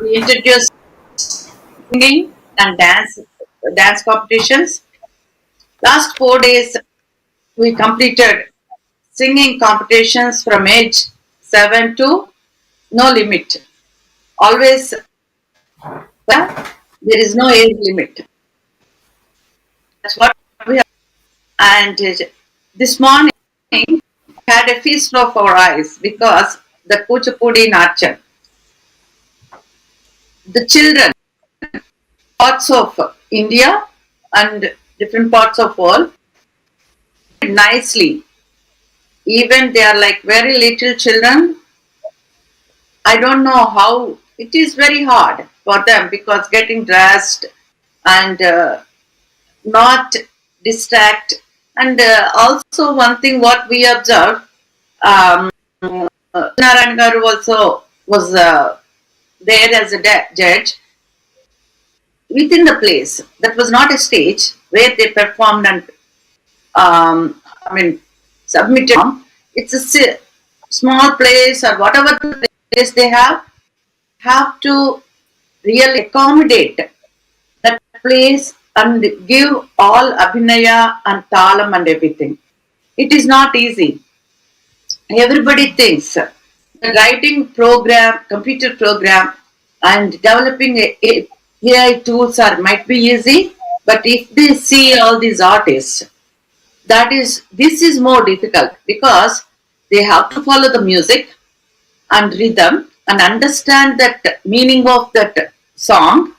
We introduced singing and dance competitions. Last 4 days we completed singing competitions from age 7 to no limit. Always there is no age limit. That's what we have. And this morning had a feast of our eyes because the Kuchipudi Nacham. The children, parts of India and different parts of world, nicely. Even they are like very little children. I don't know how it is very hard for them because getting dressed and not distract. And also one thing what we observed, Narayan Garu also was there as a judge within the place. That was not a stage where they performed and submitted. It's a small place or whatever place they have to really accommodate that place and give all abhinaya and talam and everything. It is not easy. Everybody thinks the writing program, computer program, and developing AI tools might be easy, but if they see all these artists, this is more difficult because they have to follow the music and rhythm and understand that meaning of that song,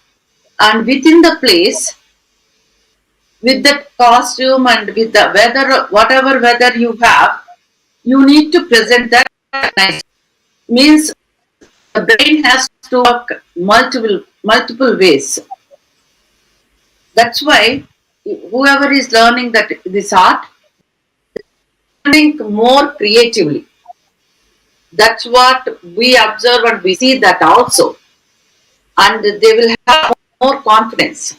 and within the place with that costume and with the weather, whatever weather you have, you need to present that nice. Means the brain has to work multiple ways. That's why whoever is learning this art, think more creatively. That's what we observe and we see that also, and they will have more confidence.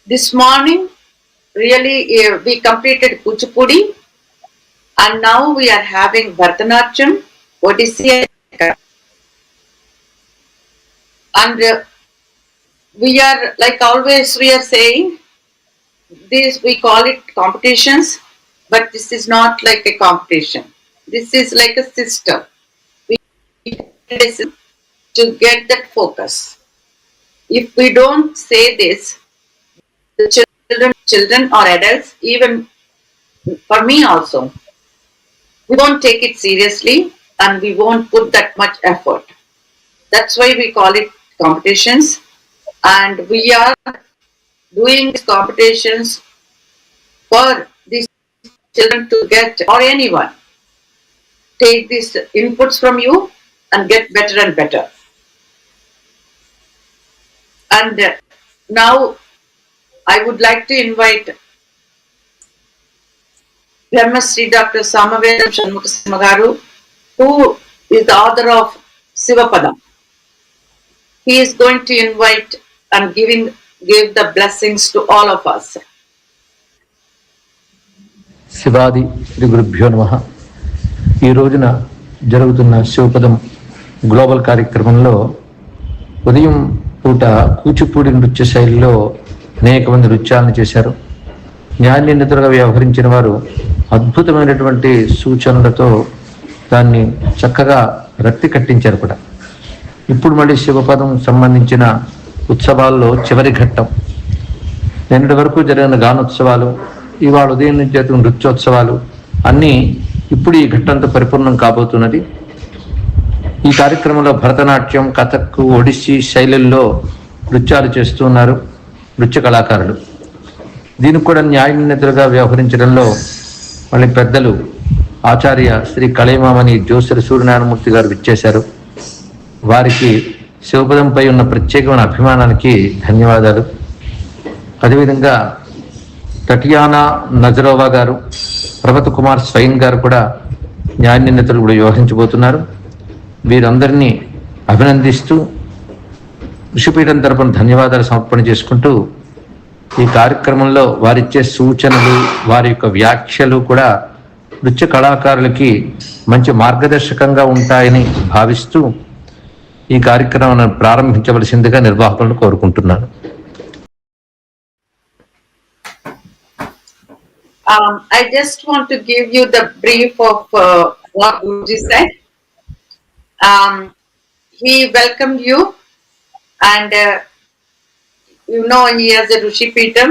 This morning, really, we completed Kuchipudi, and now we are having Bharatanatyam, Odissi, and we are, like always we are saying, this we call it competitions, but this is not like a competition. This is like a system. We listen to get that focus. If we don't say this, the children or adults, even for me also, we won't take it seriously and we won't put that much effort. That's why we call it competitions, and we are doing these competitions for these children to get, or anyone, take these inputs from you and get better and better. And now I would like to invite Brahmasri Dr. Samavedam Shanmukha, who is the author of SivaPadam. He is going to invite and give the blessings to all of us. శివాది Shri గురుభ్యో నమః. ఈ రోజున జరుగుతున్న Shivapadam global కార్యక్రమంలో ఉదయం పూట కూచిపూడి నృత్య శైలిలో అనేక మంది నృత్యాలను చేశారు. న్యాయ నిందితులుగా వ్యవహరించిన వారు అద్భుతమైనటువంటి సూచనలతో దాన్ని చక్కగా రక్తి కట్టించారు కూడా. ఇప్పుడు మళ్ళీ శివపదం సంబంధించిన ఉత్సవాల్లో చివరి ఘట్టం. నిన్నటి వరకు జరిగిన గానోత్సవాలు, ఇవాళ ఉదయం నుంచి జరిగిన నృత్యోత్సవాలు అన్నీ ఇప్పుడు ఈ ఘట్టంతో పరిపూర్ణం కాబోతున్నది. ఈ కార్యక్రమంలో భరతనాట్యం, కథక్, ఒడిస్సీ శైలుల్లో నృత్యాలు చేస్తున్నారు నృత్య కళాకారులు. దీనికి కూడా న్యాయ నిందితులుగా వ్యవహరించడంలో మళ్ళీ పెద్దలు ఆచార్య శ్రీ కళైమామణి జ్యోతిర సూర్యనారాయణమూర్తి గారు విచ్చేశారు. వారికి శివపదంపై ఉన్న ప్రత్యేకమైన అభిమానానికి ధన్యవాదాలు. అదేవిధంగా టటియానా నజరోవా గారు, ప్రభత్ కుమార్ స్వైన్ గారు కూడా న్యాయ నిందితులు కూడా వ్యవహరించబోతున్నారు. వీరందరినీ అభినందిస్తూ ఋషిపీఠం తరపున ధన్యవాదాలు సమర్పణ చేసుకుంటూ, ఈ కార్యక్రమంలో వారిచ్చే సూచనలు, వారి యొక్క వ్యాఖ్యలు కూడా నృత్య కళాకారులకి మంచి మార్గదర్శకంగా ఉంటాయని భావిస్తూ ఈ కార్యక్రమాన్ని ప్రారంభించవలసిందిగా నిర్వాహకులను కోరుకుంటున్నాను. I just want to give you the brief of what Guruji said. He welcomed you, and he has a Rishipeetham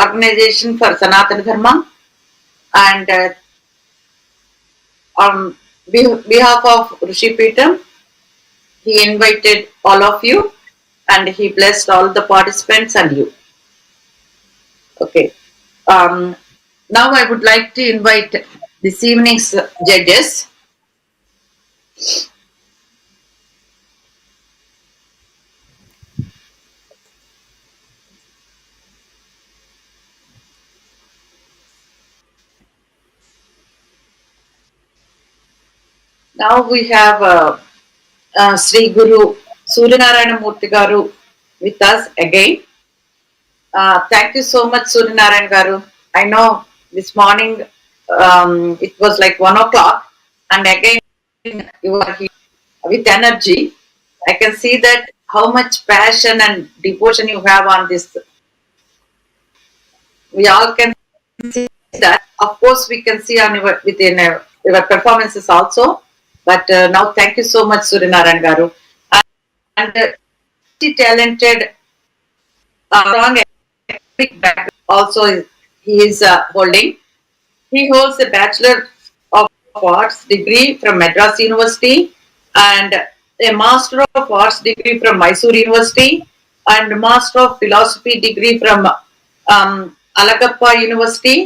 organization for Sanatana Dharma, and on behalf of Rishipeetham, he invited all of you, and he blessed all the participants and you. Okay. Now I would like to invite this evening's judges. Now we have Sri Guru Suryanarayana Murthy Garu with us again. Thank you so much, Suryanarayan Garu. I know this morning it was like 1 o'clock, and again you are here with energy. I can see that how much passion and devotion you have on this. We all can see that. Of course, we can see on your performances also. But now, thank you so much, Suryanarayan Garu. And talented, strong academic background also he is holding. He holds a Bachelor of Arts degree from Madras University and a Master of Arts degree from Mysore University and Master of Philosophy degree from Alagappa University.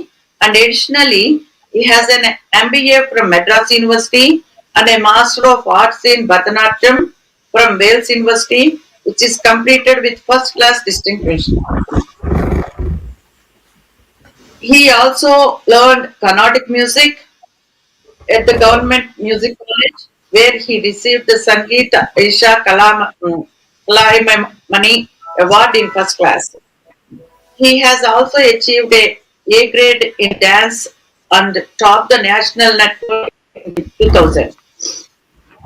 And additionally, he has an MBA from Madras University and a Master of Arts in Bharatanatyam from Wales University, which is completed with first class distinction. He also learned Carnatic music at the Government Music College, where he received the Sangeeta Isha Kalaimani Award in first class. He has also achieved a grade in dance and topped the national network in 2000.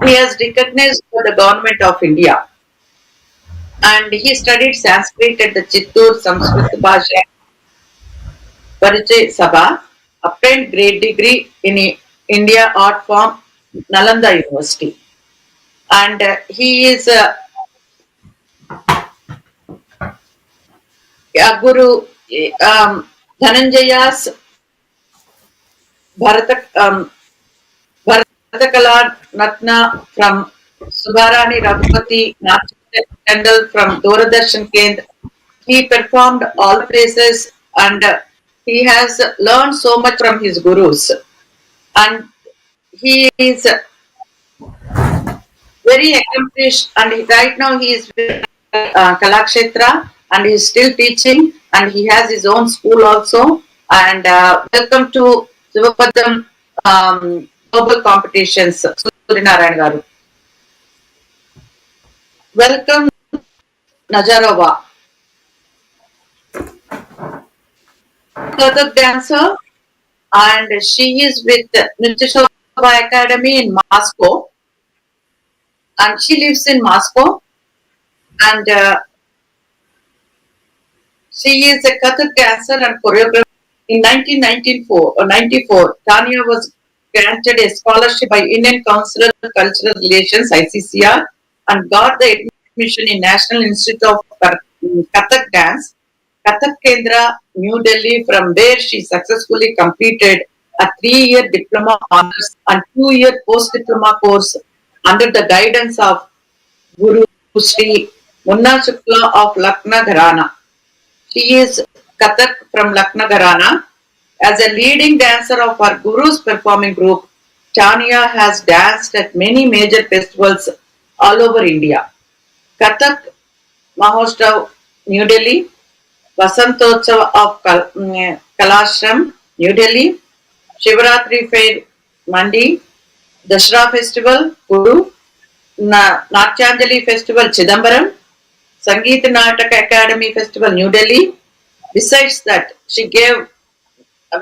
He has recognized by the Government of India, and he studied Sanskrit at the Chittoor Sanskrit Bhasha Parichay Sabha, obtained grade degree in India Art Form, Nalanda University, and he is Guru Dhananjaya's Bharatakala Natna from Subharani Raghupati Nath Tendal from Doordarshan Kendra. He performed all places, and he has learned so much from his gurus. And he is very accomplished, and right now he is with Kalakshetra, and he is still teaching, and he has his own school also. And welcome to SivaPadam global competitions, Suryanarayan Garu. Welcome, Najarova, Kathak dancer, and she is with Nritya Shobha Academy in Moscow, and she lives in Moscow, and she is a Kathak dancer and choreographer. In 1994 or 94, Tanya was granted a scholarship by Indian Council of Cultural Relations (ICCR) and got the admission in National Institute of Kathak Dance, Kathak Kendra, New Delhi, from where she successfully completed a 3-year diploma honors and 2-year post-diploma course under the guidance of Guru Sri Munna Shukla of Lucknow Gharana. She is Kathak from Lucknow Gharana. As a leading dancer of our Guru's performing group, Tanya has danced at many major festivals all over India. Kathak Mahotsav, New Delhi, Vasantotsav of Kalashram, New Delhi, Shivaratri Fair, Mandi, Dashra Festival, Kuru, Natyanjali Festival, Chidambaram, Sangeet Nataka Academy Festival, New Delhi. Besides that, she gave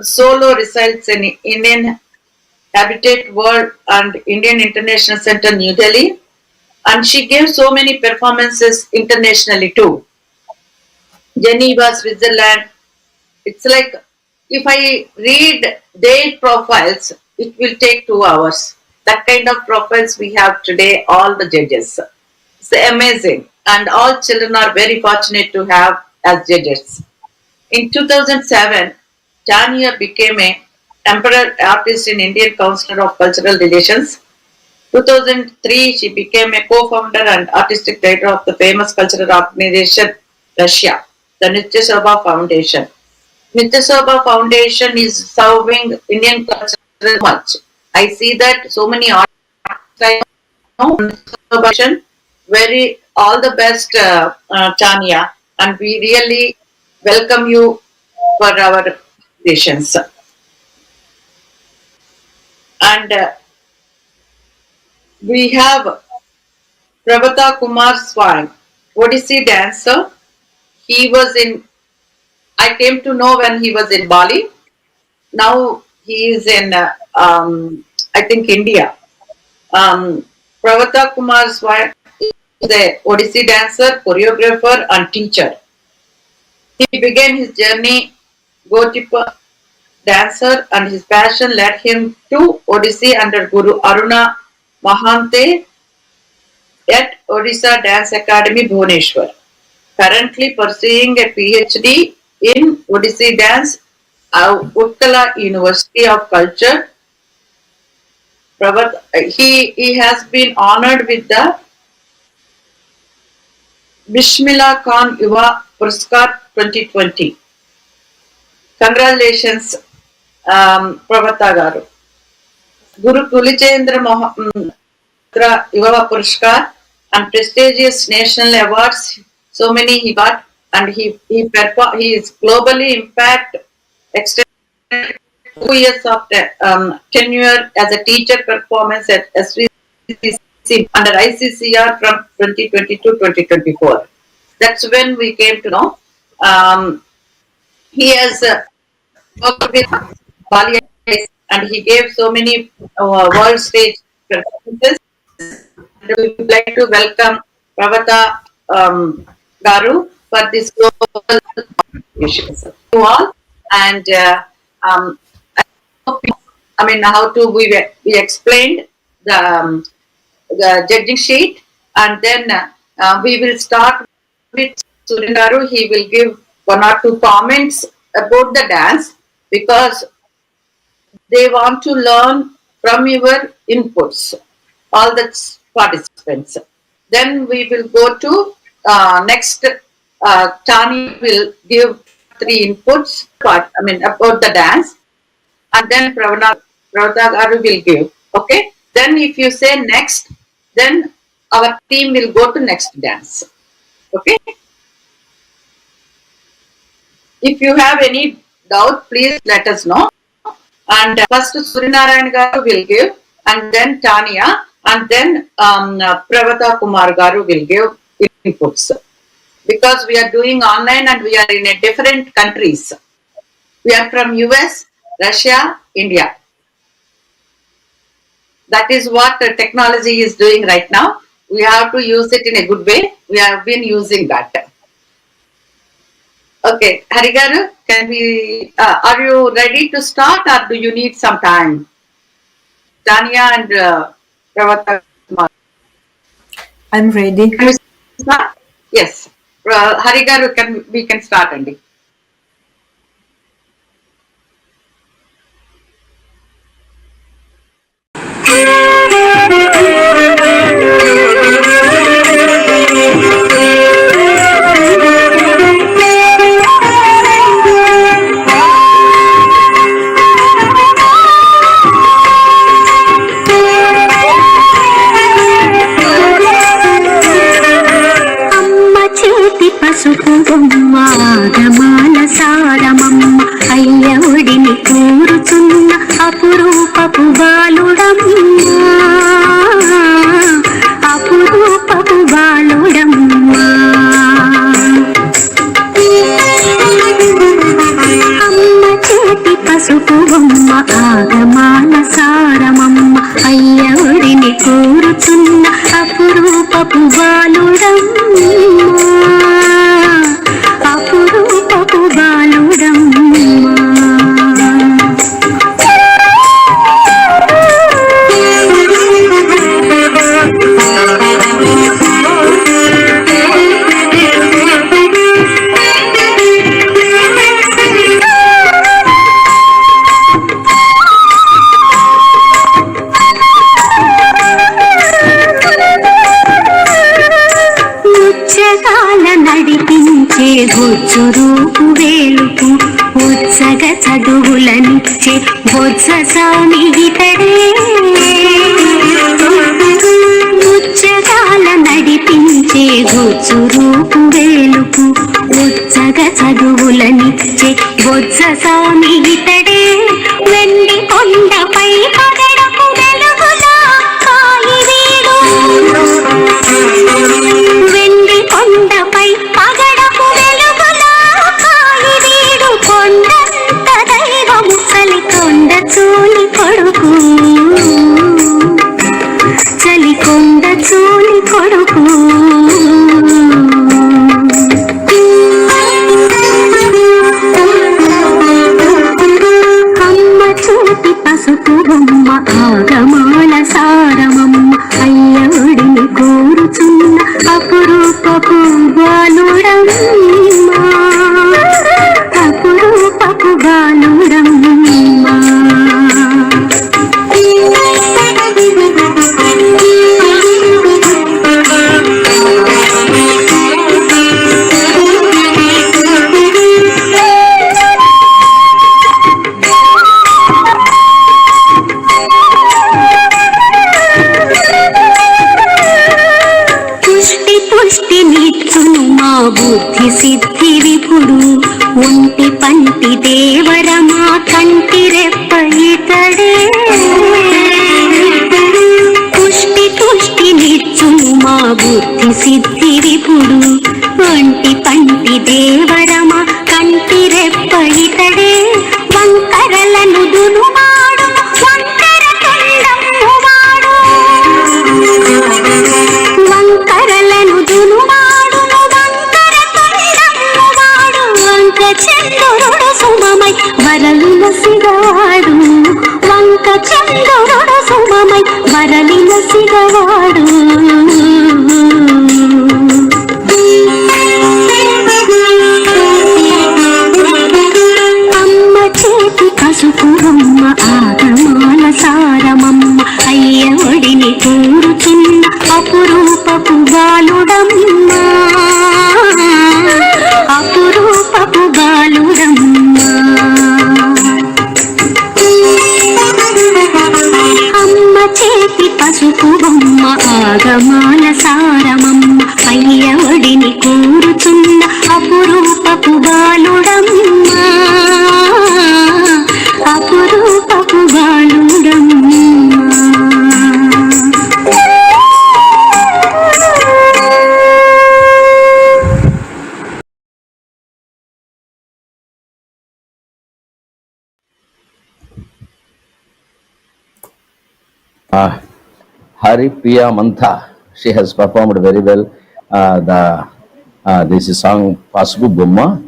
solo recitals in Indian Habitat World and Indian International Center, New Delhi. and she gave so many performances internationally too. Geneva, Switzerland. It's like if I read their profiles, it will take 2 hours. That kind of profiles we have today, all the judges. It's amazing. And all children are very fortunate to have as judges. In 2007, Tanya became a temporary artist in Indian Council of Cultural Relations. 2003, she became a co-founder and artistic director of the famous cultural organization Russia, the Nitya Shobha Foundation. Nitya Shobha Foundation is serving Indian culture so much. I see that so many artists I know, very all the best, Tanya, and we really welcome you for our nations. And we have Prabhata Kumar Swan, Odissi dancer. He was in, I came to know when he was in Bali. Now he is in, I think, India. Prabhata Kumar Swan is a Odissi dancer, choreographer, and teacher. He began his journey Gotipa dancer, and his passion led him to Odissi under Guru Aruna Mahante at Odisha Dance Academy, Bhubaneswar. Currently pursuing a PhD in Odissi dance at Utkala University of Culture. He has been honored with the Bismillah Khan Yuva Puraskar 2020. Congratulations, Prabhata Garu. Guru Pulichendra Yuva Puraskar and prestigious national awards. So many he got, and he is globally impact extended 2 years of tenure as a teacher performance at SVC under ICCR from 2020 to 2024. That's when we came to know. He has worked with Bali and he gave so many world stage performances. And we would like to welcome Prabhata Garu for this global issues. To all, and I mean, how to we explained the judging sheet, and then we will start with Surinaru. He will give 1 or 2 comments about the dance because they want to learn from your inputs, all the participants. Then we will go to next. Tani will give 3 inputs, about the dance, and then Pravata Garu will give. Okay. Then if you say next, then our team will go to next dance. Okay. If you have any doubt, please let us know. And first Surinarayan Garu will give, and then Tania, and then Pravata Kumar Garu will give inputs. Because we are doing online and we are in a different countries. We are from US, Russia, India. That is what technology is doing right now. We have to use it in a good way. We have been using that. Okay, Harigaru, can we? Are you ready to start, or do you need some time? Tanya and Pravata. I'm ready. Can we start? Yes. Harigaru, we can start, Andy. ఆగమాల సారమమ్మ అయ్య ఒడిని కూరుచున్న అపురూపపు బాలుడమ్మ అపురూపపు బాలుడమ్మ అమ్మ చేతి పసుపు బొమ్మ ఆగమాల సారమమ్మ అయ్య ఒడిని కూరుచున్న అపురూప అపురూపపు బాలుడమ్మా అపురూపపు బాలుడమ్మా నడిపించే బొజ్జు రూపు వేలుపు ఉత్సగ చదువులనిచ్చే బొజ్జ స్వామి ఇతడే ముచ్చగాల నడిపించే బొజ్జు రూపు వేలుపు ఉత్సగ చదువులనిచ్చే బొజ్జ స్వామి ఇతడే వెండి కొండపై పగడపు వెలుగులా కాయి వీడు వెండి కొండపై పగడపు వెలుగులా కాయి వీడు కొండంత దైవము చలికొండ చూలి కొడుకు చలికొండ చూలి కొడుకు అమ్మ చూపి పసుపు బొమ్మ ఆగమాల సారమమ్మ అయ్యవుడిని కోరుచున్న అపురూపపు బాలుడమ్మా అపురూపపు బాలుడమ్మా పుష్టినిచ్చును మా బుద్ధి సిద్ధి విపుడు ఒంటి పంటి దేవర మా కంటి రెప్ప ఇతడే పుష్టినిచ్చును మా బుద్ధి సిద్ధి విపుడు ఒంటి పంటి దేవర మా కంటి రెప్ప ఇతడే వంకరలను దునుమాడు వంకర తొండము వాడు వంకరలను దునుమాడును వంకర తొండము వాడు వంక చంద్రుడు సుమమై వరలున సిగవాడు వంక చంద్రుడు సుమమై వరలిన సిగవాడు అమ్మ చేతి పసుపు బొమ్మ ఆగమాల సారమమ్మ అయ్యవుడిని కోరుచున్న అపురూపపు బాలుడమ్మా అపురూపపు బాలుడమ్మా అమ్మ చేతి పసుపు బొమ్మ ఆగమాల సారమమ్మ అయ్యవుడిని కోరుచున్న అపురూపపు బాలుడమ్మా అపురూపపు బాలుడమ్మా Hari Priya Mantha, she has performed very well this song Pasupu Bomma,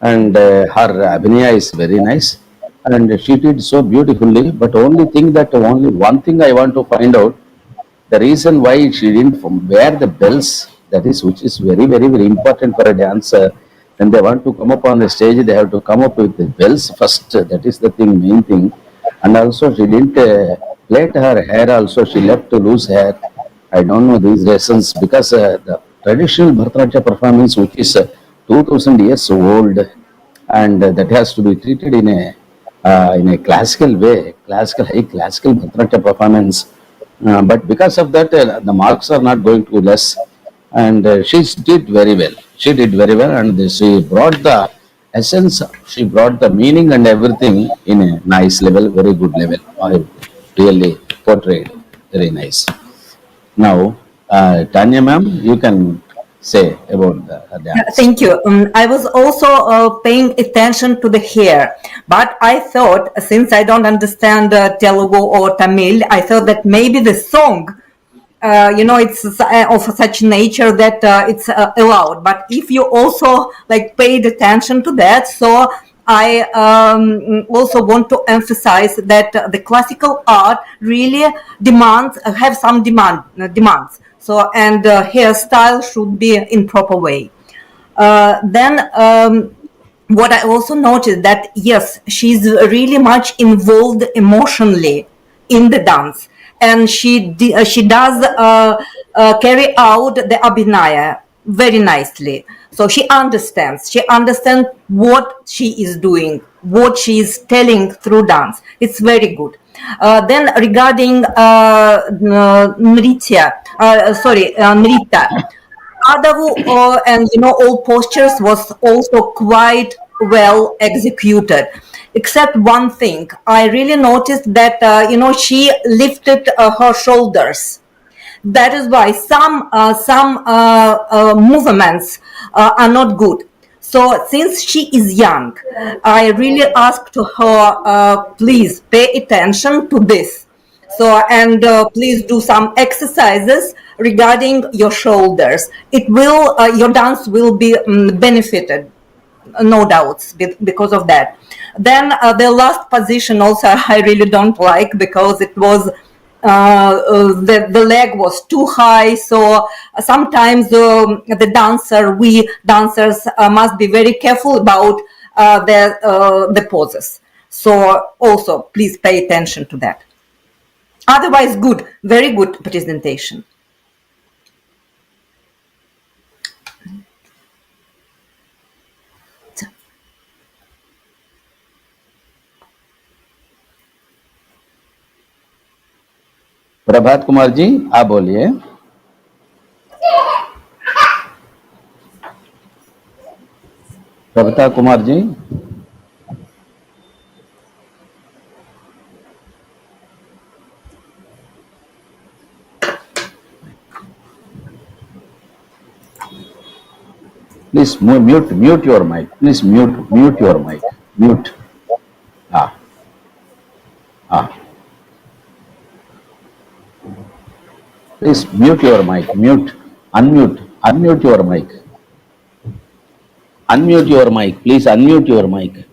and her abhinaya is very nice, and she did so beautifully. But only one thing I want to find out, the reason why she didn't wear the bells, which is very, very, very important for a dancer. When they want to come up on the stage, they have to come up with the bells first. That is the main thing. And also she didn't plait her hair also, she left to loose hair. I don't know these reasons, because the traditional Bharatanatyam performance, which is 2000 years old, and that has to be treated in a classical way, high classical Bharatanatyam performance. But because of that, the marks are not going to be less, and she did very well. She did very well, and she brought the essence, she brought the meaning and everything in a nice level, very good level. I really portrayed, very nice. Now, Tanya ma'am, you can say about the dance. Thank you. I was also paying attention to the hair, but I thought, since I don't understand Telugu or Tamil, I thought that maybe the song it's of such nature that it's allowed. But if you also like paid attention to that, so I also want to emphasize that the classical art really have some demands. So, and hairstyle should be in proper way. Then what I also noticed that yes, she's really much involved emotionally in the dance, and she does carry out the abhinaya very nicely. So she understands what she is doing, what she is telling through dance. It's very good. Then regarding Nrita. Adavu and all postures was also quite well executed, except one thing. I really noticed that she lifted her shoulders. That is why some movements are not good. So since she is young, I really asked her, please pay attention to this. So, and please do some exercises regarding your shoulders. It will, your dance will be benefited, no doubts, because of that. Then the last position also I really don't like because it was the leg was too high. So sometimes we dancers must be very careful about the poses. So also please pay attention to that. Otherwise, good, very good presentation. प्रभात कुमार जी आप बोलिए। Prabhat Kumar ji please mute your mic, please mute your mic, mute. हाँ हाँ please mute your mic, mute, unmute your mic, unmute your mic, please unmute your mic.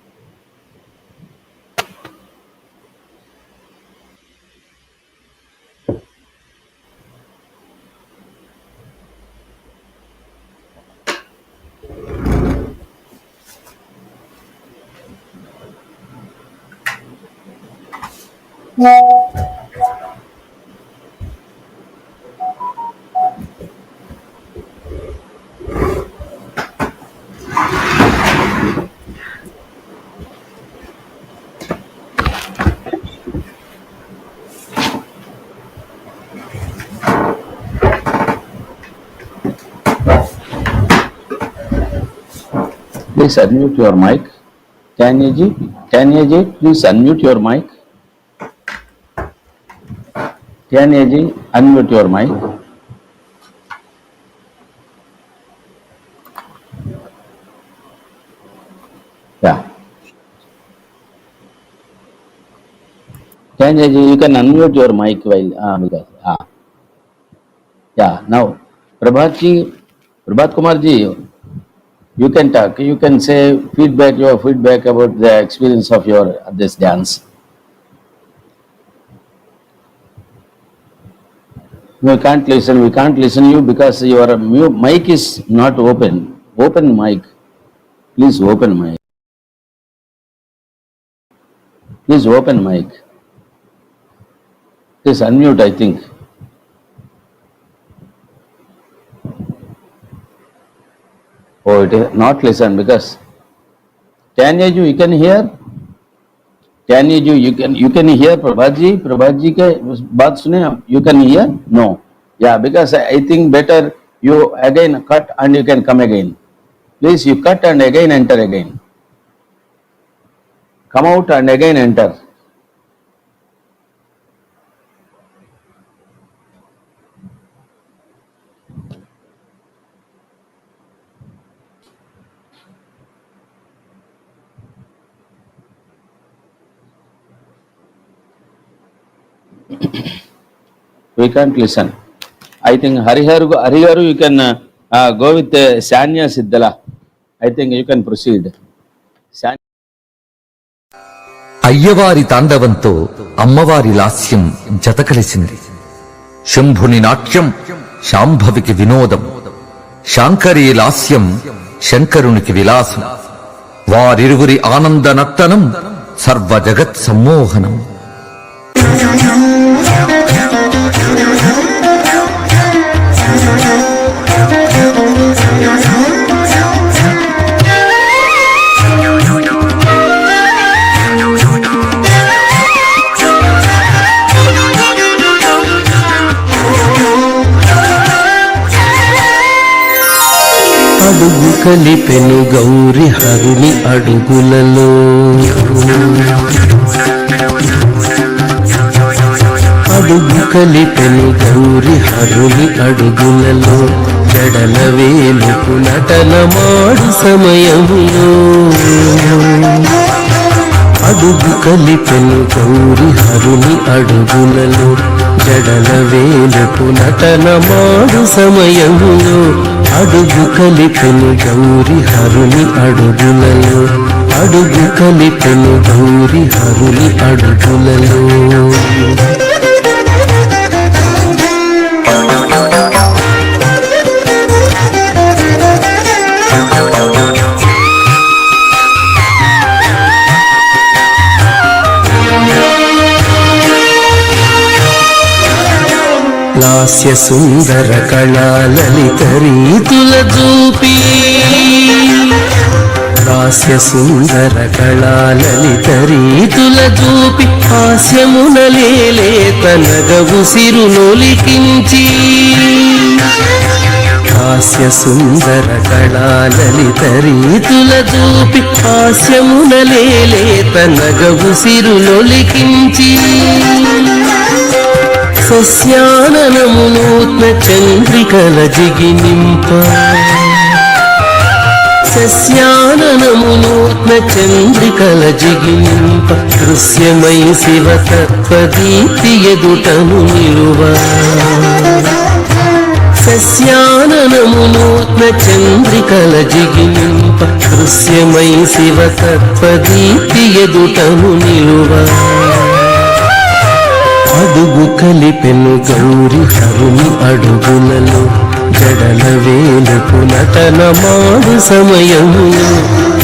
Please unmute your mic. Kanya ji, please unmute your mic. Kanya ji, unmute your mic. Yeah. Kanya ji, you can unmute your mic while because yeah. Now, Prabhat Kumar ji, you can talk. You can say your feedback about the experience of your this dance. We can't listen you because your mic is not open. Open mic. Please open mic. Please open mic. Please unmute, I think. Oh, it is not listen because Tanya ji, you can hear? Tanya ji, you can hear Prabhat ji के बात सुने आप? You can hear? No. Yeah, because I think better you again cut and you can come again. Please, you cut and again enter again. Come out and again enter. We can't listen. I think Hariharu, you can go with Sanya Siddhala. I think you can proceed. అయ్యవారి తాండవంతో అమ్మవారి లాస్యం జతకలిసింది. శంభుని నాట్యం శాంభవికి వినోదం, శాంకరీ లాస్యం శంకరునికి విలాసం. వారిరువురి ఆనంద నర్తనం సర్వ జగత్ సమ్మోహనం. అడుగు కలిపెను గౌరి హరుని అడుగులలో, అడుగు కలిపెను గౌరి హరుని అడుగులలో, జడల వేలుకు నటనమాడు సమయములో. అడుగు కలిపెను గౌరి హరుని అడుగులలో, జడల వేలుకు నటనమాడు సమయములో. అడుగు కలిపెను గౌరి హరుని అడుగులలో, అడుగు కలిపెను గౌరి హరుని అడుగులలో. లాస్య సుందర కళా లలిత రీతుల చూపి, లాస్య సుందర కళా లలిత రీతుల చూపి, హాస్యమున లేలేత నగవు సిరునొలికించి. హాస్య సుందర కళా లలిత రీతుల చూపి, హాస్యమున లేలేత నగవు సిరునొలికించి. సస్యాననమునూత్న చంద్రికల జిగినింప, సస్యాననమునూత్న చంద్రికల జిగినింప, దృశ్యమై శివతత్వదీప్తి ఎదుటను నిలువ. సస్యాననమునూత్న చంద్రికల జిగినింప, దృశ్యమై శివతత్వదీప్తి ఎదుటను నిలువ. అడుగు కలిపెను గౌరి హరుని అడుగులలో, జడల వేలుకు నటనమాడు సమయములో.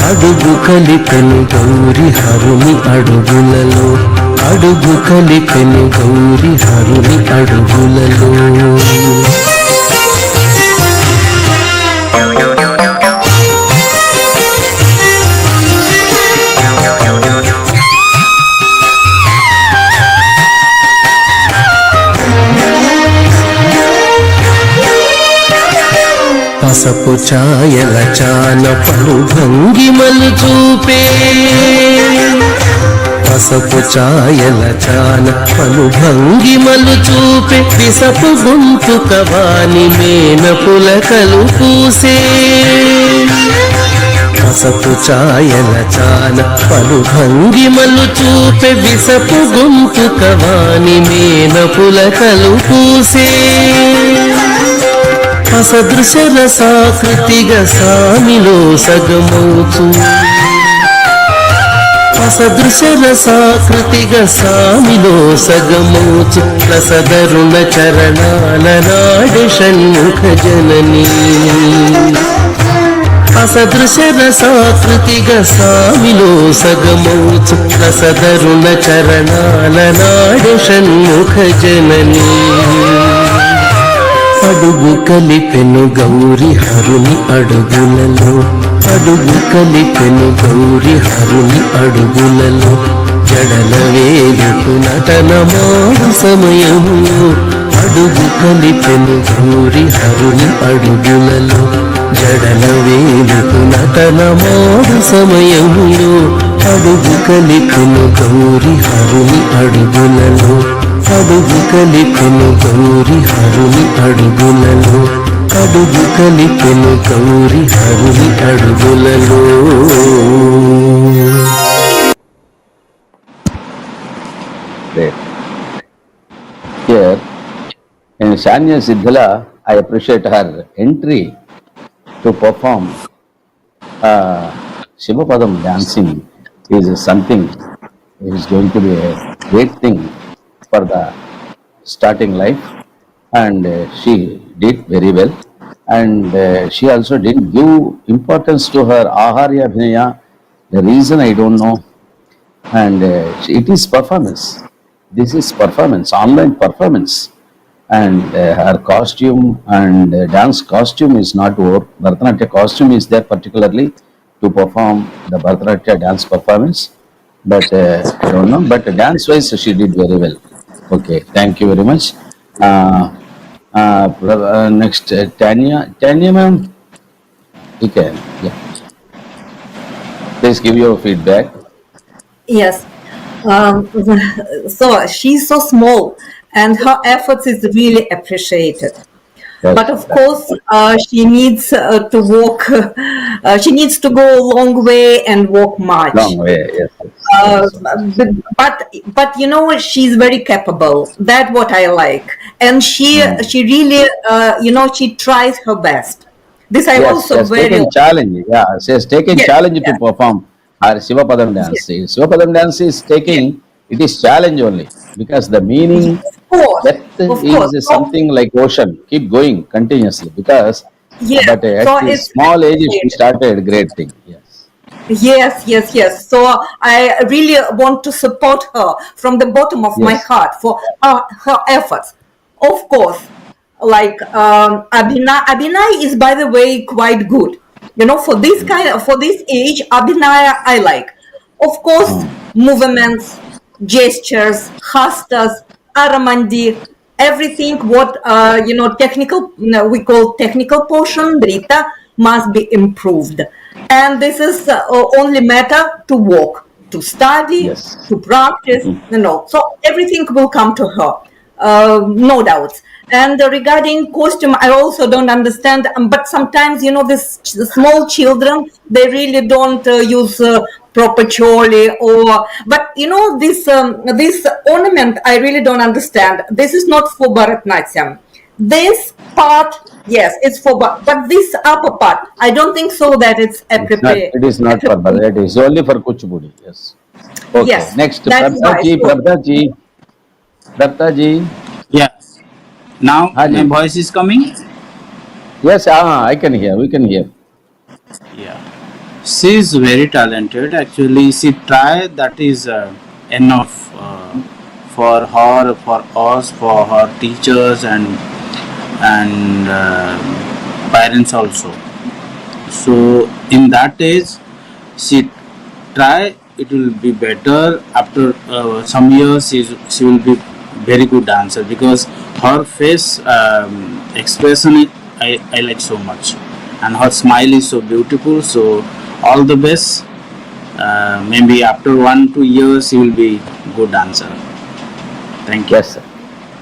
అడుగు కలిపెను గౌరి హరుని అడుగులలో, అడుగు కలిపెను గౌరి హరుని అడుగులలో. పసపు ఛాయల చాన పలు భంగిమలు చూపే, పసపు ఛాయల చాన పలు భంగిమలు చూపే, పిసపు గొంతు కవాని మేన పులకలు పూసే. పసపు ఛాయల చాన పలు భంగిమలు చూపే, విసపు గొంతు కవాని మేన పులకలు పూసే. అసదృశ రసాకృతిగా సామిలో సగమౌచు, అసదృశ రసాకృతిగా సామిలో సగమౌచు, రసదరుణ చరణాల నాడి షణ్ముఖ జననీ. అసదృశ రసాకృతిగా సామిలో సగమౌచు, రసదరుణ చరణాల నాడి షణ్ముఖ జననీ. అడుగు కలిపెను గౌరి హరుని అడుగులలో, అడుగు కలిపెను గౌరి హరుని అడుగులలో, జడల వేలుకు నటనమాడు సమయములో. అడుగు కలిపెను గౌరి హరుని అడుగులలో, జడల వేలుకు నటనమాడు సమయములో. అడుగు కలిపెను గౌరి హరుని అడుగులలో, అడుగు కలిపెను గౌరి హరుని అడుగులలో, అడుగు కలిపెను Gauri హరుని అడుగులలో. Here, in Shanya Siddhala, I appreciate her entry to perform SivaPadam dancing is something is going to be a great thing for the starting life, and she did very well, and she also didn't give importance to her Aharya Abhinaya. The reason I don't know, and it is performance. This is performance, online performance, and her costume and dance costume is not over. Bharatanatyam costume is there particularly to perform the Bharatanatyam dance performance, but I don't know. But dance wise, she did very well. Okay, thank you very much. Next, Tanya ma'am, you can, yeah. Please give your feedback. Yes. Um, so she's so small, and her efforts is really appreciated. Yes, But of course, she needs to walk. She needs to go a long way and walk much. long way, yes. Uh, but you know, she's very capable. That's what I like, and she really she tries her best. This I Yes, she also has very taken challenge. Yeah, she has taken yes, challenge to yes, perform her Sivapadam dance. Sivapadam dance is taking, it is challenge only because the meaning of course, depth of course. is So something like ocean. Keep going continuously because, yes, but at so this it's small age she appreciated. started great thing. Yes, Yes. So I really want to support her from the bottom of my yes, heart for her efforts. Of course, like Abhinay is, by the way, quite good. You know, for this for this age, Abhinay I like. Of course, movements, gestures, hastas, aramandi, everything what technical we call technical portion, Drita, must be improved. And this is only matter to work, to study, yes. to practice, so everything will come to her, no doubts. And regarding costume, I also don't understand, but sometimes, this the small children, they really don't use proper choli, or, but this ornament, I really don't understand. This is not for Bharatanatyam. This part, yes, it's for, but this upper part, I don't think so that it's It's not. appropriate. It is not for Bharat. It is only for Kuchipudi. Yes. Okay. Yes, Next, that is why. So, Prabhata ji. Yeah. Now my Haji. voice is coming. Yes, I can hear. We can hear. Yeah. She is very talented. Actually, she tried. That is enough for her, for us, for her teachers and parents also. So in that age, she try. It will be better after some years. She will be very good dancer because her face expression I like so much, and her smile is so beautiful. So all the best. Maybe after 1-2 years she will be good dancer. Thank you. Yes, sir.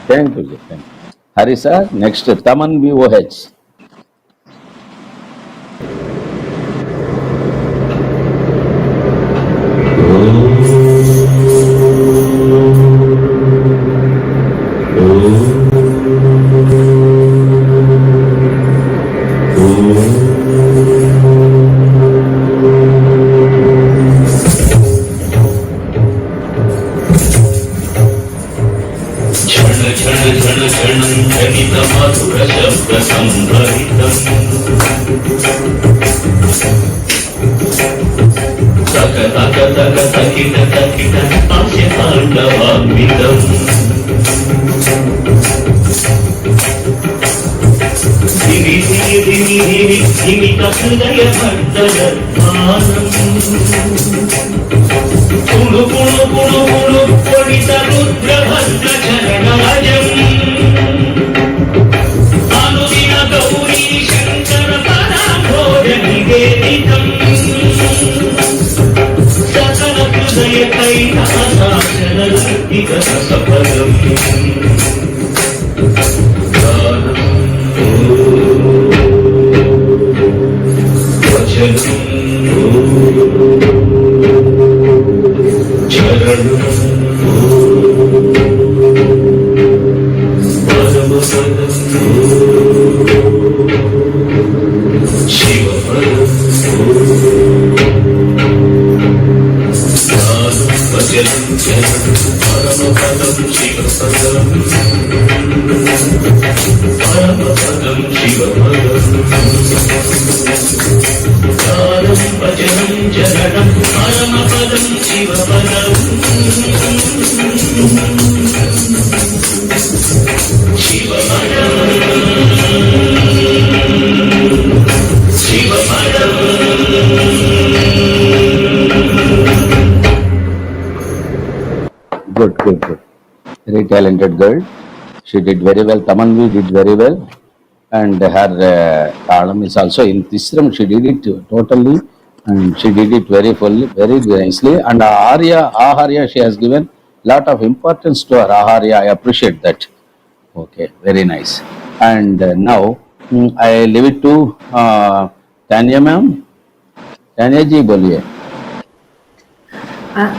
Thank you. Thank you. Hari sir. Next, Taman VOH. Sarma परमपदं शिवपदम् सारं भजनं जननं परमपदं शिवपदम् Good, good, good. Very talented girl. She did very well. Tamanvi did very well. And her talam is also in Tisram. She did it totally. And she did it very fully, very nicely. And Aharya, she has given lot of importance to her Aharya. I appreciate that. Okay, very nice. And now I leave it to Tanya ma'am. Tanya ji, boliye.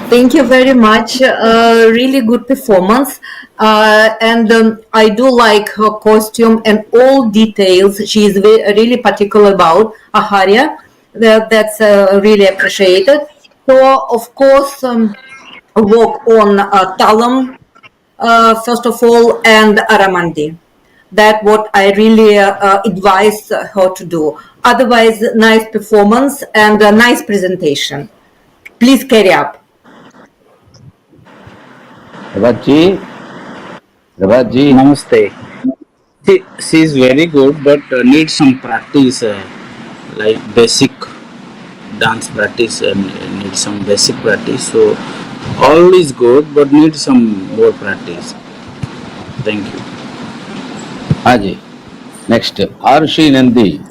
Thank you very much. Really good performance. And I do like her costume and all details. She is really particular about Aharya. That's really appreciated. So, of course, work on Talam, first of all, and Aramandi. That's what I really advise her to do. Otherwise, nice performance and a nice presentation. Please carry up. Prabhat ji, Namaste. She is very good, but needs some practice, like basic dance practice, and needs some basic practice. So all is good, but needs some more practice. Thank you. Haji. Next, Arshi Nandi.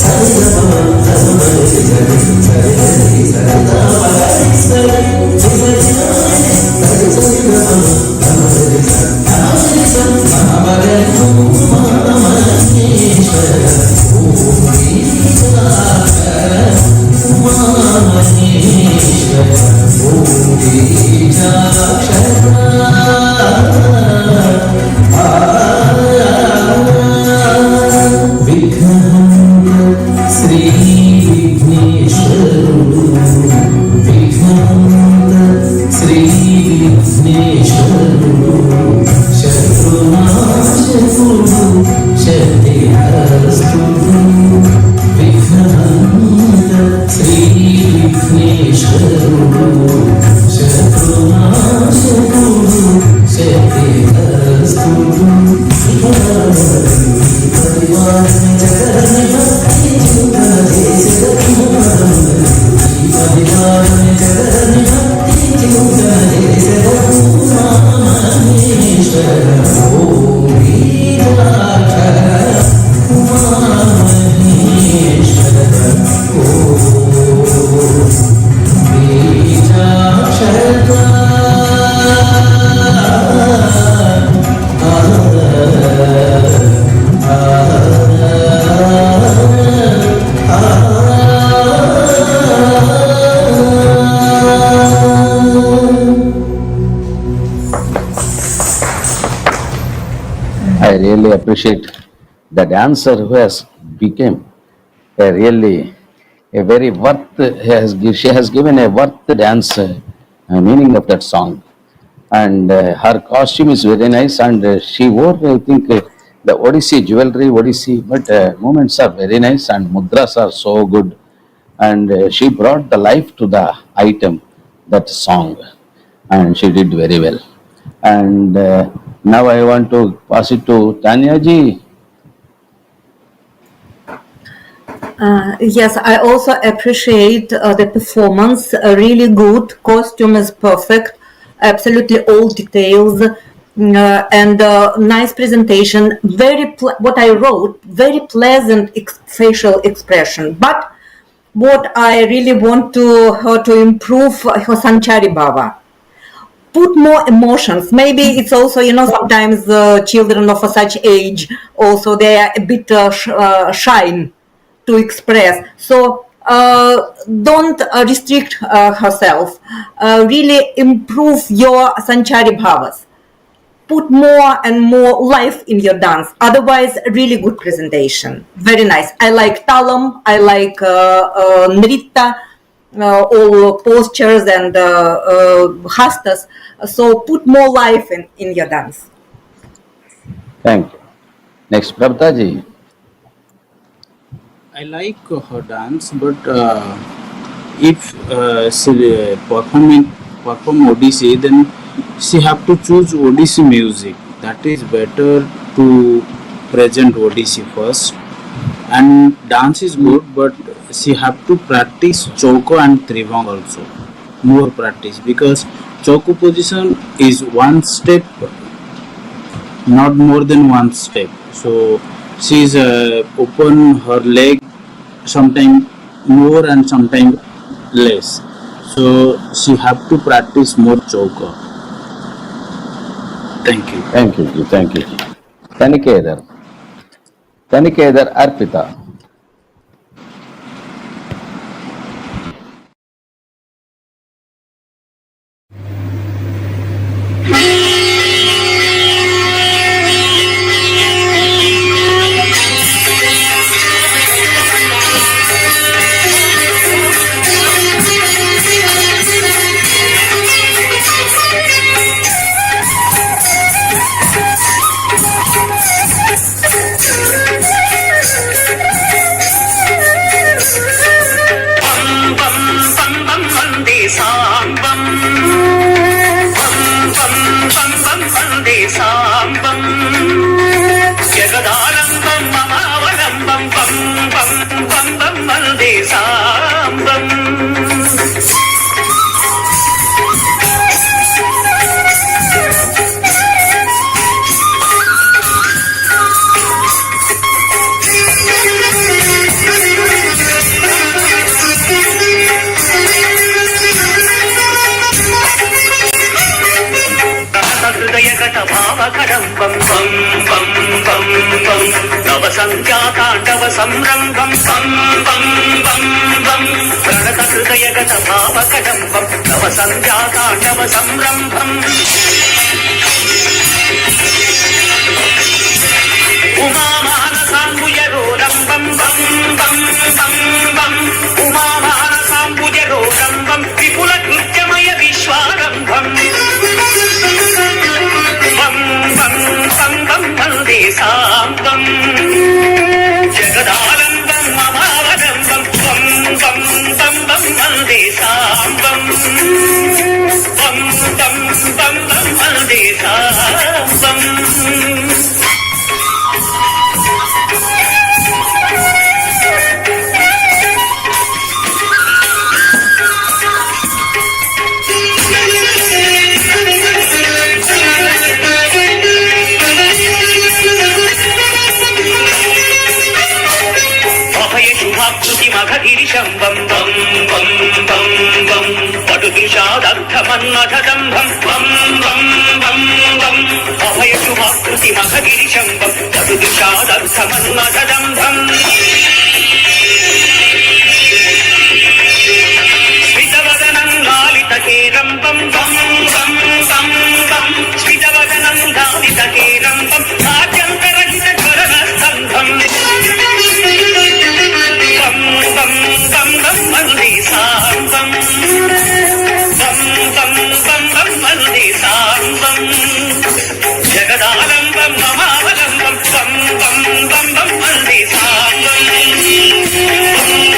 Sarma really appreciate the dancer who has become a really a very she has given a worth dance meaning of that song. And her costume is very nice, and she wore, I think, the Odissi jewelry, Odissi, but movements are very nice and mudras are so good. And she brought the life to the item, that song, and she did very well. And now I want to pass it to Tanya ji. Yes, I also appreciate the performance. Really good. Costume is perfect. Absolutely all details. And nice presentation. What I wrote, very pleasant facial expression. But what I really want her to improve her Sanchari Bhava. Put more emotions. Maybe it's also, sometimes children of such age also they are a bit shy to express. So don't restrict herself. Really improve your Sanchari Bhavas. Put more and more life in your dance. Otherwise, really good presentation. Very nice. I like talam. I like nritta, all postures and hastas. So put more life in your dance. Thank you. Next, Prabhata ji. I like her dance, but if she perform Odissi, then she have to choose Odissi music. That is better to present Odissi first. And dance is good, but she have to practice Chauko and Trivang also. More practice, because Chauko position is one step, not more than one step. So she is open her leg sometime more and sometime less. So she have to practice more Chauko. Thank you. Thank you ji. Thank you ji. Tanikedar Arpita. నవసంఖ్యాతాండవ సంరంభం వం వం వం వం ప్రణత హృదయగత భావకడంబం నవసంఖ్యాతాండవ సంరంభం ఉమామానసాంబుజరోరంభం వం వం వం వం ఉమామానసాంబుజరోరంభం విపుల కృత్యమయ విశ్వారంభం వం వం వం వం వందే సాంబం జగదానందం మమావనందం వం వం వం వం వందే సాంబం వం వం వం వం వందే సాంబం మఘగిరిశంబం వం వం వం వం పటుదృశాదర్థమన్మథదంభం వం వం వం వం అభయశుభాకృతి మఘగిరిశంబం పటుదృశాదర్థమన్మథదంభం స్మితవదనం లాలితకేరంబం వం వం వం వం స్మితవదనం లాలితకేరంబం ఆద్యంతరహిత సాంబం బం బం బం బం వందే సాంబం జగదాలంబం మమావలంబం బం బం బం బం వందే సాంబం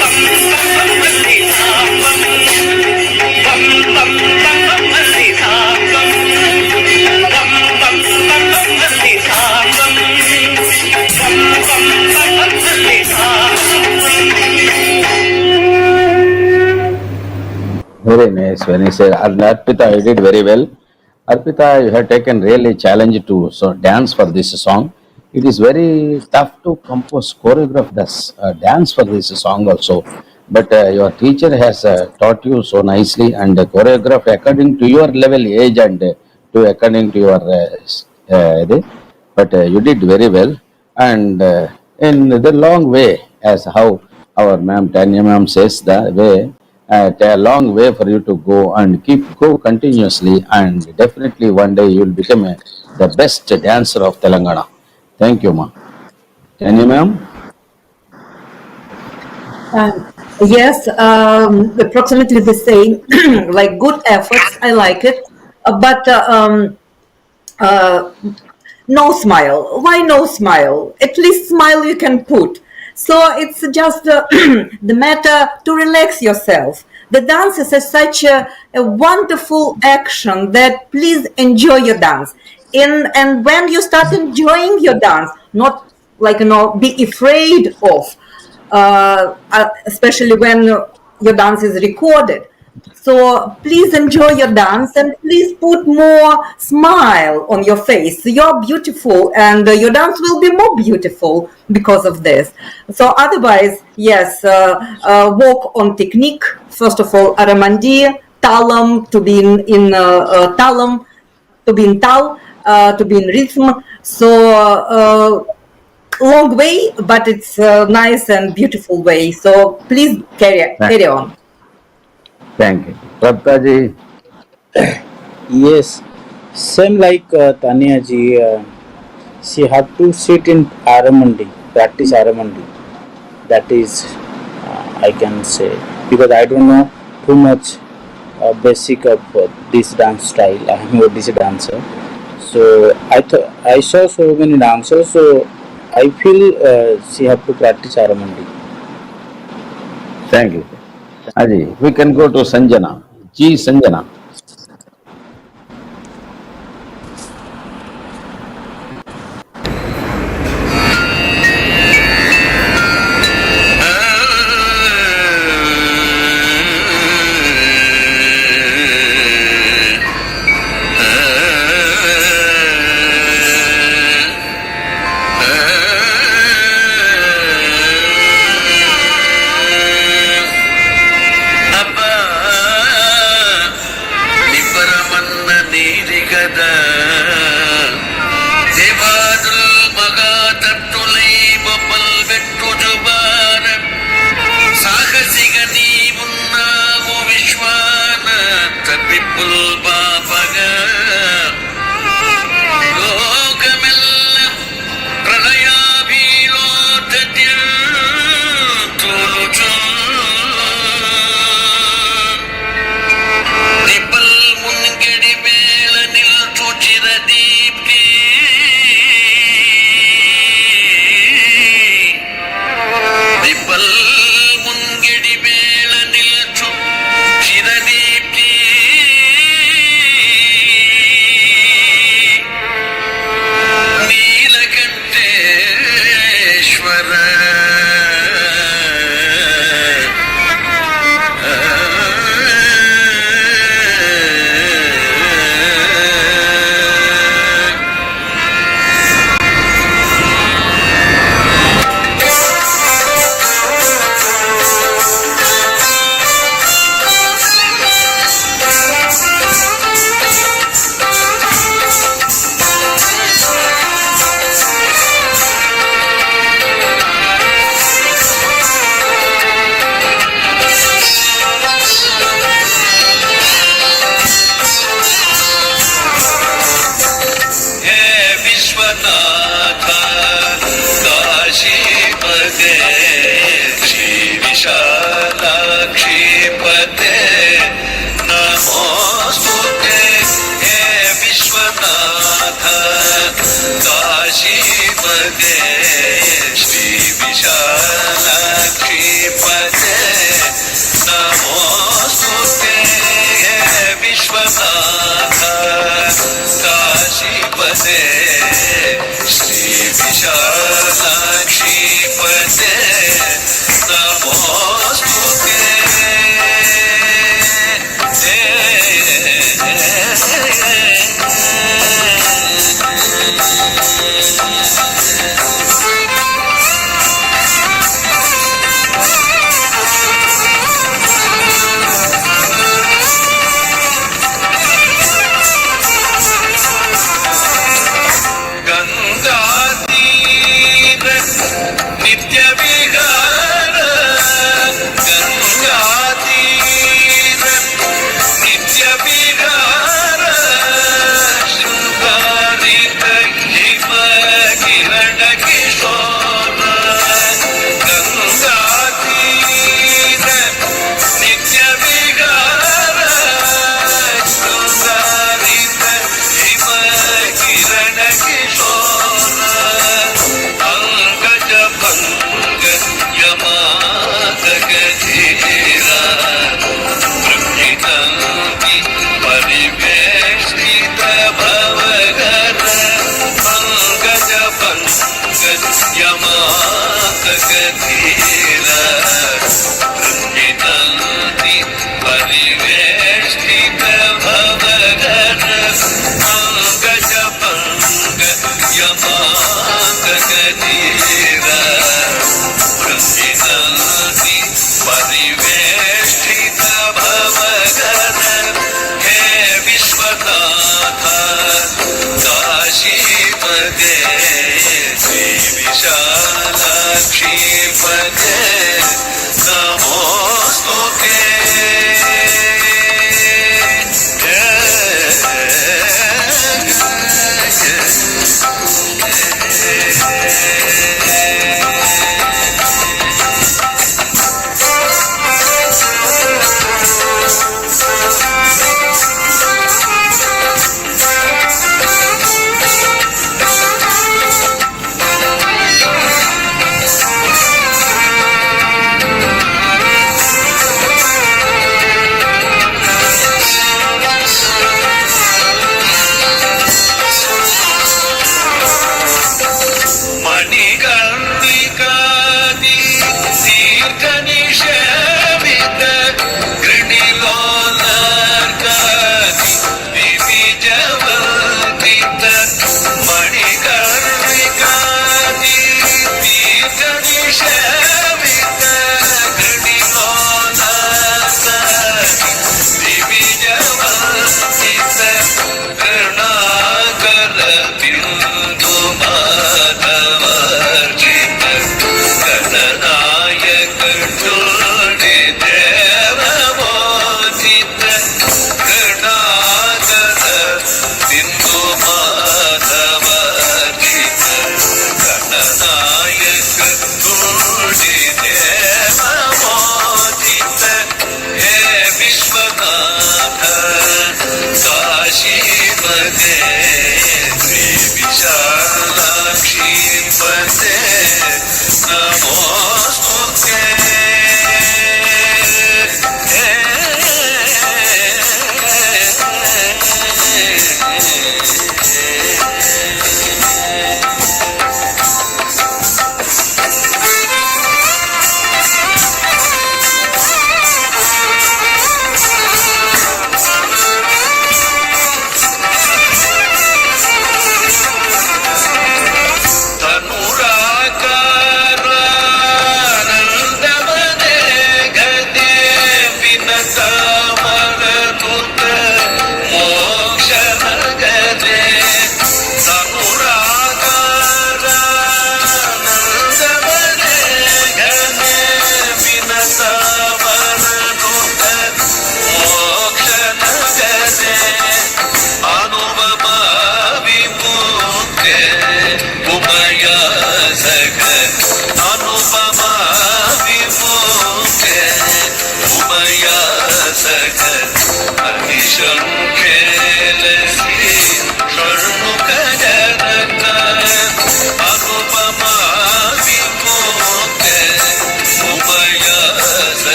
బం బం బం వందే సాంబం బం బం బం బం వందే సాంబం బం బం బం బం వందే సాంబం బం బం బం బం వందే Sambam. Very nice, when you say, and Arpita, you did very well. Arpita, you have taken really challenge to dance for this song. It is very tough to compose, choreograph this dance for this song also. But your teacher has taught you so nicely and choreographed according to your level, age, and to according to your. But you did very well, and in the long way, as how our ma'am Tanya ma'am says, the way. A long way for you to go and go continuously, and definitely one day you will become the best dancer of Telangana. Thank you, ma. Can you, ma'am? Yes, approximately the same. Like good efforts, I like it, but uh, no smile. Why no smile? At least smile you can put. So it's just the matter to relax yourself. The dance is such a wonderful action that please enjoy your dance. And when you start enjoying your dance, not like be afraid of, especially when your dance is recorded. So please enjoy your dance and please put more smile on your face. You're beautiful and your dance will be more beautiful because of this. So otherwise, yes, work on technique. First of all, aramandi, talam, to be in talam, to be in tal, to be in rhythm. So long way, but it's a nice and beautiful way. So please carry on. Thank you. Prabta ji, Yes, same like Tanya ji. She have to sit in Aramandi, practice Aramandi. That is, I can say, because I don't know too much basic of this dance style. I am a Odissi dancer, so I saw so many dancers. So I feel she have to practice Aramandi. thank you. Aji, we can go to Sanjana. G. Sanjana. पते नमोस्तुते हे विश्वनाथ काशीपते श्री विशालाक्षी पते नमोस्तुते हे विश्वनाथ काशीपते श्री विशालाक्षी पते नमोस्तुते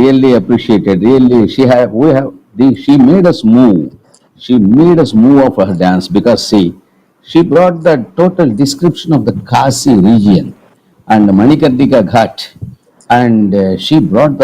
Really appreciated. Really, she made us move. She made us move of her dance because see, she brought the total description of the Kasi region and Manikarnika Ghat, and she brought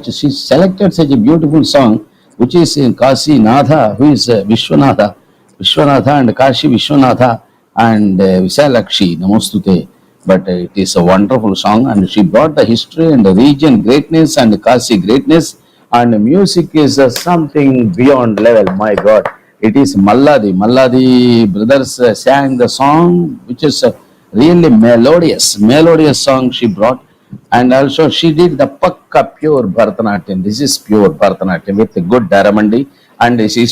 she selected such a beautiful song, which is in Kasi Natha, who is Vishwanatha and Kashi Vishwanatha and Visalakshi Namostute. But it is a wonderful song, and she brought the history and the region greatness and Kasi greatness, and music is something beyond level. My God, it is Malladi brothers sang the song, which is really melodious song she brought, and also she did the Pakka pure Bharatanatyam. This is pure Bharatanatyam with a good Daramandi, and she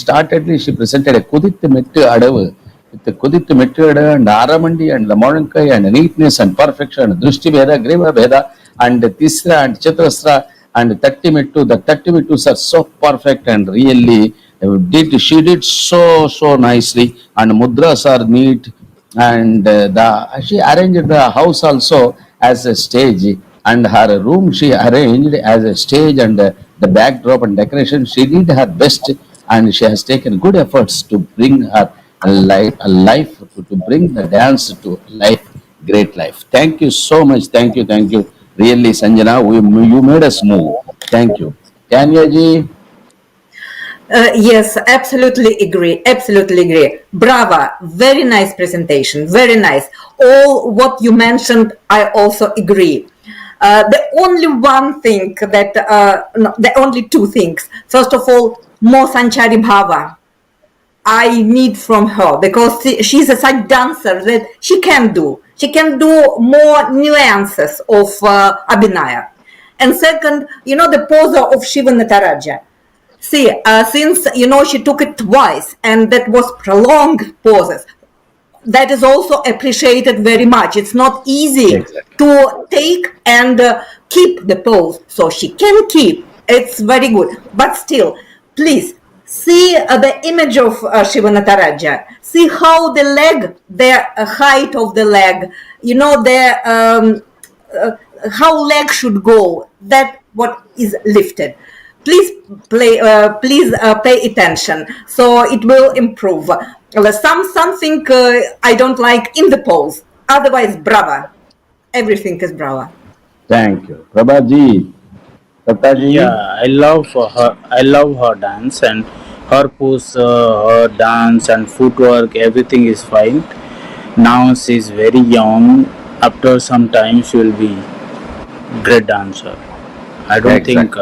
presented a Kudittu Mettu Adavu with the Kudittu Mettu Adavu and Aramandi and the Modankai and Neatness and perfection and Drishti Veda, Griva Veda and Tisra and Chatrasra and Tattimettu. The Tattimettus are so perfect and really she did so nicely, and Mudras are neat, and she arranged the house also as a stage, and her room she arranged as a stage, and the backdrop and decoration she did her best, and she has taken good efforts to bring her life to bring the dance to life, great life. Thank you so much. Thank you. Really, Sanjana, you made us move. Thank you. Tanya ji. Yes, absolutely agree. Brava, very nice presentation, very nice. All what you mentioned, I also agree. The only one thing that, the only two things. First of all, more Sanchari Bhava I need from her, because she's a such dancer that she can do more nuances of Abhinaya. And second, the pose of Shiva Nataraja. See, since, she took it twice and that was prolonged poses, that is also appreciated very much. It's not easy to take and keep the pose. So she can keep. It's very good. But still, please, see the image of Shiva Nataraja. See how the leg, the height of the leg, how leg should go, that what is lifted. Please pay attention, so it will improve. Something I don't like in the pose. Otherwise, brava. Everything is brava. Thank you. Prabhaji. Tataji. Yeah, I love her dance, and her pose, her dance and footwork, everything is fine. Now she's very young. After some time, she will be great dancer. I don't think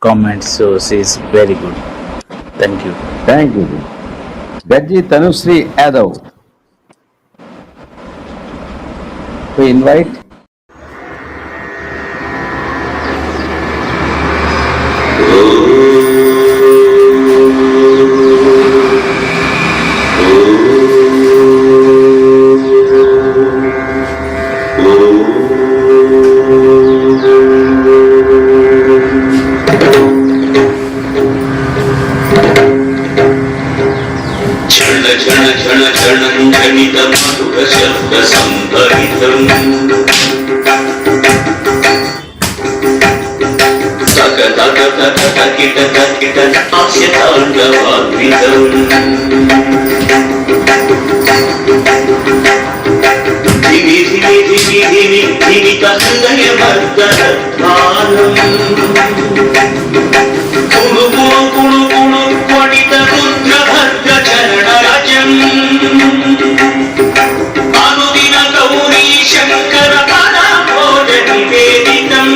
comments. So she's very good. Thank you. Thank you. Gaji Tanusri Yadav. We invite. झण झण झण झणं झणित मधुर शब्द संभरितम् तक तक तक तकिट तकिट हास्य ताण्डवान्वितम् धिमि धिमि धिमि धिमि धिमित हृदय मर्दनध्वानम् कुणु कुणु कुणु कुणु क्वटित रुद्रभद्र चरणरजम् अनुदिन गौरी शङ्कर पदाम्भोज निवेदितम्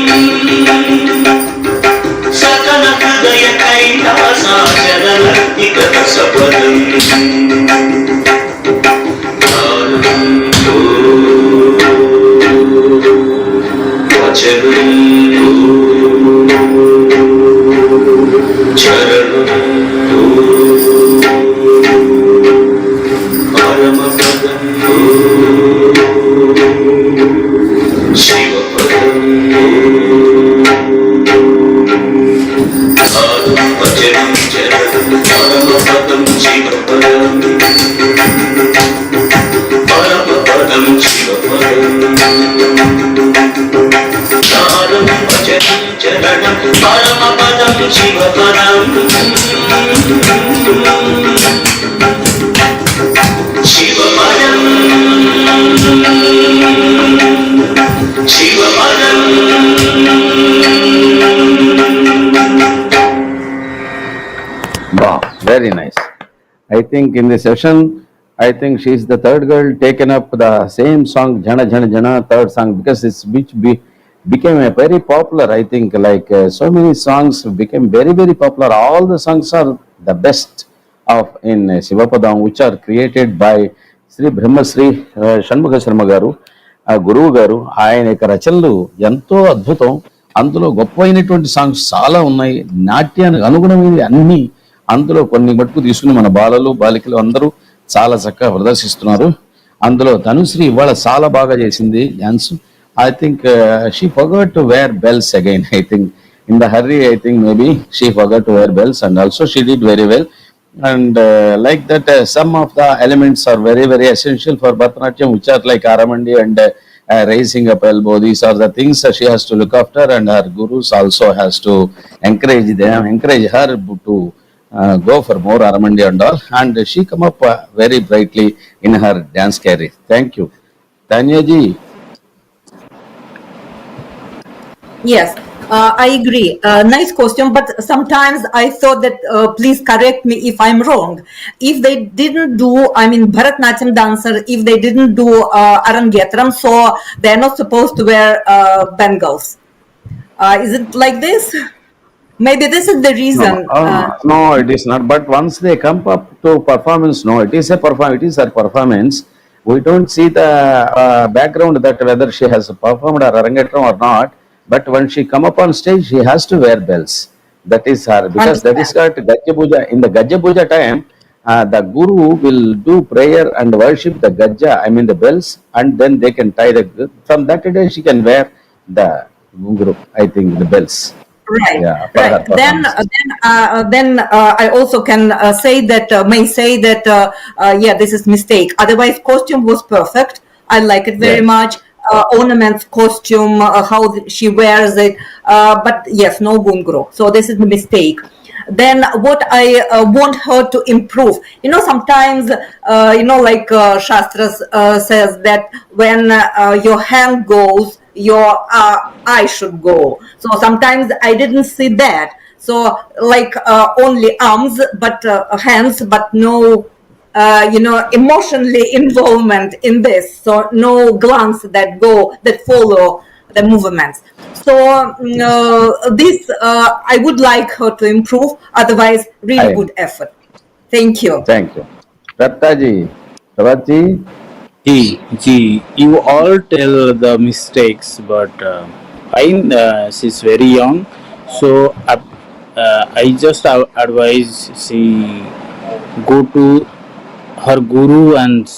सकल हृदय कैलासाचलनर्तिकरसपदम् वचनं चरणं परमपदं शिवपदं वचनं चरणं परमपदं शिवपदं परमपदं शिवपदं सारं वचनं चरणं परमपदं शिवपदं शिवपदं शिवपदं Wow, very nice. I think in the session, I think she is the third girl taken up the same song, Jana Jana Jana, third song, because it's became a very popular. I think like so many songs became very very popular. All the songs are the best of in SivaPadam, which are created by Sri Brahmasri Shanmukha Sarma garu, ఆ గురువు గారు. ఆయన యొక్క రచనలు ఎంతో అద్భుతం. అందులో గొప్పైనటువంటి songs చాలా ఉన్నాయి. నాట్యానికి అనుగుణమైనవి అన్ని అందులో కొన్ని మటుకు తీసుకుని మన బాలలు బాలికలు అందరూ చాలా చక్కగా ప్రదర్శిస్తున్నారు. అందులో ధనుశ్రీ ఇవాళ చాలా బాగా చేసింది dance. I think she forgot to wear bells again. I think in the hurry, I think maybe she forgot to wear bells, and also she did very well. And like that, some of the elements are very very essential for Bharatanatyam, which are like Aramandi and raising up elbow. These are the things that she has to look after, and her gurus also has to encourage her to go for more Aramandi and all. And she come up very brightly in her dance career. Thank you, Tanya ji. Yes, I agree. Nice question, but sometimes I thought that, please correct me if I'm wrong. If they didn't do, I mean, Bharatanatyam dancer, if they didn't do Arangetram, so they're not supposed to wear bangles. Is it like this? Maybe this is the reason. No, it is not. But once they come up to performance, no, it is a performance. It is her performance. We don't see the background that whether she has performed or Arangetram or not. But when she come up on stage, she has to wear bells. That is her, because that is got Gajja Puja. In the Gajja Puja time, the Guru will do prayer and worship the Gajja, I mean the bells, and then they can tie the. From that day, she can wear the Guru, I think, the bells. Right. Yeah, for her Right. Then performance. I also can say that yeah, this is mistake. Otherwise, costume was perfect. I like it very Yes. much. Ornaments, costume, how she wears it. But yes, no gungro. So this is the mistake. Then what I want her to improve, sometimes, like Shastras says that when your hand goes, your eye should go. So sometimes I didn't see that. So like only arms, but hands, but no emotionally involvement in this. So no glance that follow the movements. So this I would like her to improve. Otherwise, really good effort. Thank you. Thank you. Datta ji, Sabat ji. You all tell the mistakes, but fine, she's very young, so I just advise she go to her guru and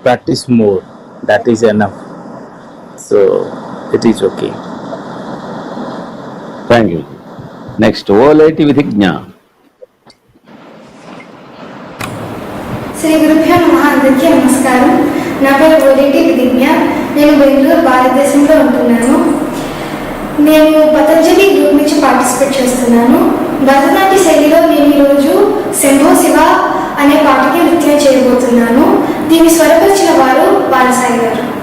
practice more. That is enough. So it is okay. Thank you. Next, O lady with Igna. Sri గురుభ్యో నమః. అందరికీ నమస్కారం. నా పేరు ఓలేటి విదిజ్ఞ. నేను బెంగళూరు, భారతదేశంలో ఉంటున్నాను. నేను పతంజలి గ్రూప్ నుంచి పార్టిసిపేట్ చేస్తున్నాను. భరతనాట్య శైలిలో నేను ఈరోజు శంభో శివ అనే పాటకి నృత్యం చేయబోతున్నాను. దీన్ని స్వరపరిచిన వారు బాలసాయి గారు.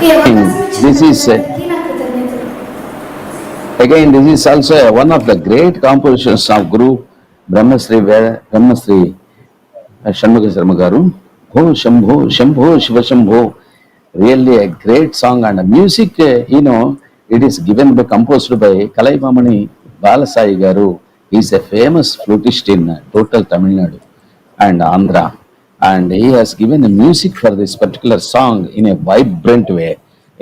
ఈ అవకాశం This ఇచ్చిన is అందరికీ నా కృతజ్ఞతలు. again, this is also one of the great compositions of Guru Brahmasri Shanmukha Sarma garu. Oh Shambho, Shambho, Shiva Shambho. Really a great song, and music, it is given by, composed by Kalaimamani Balasai garu. He is a famous flutist in total Tamil Nadu and Andhra, and he has given the music for this particular song in a vibrant way.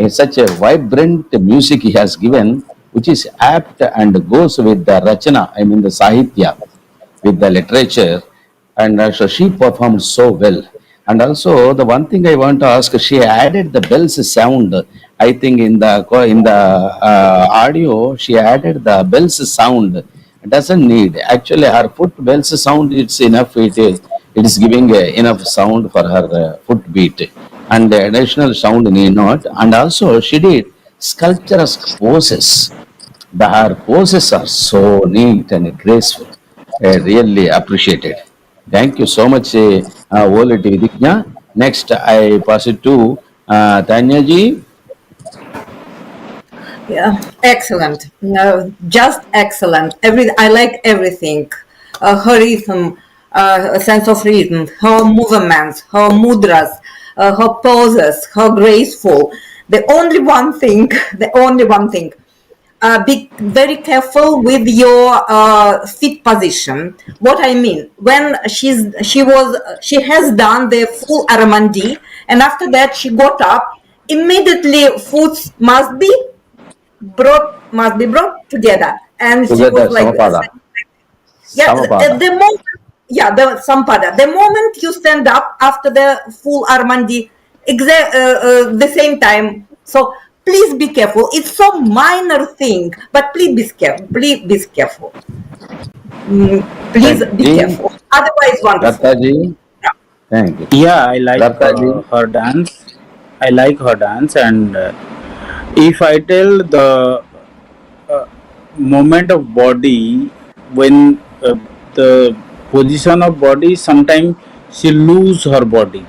In such a vibrant music he has given, which is apt and goes with the Rachana, I mean the Sahitya, with the literature, and so she performed so well. And also the one thing I want to ask, she added the bells sound. I think in the audio she added the bells sound. Doesn't need, actually her foot bells sound, it's enough. It is giving enough sound for her foot beat, and the additional sound need not. And also she did sculpturous poses. Her poses are so neat and graceful. Really appreciated. Thank you so much, Volati Vidya. Next, I pass it to Tanya ji. Yeah, excellent. No, just excellent. I like everything. Her rhythm, a sense of rhythm, her movements, her mudras, her poses, her graceful. The only one thing, be very careful with your feet position. What I mean, when she has done the full Aramandi, and after that she got up, immediately foot must be brought together, and she Together, was like, Samapada. yeah, Samapada. the moment, the sampada. The moment you stand up after the full Armandi, the same time. So please be careful. It's so minor thing, but please be careful. Please be careful. Please be Ji. careful. Otherwise, wonderful. Datta ji. Thank you. Yeah, I like Datta ji. her dance. I like her dance, and if I tell the movement of body, when the position of body, sometimes she lose her body,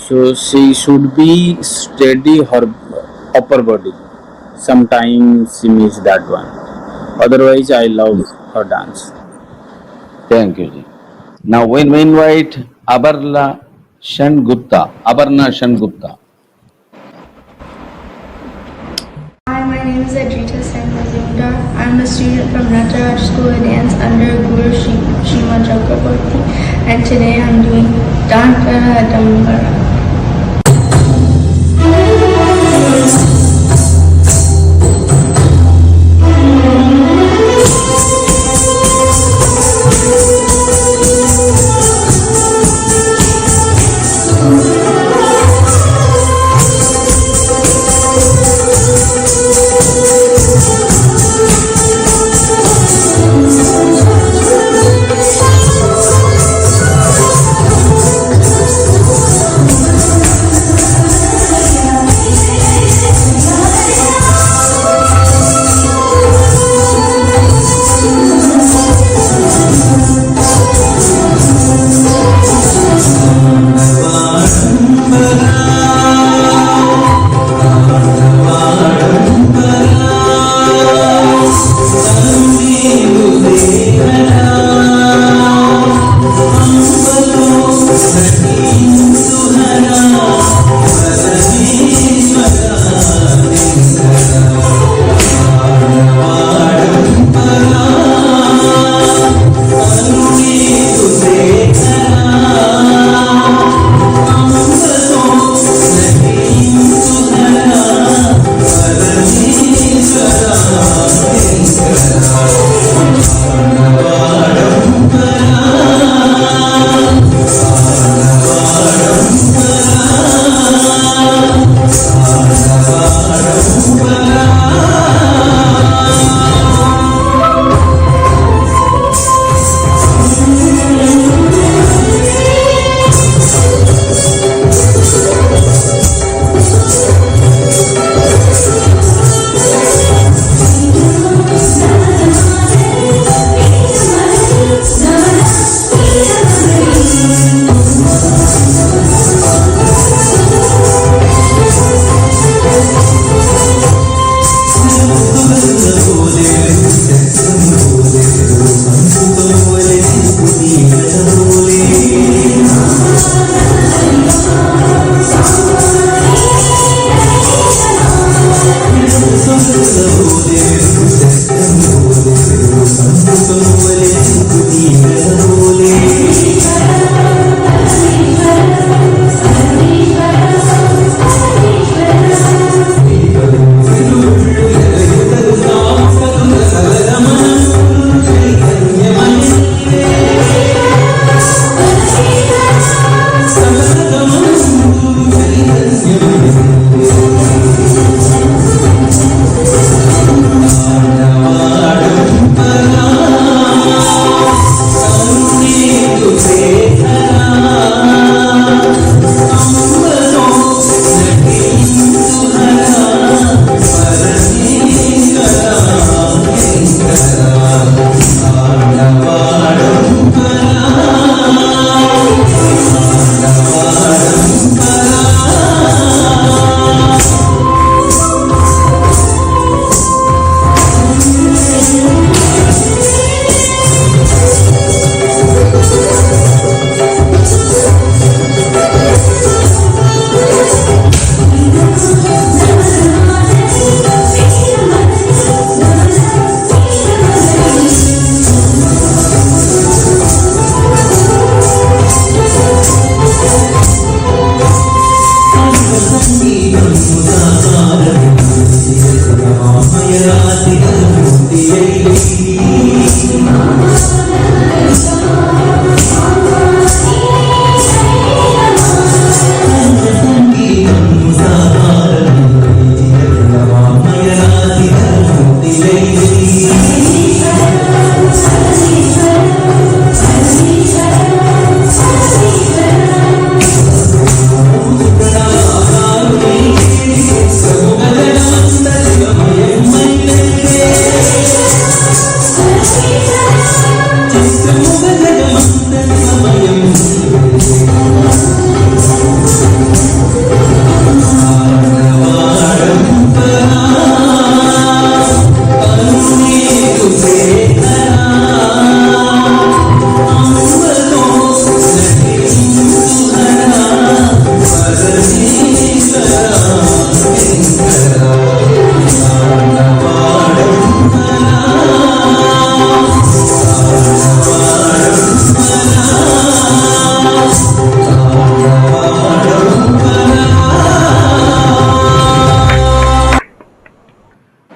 so she should be steady her upper body. Sometimes she miss that one. Otherwise, I love her dance. Thank you ji. Now we invite Abarna Shangupta. Hi, my name is Adrita Sen Mazumdar. I'm a student from Nataraj School of Dance under Guru Shima Chakraborty, and today I'm doing Dantara Dambara.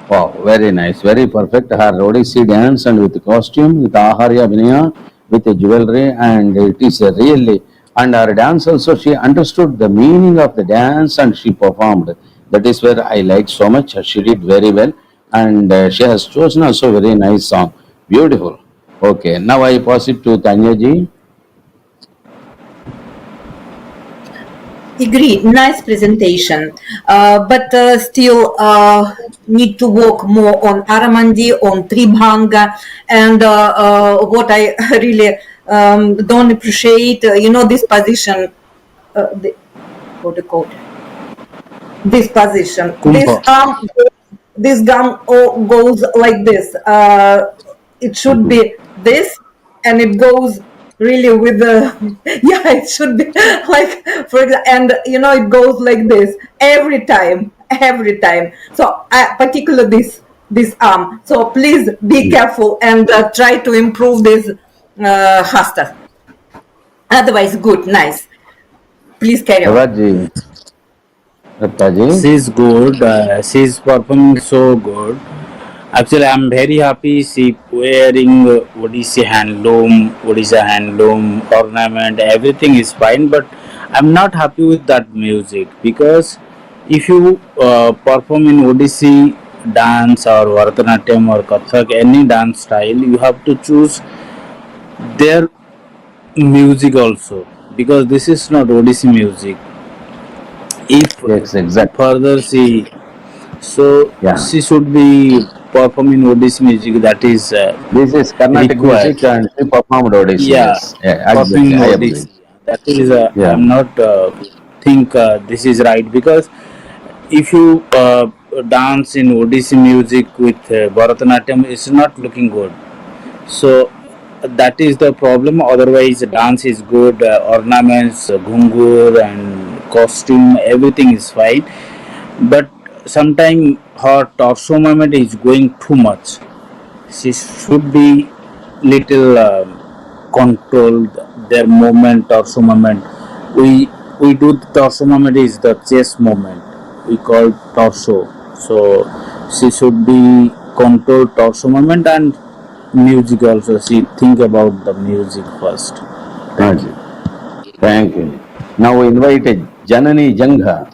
Wow, very nice, very perfect. Her Odissi dance and with costume, with Aharya Vinaya, with the jewelry, and it is a really. And her dance also, she understood the meaning of the dance and she performed. That is where I liked so much. She did very well, and she has chosen also very nice song. Beautiful. Okay, now I pass it to Tanya ji. Agreed. Nice presentation, but still need to work more on Aramandi, on Tribhanga, and what I really don't appreciate, this position, what do you call it? This position, Kumbha. this gum goes like this. It should be this, and it goes really with the yeah, it should be like for example, and it goes like this every time. So particularly this arm. So please be careful and try to improve this hasta. Otherwise, good, nice. Please carry on. Ravaji. Rattaji. She's good. She's performing so good. Actually, I'm very happy. She wearing Odissi handloom ornament. Everything is fine, but I'm not happy with that music because if you perform in Odissi dance or Bharatanatyam or Kathak, any dance style, you have to choose their music also because this is not Odissi music. If Yes, exactly. further so Yeah. she should be performing Odissi music that is This is Carnatic required. music and she performed Odissi. Yeah, Yes, yeah, performing exactly. I agree. Odissi. That is Yeah. I'm not think this is right because if you dance in Odissi music with Bharatanatyam, it's not looking good. So that is the problem. Otherwise, dance is good. Ornaments, ghungur, and costume, everything is fine. But sometimes her torso movement is going too much. She should be little controlled their movement, torso movement. We do the torso movement is the chest movement. We call torso. So she should be controlled torso movement and music also. She think about the music first. Thank you. Thank you. Now we invited Janani Jangha.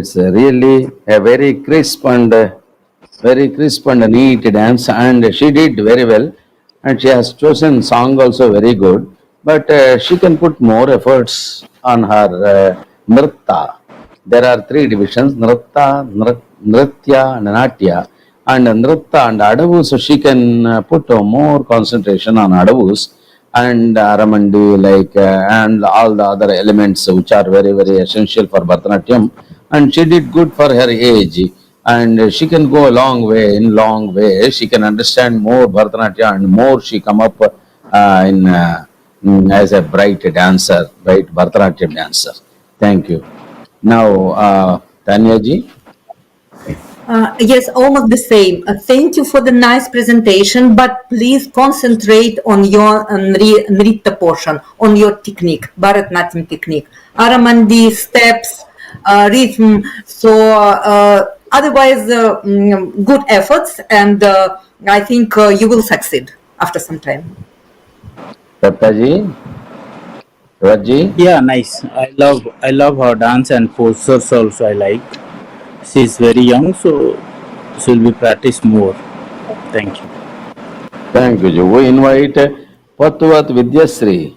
it's really a very crisp and neat dance, and she did very well. And she has chosen song also very good, but she can put more efforts on her nritta. There are three divisions: nritya, and natya. And nritta and adavu, so she can put more concentration on adavus and aramandi, like and all the other elements which are very very essential for Bharatanatyam. And she did good for her age, and she can go a long way. In long way, she can understand more Bharatanatyam, and more she come up as a bright dancer, bright Bharatanatyam dancer. Thank you. Now, Tanya ji. Yes, almost the same. Thank you for the nice presentation, but please concentrate on your nritta portion, on your technique, Bharatanatyam technique, Aramandi, steps, rhythm. So otherwise, good efforts, and I think you will succeed after some time. Dattaji, Shivaji. Yeah, nice. I love her dance and postures also. I like. She's very young, so she'll be practiced more. Thank you. Thank you, ji. We invite Patvat Vidyasri.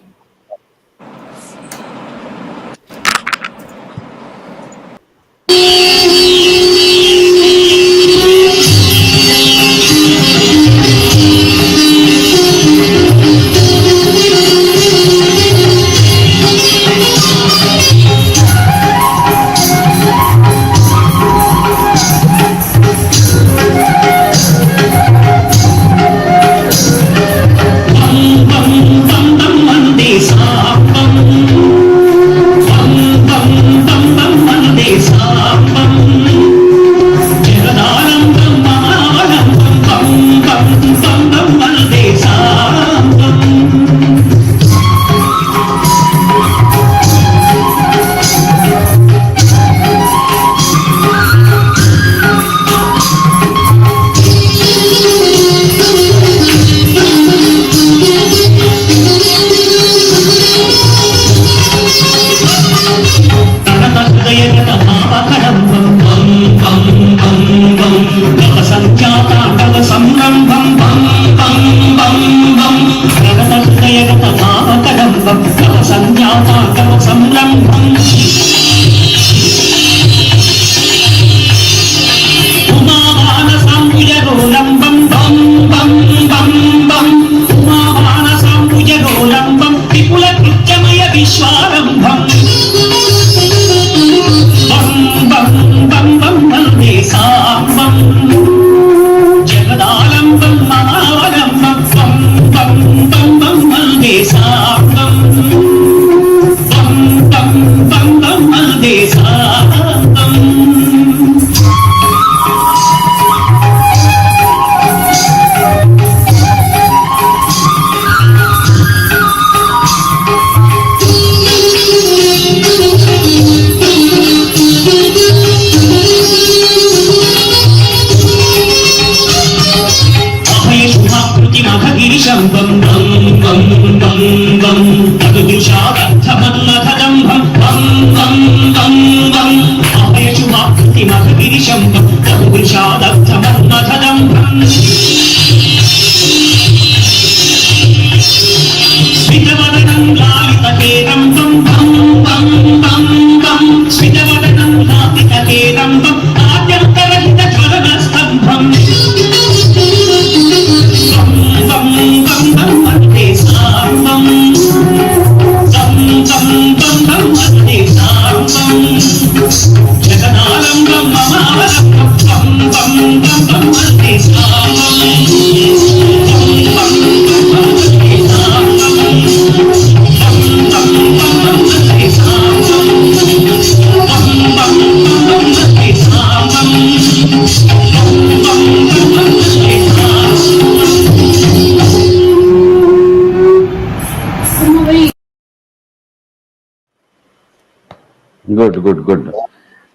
Good.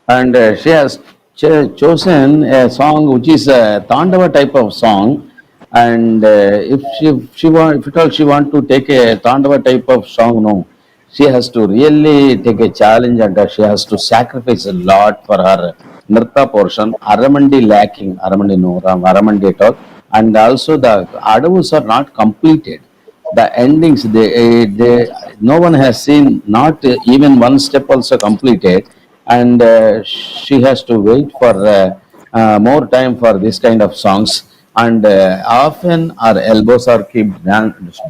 And she has chosen a song which is a Tandava type of song. And if she want, if at all she want to take a Tandava type of song, no, she has to really take a challenge and she has to sacrifice a lot for her nritta portion. Aramandi lacking, Aramandi no, Aramandi at all, and also the adavus are not completed. The endings, no one has seen, not even one step also completed, and she has to wait for more time for this kind of songs. And often our elbows are keep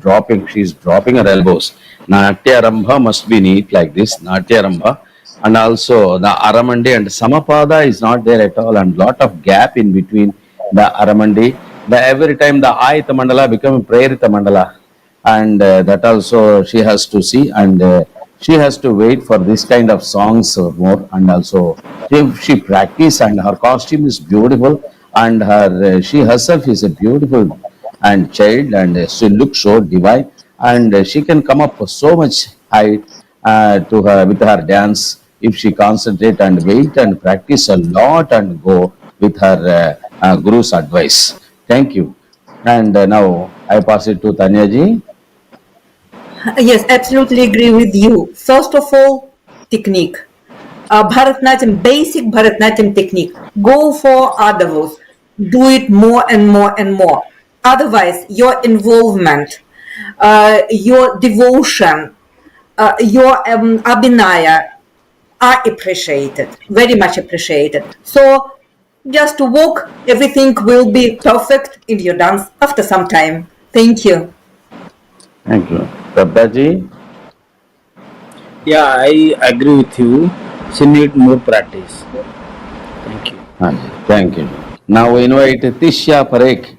dropping. She's dropping her elbows. Natya Rambha must be neat like this, Natya Rambha. And also the Aramandi and Samapada is not there at all, and lot of gap in between the Aramandi. The every time the Ayita Mandala become Prerita Mandala, and that also she has to see, and she has to wait for this kind of songs more. And also she practice, and her costume is beautiful, and her she herself is a beautiful and child, and she looks so divine, and she can come up so much height to her with her dance if she concentrate and wait and practice a lot and go with her guru's advice. Thank you. And now I pass it to Tanya ji. Yes, absolutely agree with you. First of all, technique. Bharatanatyam, basic Bharatanatyam technique. Go for adavus. Do it more and more and more. Otherwise, your involvement, your devotion, your abhinaya are appreciated, very much appreciated. So just to walk, everything will be perfect in your dance after some time. Thank you. Thank you. Prabhaji. Yeah, I agree with you. She need more practice. Thank you. Thank you. Now we invite Tisha Parekh.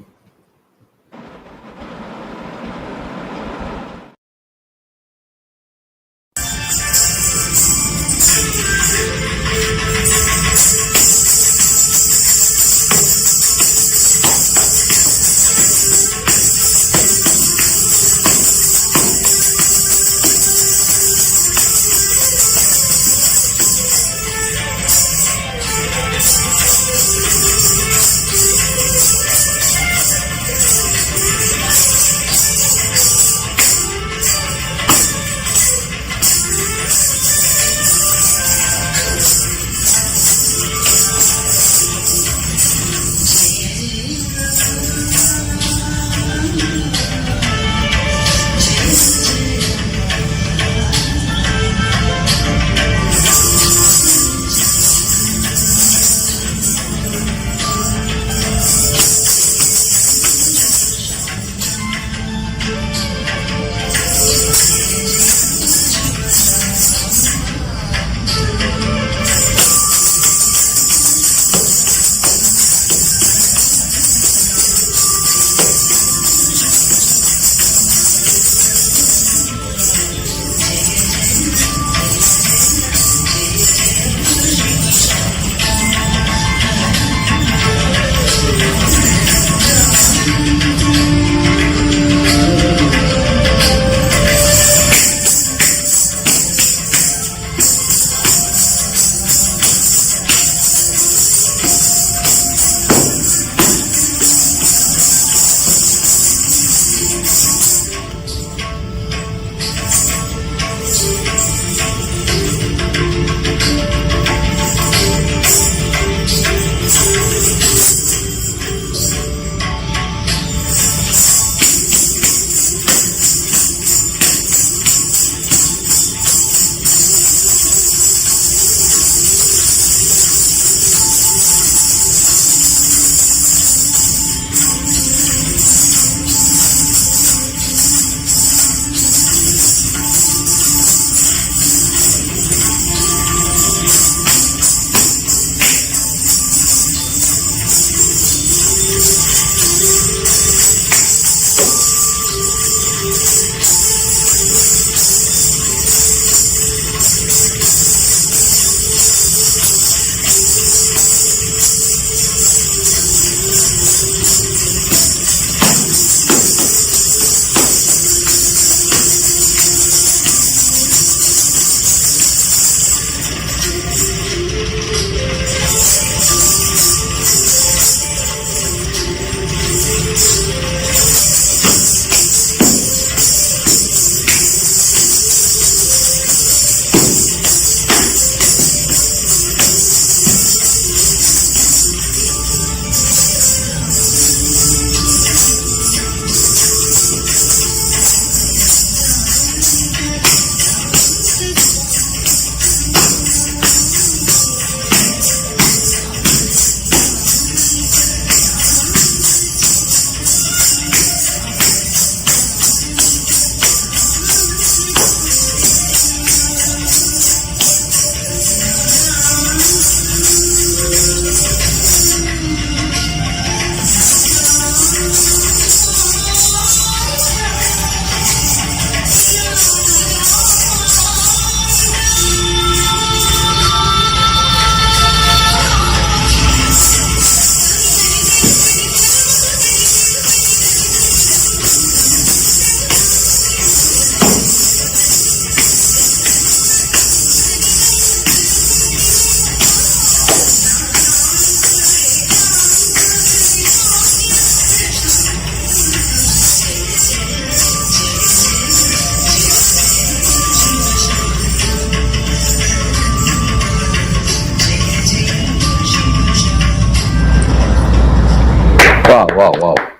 Wow, wow, wow.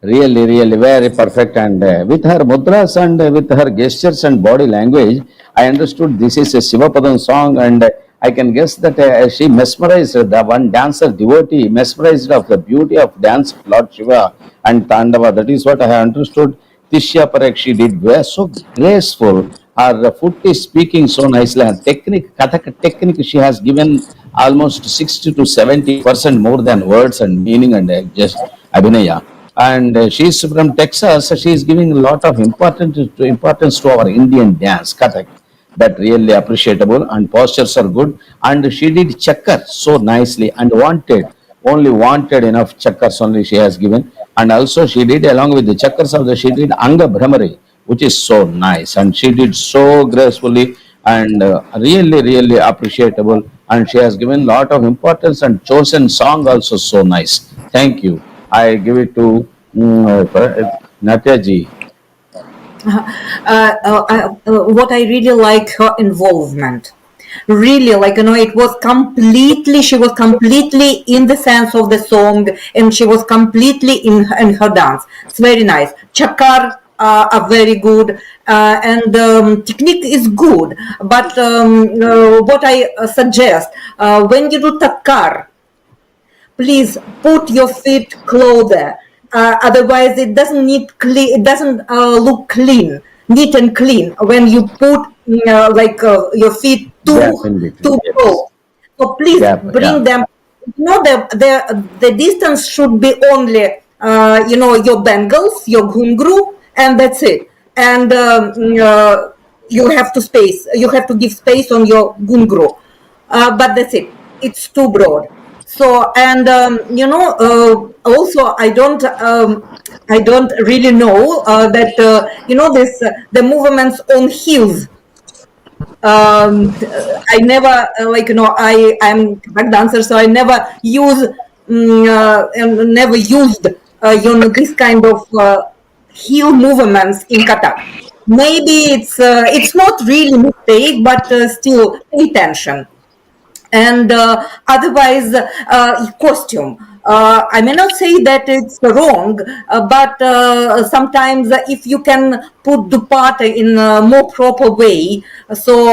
Really, really very perfect. And with her mudras and with her gestures and body language, I understood this is a Sivapadam song. And I can guess that she mesmerized the one dancer devotee, mesmerized of the beauty of dance of Lord Shiva and Tandava. That is what I have understood. Tishya Parak she did were so graceful. Her foot is speaking so nicely. Her technique, Kathak technique, she has given almost 60 to 70% more than words and meaning and just abhinaya. And she's from Texas. So she's giving a lot of importance to our Indian dance, Kathak. That really appreciable and postures are good. And she did chakkar so nicely and only wanted enough chakkars only she has given. And also she did along with the chakkars also she did Anga Brahmari, which is so nice. And she did so gracefully and really, really appreciable. And she has given lot of importance and chosen song also so nice. Thank you. I give it to Natya ji. What I really like her involvement. Really, like, it was completely, she was completely in the sense of the song and she was completely in her dance. It's very nice. Chakar are very good and technique is good. But what I suggest, when you do takar, please put your feet closer. Otherwise, it doesn't need clean. It doesn't look clean, neat and clean when you put your feet Gap in between. too Yes. close. So please Gap. Yeah. bring them. The distance should be only your bangles, your ghungru, and that's it. And you have to space. You have to give space on your ghungru, but that's it. It's too broad. So and also I don't really know that this the movements on heels. I never I'm back dancer, so I never use and never used this kind of heel movements in Kathak. Maybe it's not really mistake, but still pay attention. And otherwise costume, I may not say that it's wrong, but sometimes if you can put dupatta in a more proper way, so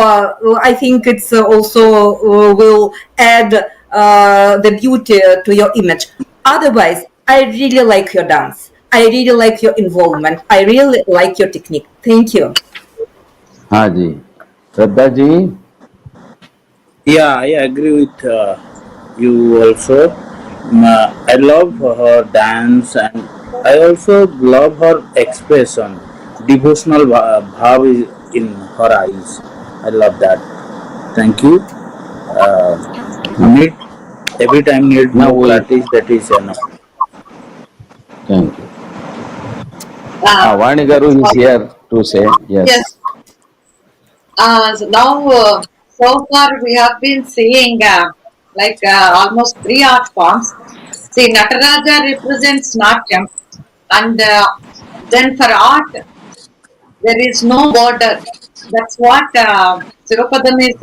I think it's also will add the beauty to your image. Otherwise, I really like your dance, I really like your involvement, I really like your technique. Thank you. हाँ जी, Shraddha ji. Yeah, I agree with you also. I love her dance and I also love her expression. Devotional bhav is in her eyes. I love that. Thank you. Need every time need Now more we practice. That is enough. thank you. Uh, Vani Garu is here to say yes. yes. So now, so far we have been seeing almost three art forms. See, Nataraja represents Natyam, and then for art, there is no border. That's what Sivapadam is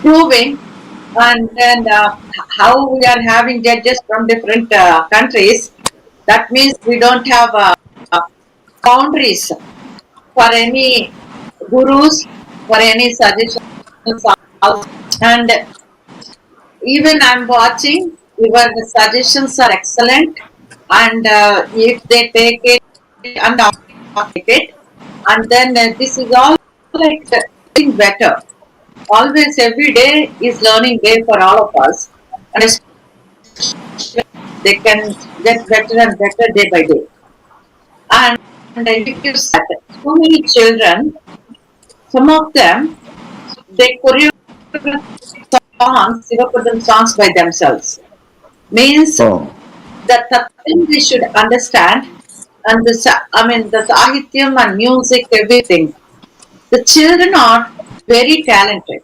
proving. And then how we are having judges from different countries, that means we don't have boundaries for any gurus, for any suggestions. And even I'm watching, your suggestions are excellent. And if they take it and take it, and then this is all like getting better. Always, every day is learning day for all of us. And they can get better and better day by day. And if you said so many children, some of them, they choreograph songs, Sivapadam songs by themselves. Means Oh, that the thing we should understand, and the sahityam and music, everything. The children are very talented.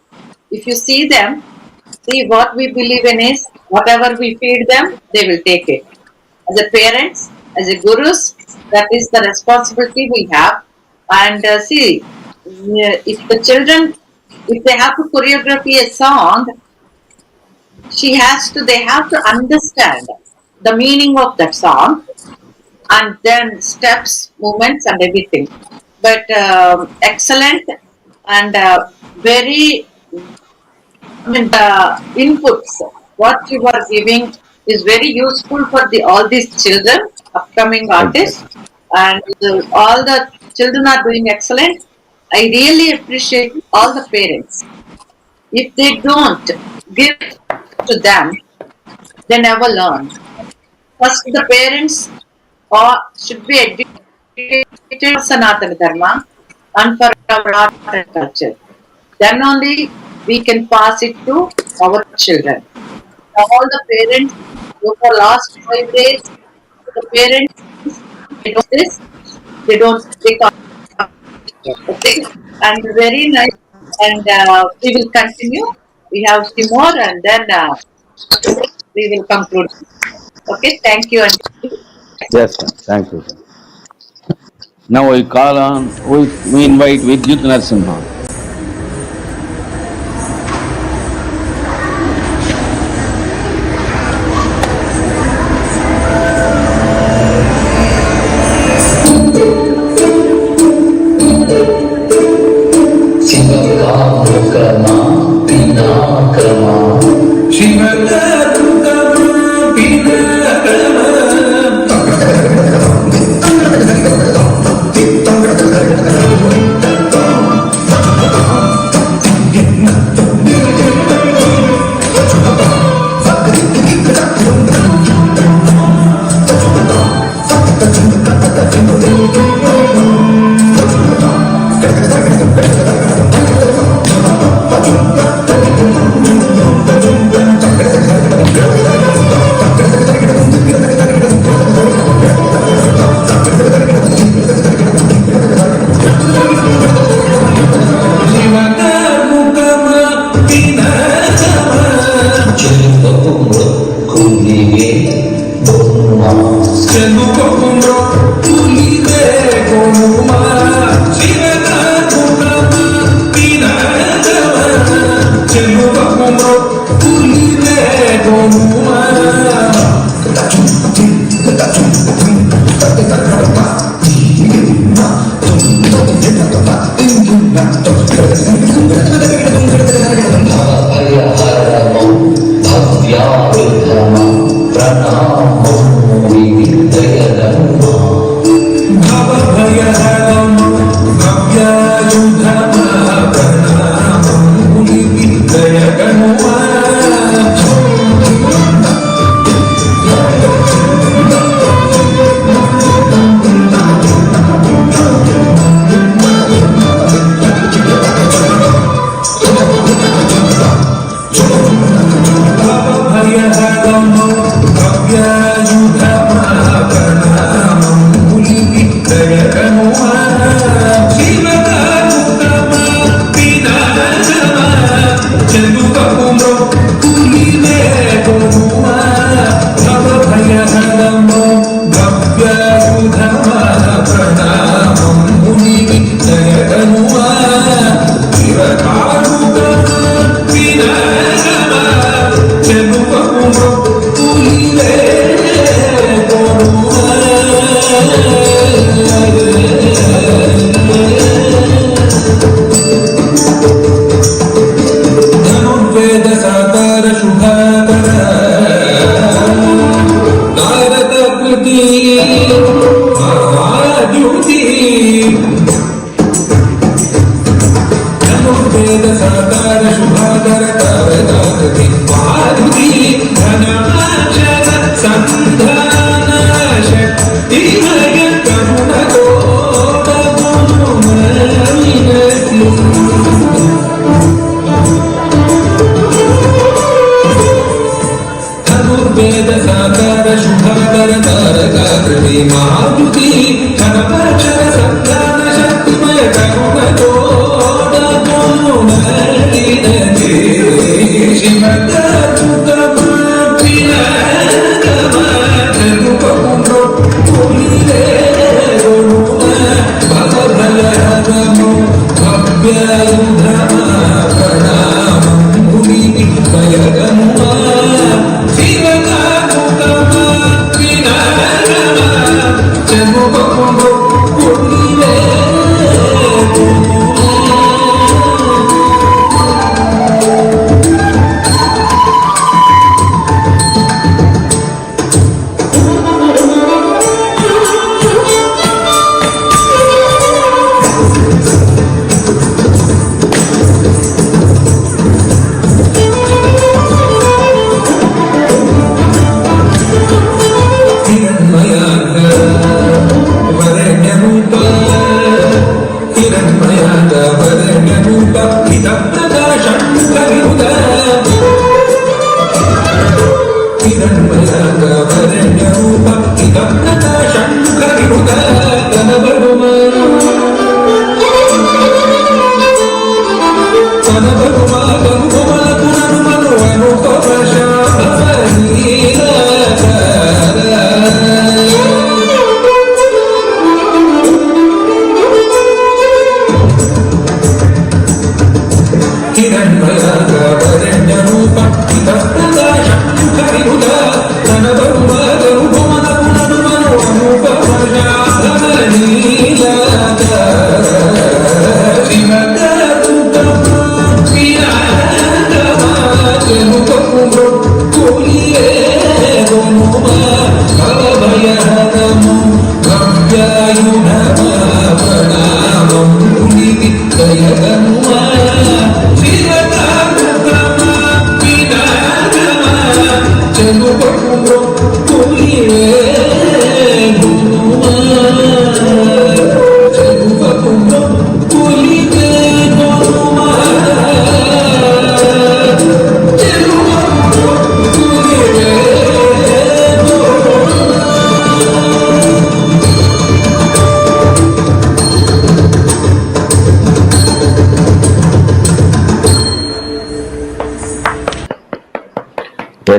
If you see them, see what we believe in is whatever we feed them, they will take it. As a parents, as a gurus, that is the responsibility we have. And see, if the children, if they have to choreography a song, they have to understand. the meaning of that song, and then steps, movements, and everything. But excellent and very. I mean, the inputs what you are giving is very useful for all these children, upcoming artists, Exactly. and all the children are doing excellent. I really appreciate all the parents. If they don't give to them, they never learn. First, the parents should be educated for Sanatana Dharma and for our art and culture. Then only we can pass it to our children. All the parents, so for last 5 days, the parents they don't this, they can't. Okay, and very nice. And we will continue. We have few more, and then we will conclude. Okay, thank you. And Yes, ma'am. Thank you, sir. Now we invite Vidyut Narasimha.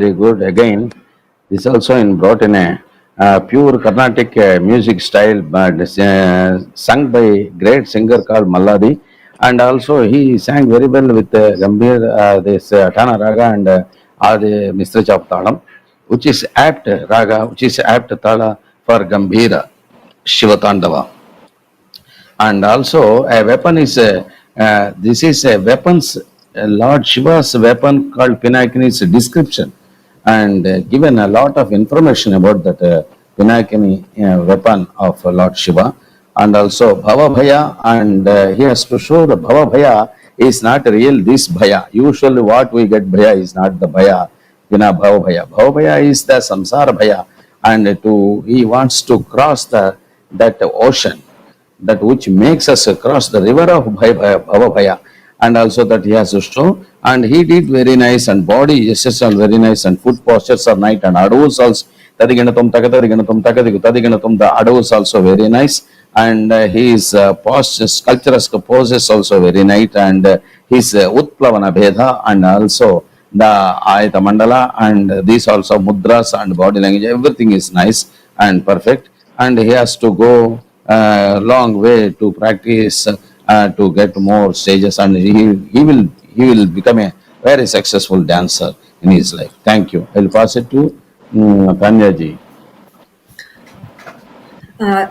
very good. Again, this also brought in a pure Carnatic music style, but sung by great singer called Malladi, and also he sang very well with Gambhir, this Tana Raga and Adi Mr. Chaptalam, which is apt Raga, which is apt Tala for Gambhira, Shivatandava. And also a weapon is this is a weapons Lord Shiva's weapon called Pinakini's description, and given a lot of information about that Pinakini weapon of Lord Shiva, and also Bhava Bhaya, and he has to show the Bhava Bhaya is not real this Bhaya. Usually what we get Bhaya is not the Bhaya, Bhava Bhaya. Bhava Bhaya is the Samsara Bhaya, and he wants to cross that ocean, that which makes us cross the river of Bhavabhaya, and also that he has to show, and he did very nice, and body gestures are very nice, and foot postures are nice, and adavus also, Tadiganatum Takatarigatum Takadiku Tadiganatum, the adavus also very nice, and his postures, sculptures poses also very nice, and his Utplavana Bheda, and also the Ayata Mandala, and these also mudras and body language, everything is nice and perfect, and he has to go long way to practice to get more stages, and he will become a very successful dancer in his life. Thank you. I'll pass it to Tanya ji.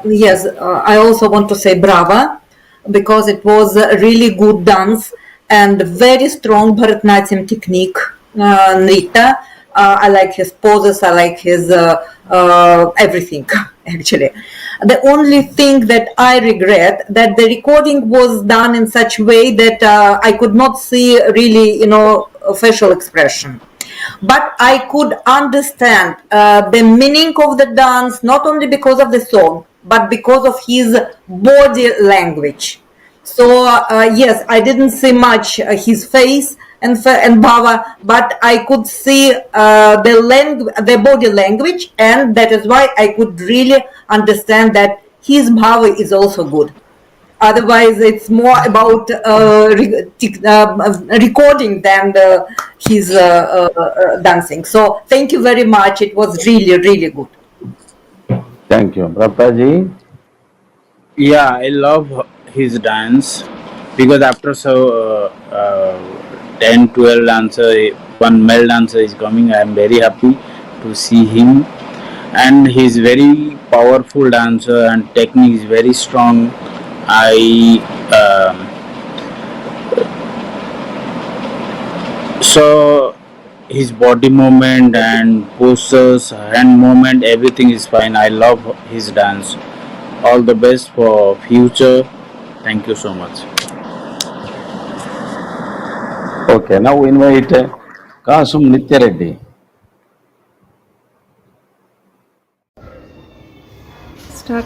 Yes, I also want to say brava, because it was a really good dance and very strong Bharatanatyam technique. Nrita, I like his poses, I like his everything actually. The only thing that I regret that the recording was done in such a way that I could not see really, facial expression. But I could understand the meaning of the dance, not only because of the song, but because of his body language. So yes, I didn't see much his face and Bhava, but I could see the body language, and that is why I could really understand that his Bhava is also good. Otherwise, it's more about recording than his dancing. So thank you very much. It was really, really good. Thank you. Prabhupada. Yeah, I love his dance because after 10, 12 dancer, one male dancer is coming. I am very happy to see him, and he's very powerful dancer and technique is very strong. So his body movement and postures, hand movement, everything is fine. I love his dance. All the best for future. Thank you so much. Okay, now we invite Kasum Nitya Reddy. Start.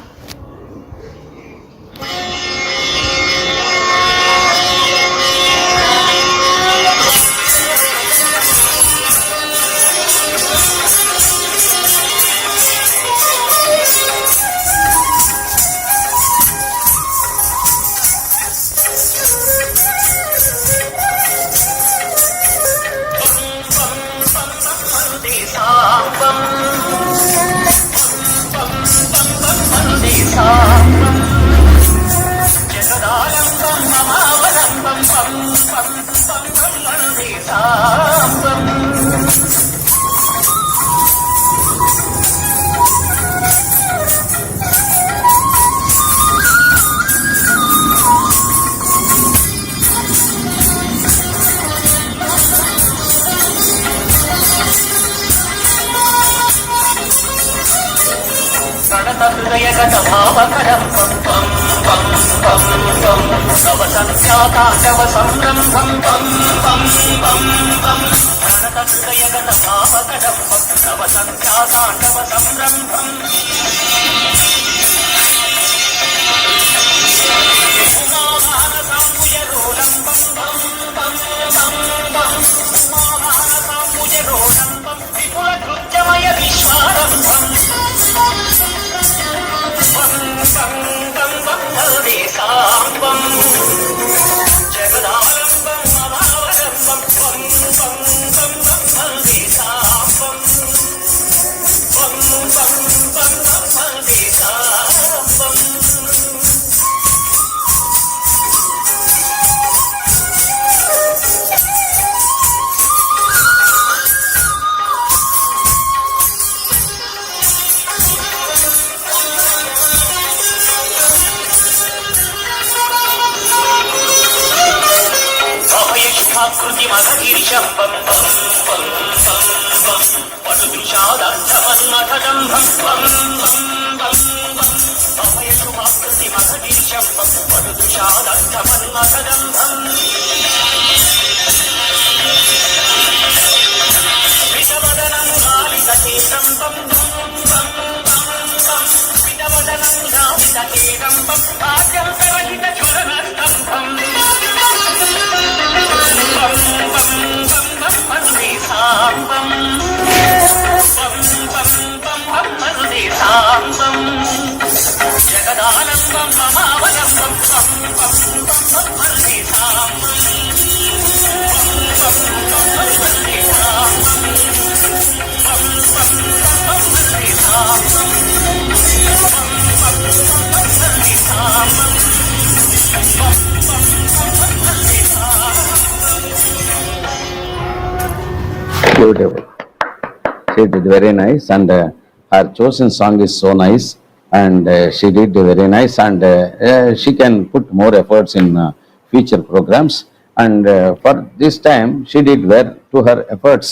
వయసుమాకృతి మగగిరిశం బం బం బం బం బం వటుదృశాదర్థమన్మథదం భం బం బం బం బం వయసుమాకృతి మగగిరిశం బం వటుదృశాదర్థమన్మథదం భం విషవదనం గాలితకేశం బం బం బం బం బం విషవదనం గాలితకేశం బం భాగ్యం సరహిత జ్వలనస్తంభం సాంబం బం బం బం బం మరుదే సాంబం జగదానందం మమావలంబం బం బం బం బం మరుదే సాంబం బం బం బం మరుదే సాంబం బం బం బం మరుదే సాంబం బం బం బం మరుదే సాంబం బం బం బం మరుదే Sambam. Beautiful. She did very nice, and her chosen song is so nice, and she did very nice, and she can put more efforts in future programs. And for this time, she did well to her efforts,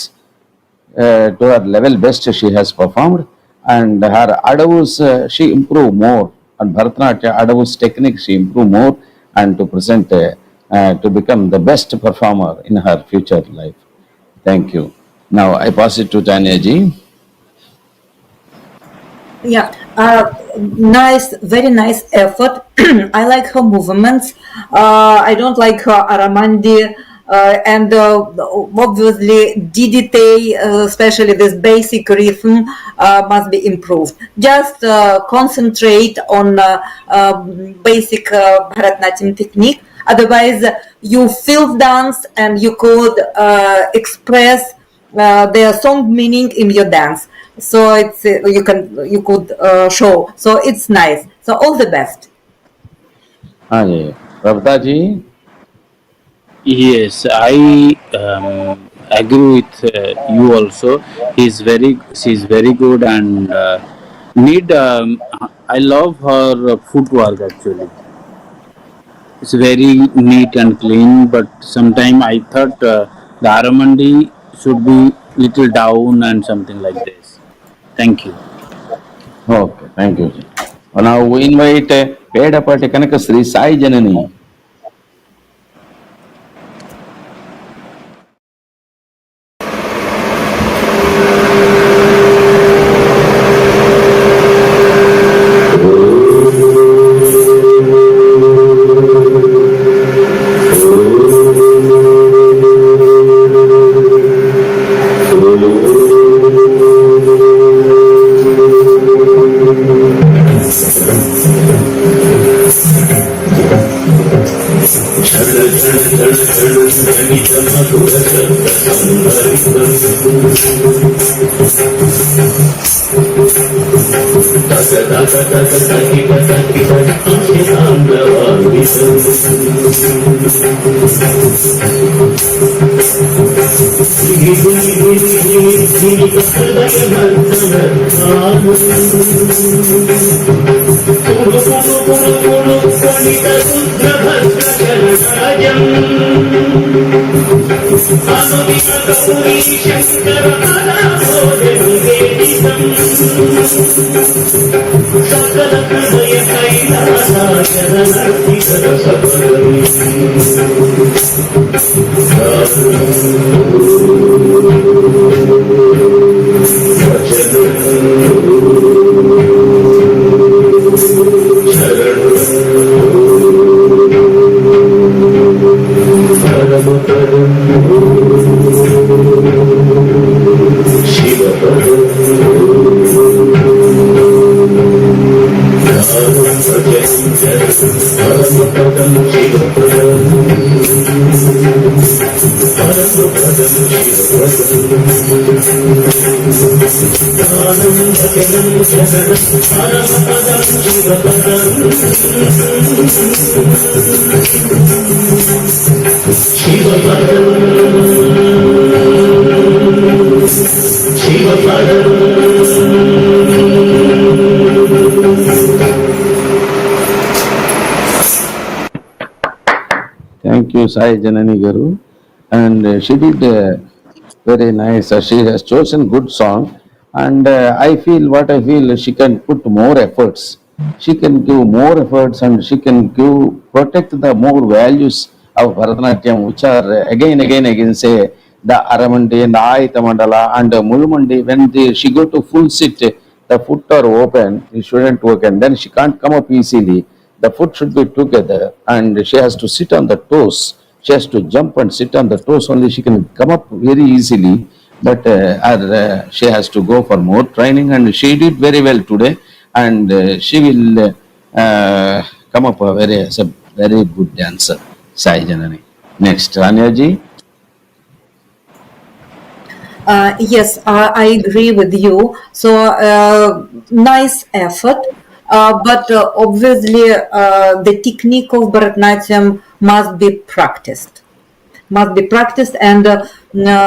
to her level best. She has performed, and her adavus she improved more, and Bharatanatyam adavus technique she improved more, and to present to become the best performer in her future life. Thank you. Now I pass it to Tanya ji. Yeah, nice, very nice effort. I like her movements. I don't like her Aramandi, and obviously DDT, especially this basic rhythm, must be improved. Just concentrate on basic Bharatanatyam technique. Otherwise, you feel dance and you could express their song meaning in your dance. So it's you could show. So it's nice. So all the best. Pravda ji. Yes, I agree with you also. She's very good, and I love her footwork actually. It's very neat and clean, but sometimes I thought the Aramandi should be little down and something like this. Thank you. Okay, thank you. Now we invite Pedapati Kanaka Sri Sai Janani. Thank you, Sai Janani Garu. and she did very nice. She has chosen good song, and I feel what I feel she can put more efforts. She can give more efforts, and she can give protect the more values of Bharatanatyam, which are again say the Aramandi and the Ayita Mandala and the Mulumandi. When she go to full sit, the foot are open, it shouldn't work, and then she can't come up easily. The foot should be together, and she has to sit on the toes. She has to jump and sit on the toes, only she can come up very easily. But she has to go for more training, and she did very well today. And she will come up as a very good dancer. Sai Janani. Next, Ranyaji. Yes, I agree with you. So, nice effort. But obviously, the technique of Bharatanatyam must be practiced. And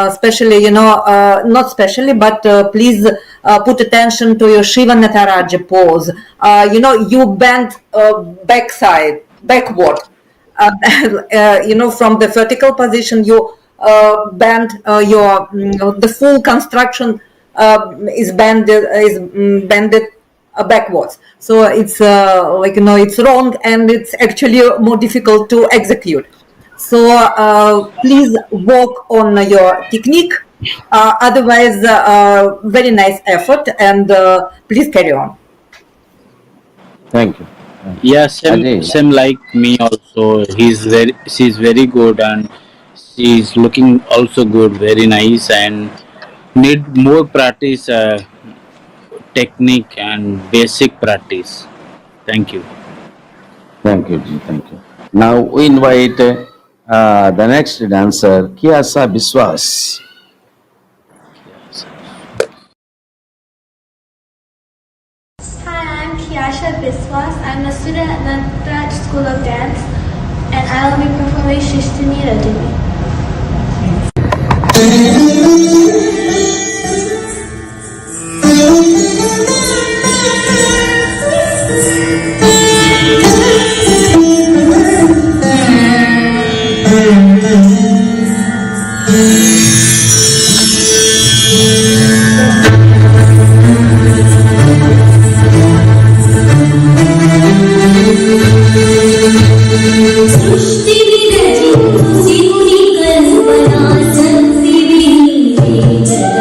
especially, not specially, but please put attention to your Shiva Nataraja pose. You bend backward. From the vertical position, you bend the full construction is bended backwards. So it's it's wrong, and it's actually more difficult to execute. So please work on your technique. Otherwise, very nice effort, and please carry on. Thank you. Yeah, same Ajay. same like me also. She's very good, and she's looking also good, very nice, and need more practice, technique and basic practice. Thank you. Thank you, Ji. Thank you. Now we invite the next dancer, Kiasa Biswas. Hi, I'm Kiasha Biswas. I'm a student at Natraj School of Dance, and I will be performing Shishtini Rajani. Sixteenth,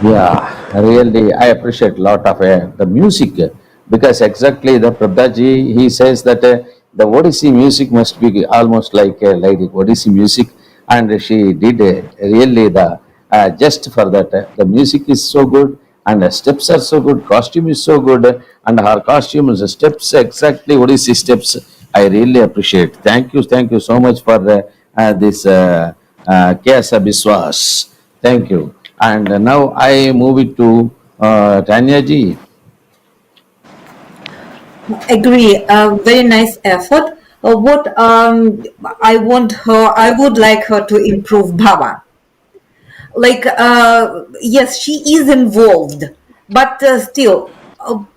Yeah, really, I appreciate a lot of the music because exactly the Prabdaji, he says that the Odissi music must be almost like Odissi music, and she did really the just for that. The music is so good, and the steps are so good, costume is so good, and her costume is steps exactly Odissi steps. I really appreciate. Thank you so much for this Kesa Biswas. Thank you. And now I move it to Tanya ji. Agree. Very nice effort. What I would like her to improve Bhava. Like, yes, she is involved, but still,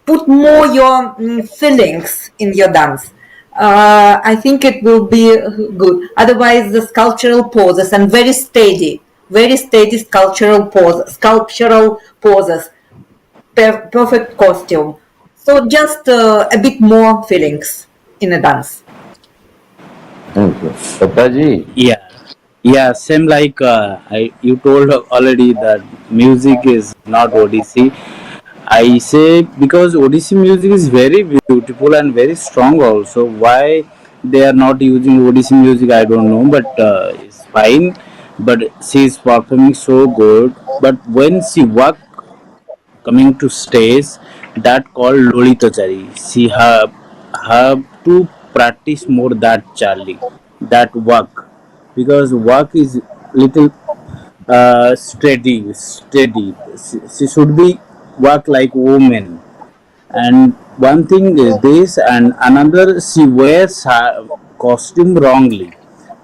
put more your feelings in your dance. I think it will be good. Otherwise, the sculptural poses and very steady sculptural poses, perfect costume. So just a bit more feelings in a dance. Thank you. Prabdaji. Yeah, yeah, same like you told already that music is not Odissi. I say because Odissi music is very beautiful and very strong also. Why they are not using Odissi music, I don't know, but it's fine. But she is performing so good. But when she walk coming to stage, that called Lolitachari, she have to practice more that Charlie, that work, because work is little steady. She should be work like woman. And one thing is this, and another she wears her costume wrongly.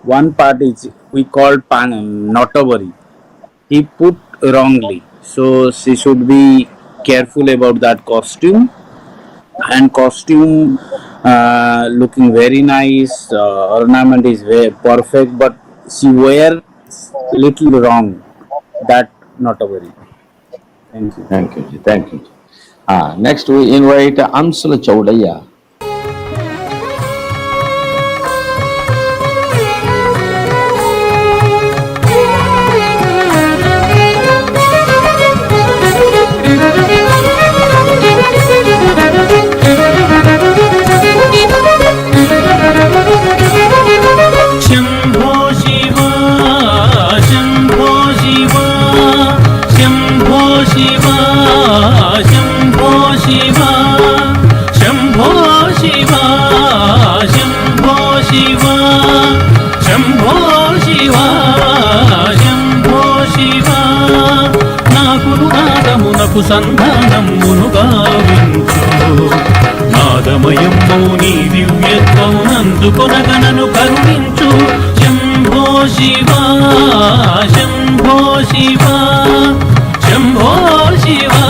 One part is we call pan notawari. He put wrongly, so she should be careful about that costume. And costume looking very nice, ornament is very perfect, but she wear little wrong. That not a worry. Thank you. Thank you ji. Thank you ji. Next we invite Amsula Chaudaya. Shambho Shiva Shambho Shiva Shambho Shiva Shambho Shiva Shambho Shiva Shambho Shiva Shambho Shiva Shambho Shiva नाकुनु नादमुनకు సంధానమునుగా వించు నాదమయము నీ దివ్యత్వమునందుకొనగనను కరుణించు శంభో శివా శంభో శివా శంభో శివా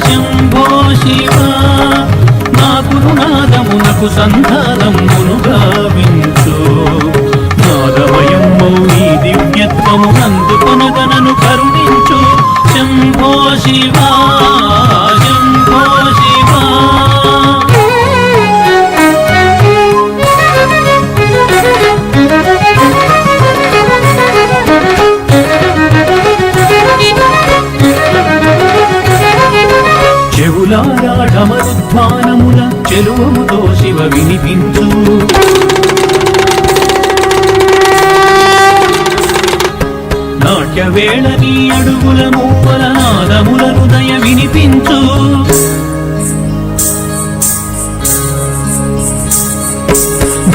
శంభో శివా నాకును నాదమునకు సంధానమునుగా వించు నాదమయము నీ దివ్యత్వమునందుకొనగనను కరుణించు శంభో శివా శంభో శివా చెవులారా ఢమరుధ్వానముల చెలువముతో శివ వినిపించు నాట్యవేళ నీ అడుగుల మూవల నాదముల హృదయ వినిపించు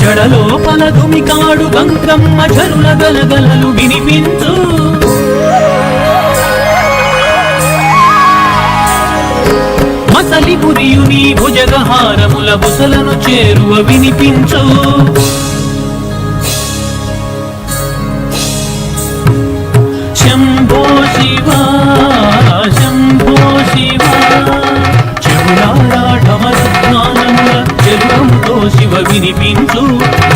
జడలోపల దుమికాడు గంగమ్మ ఝరుల గలగలలు వినిపించు మసలి పురియు నీ భుజగహారముల బుసలను చేరువ వినిపించు శంభో శివా శంభో శివా చెవులారా ఢమరుధ్వానముల చెరువముతో శివ వినిపించు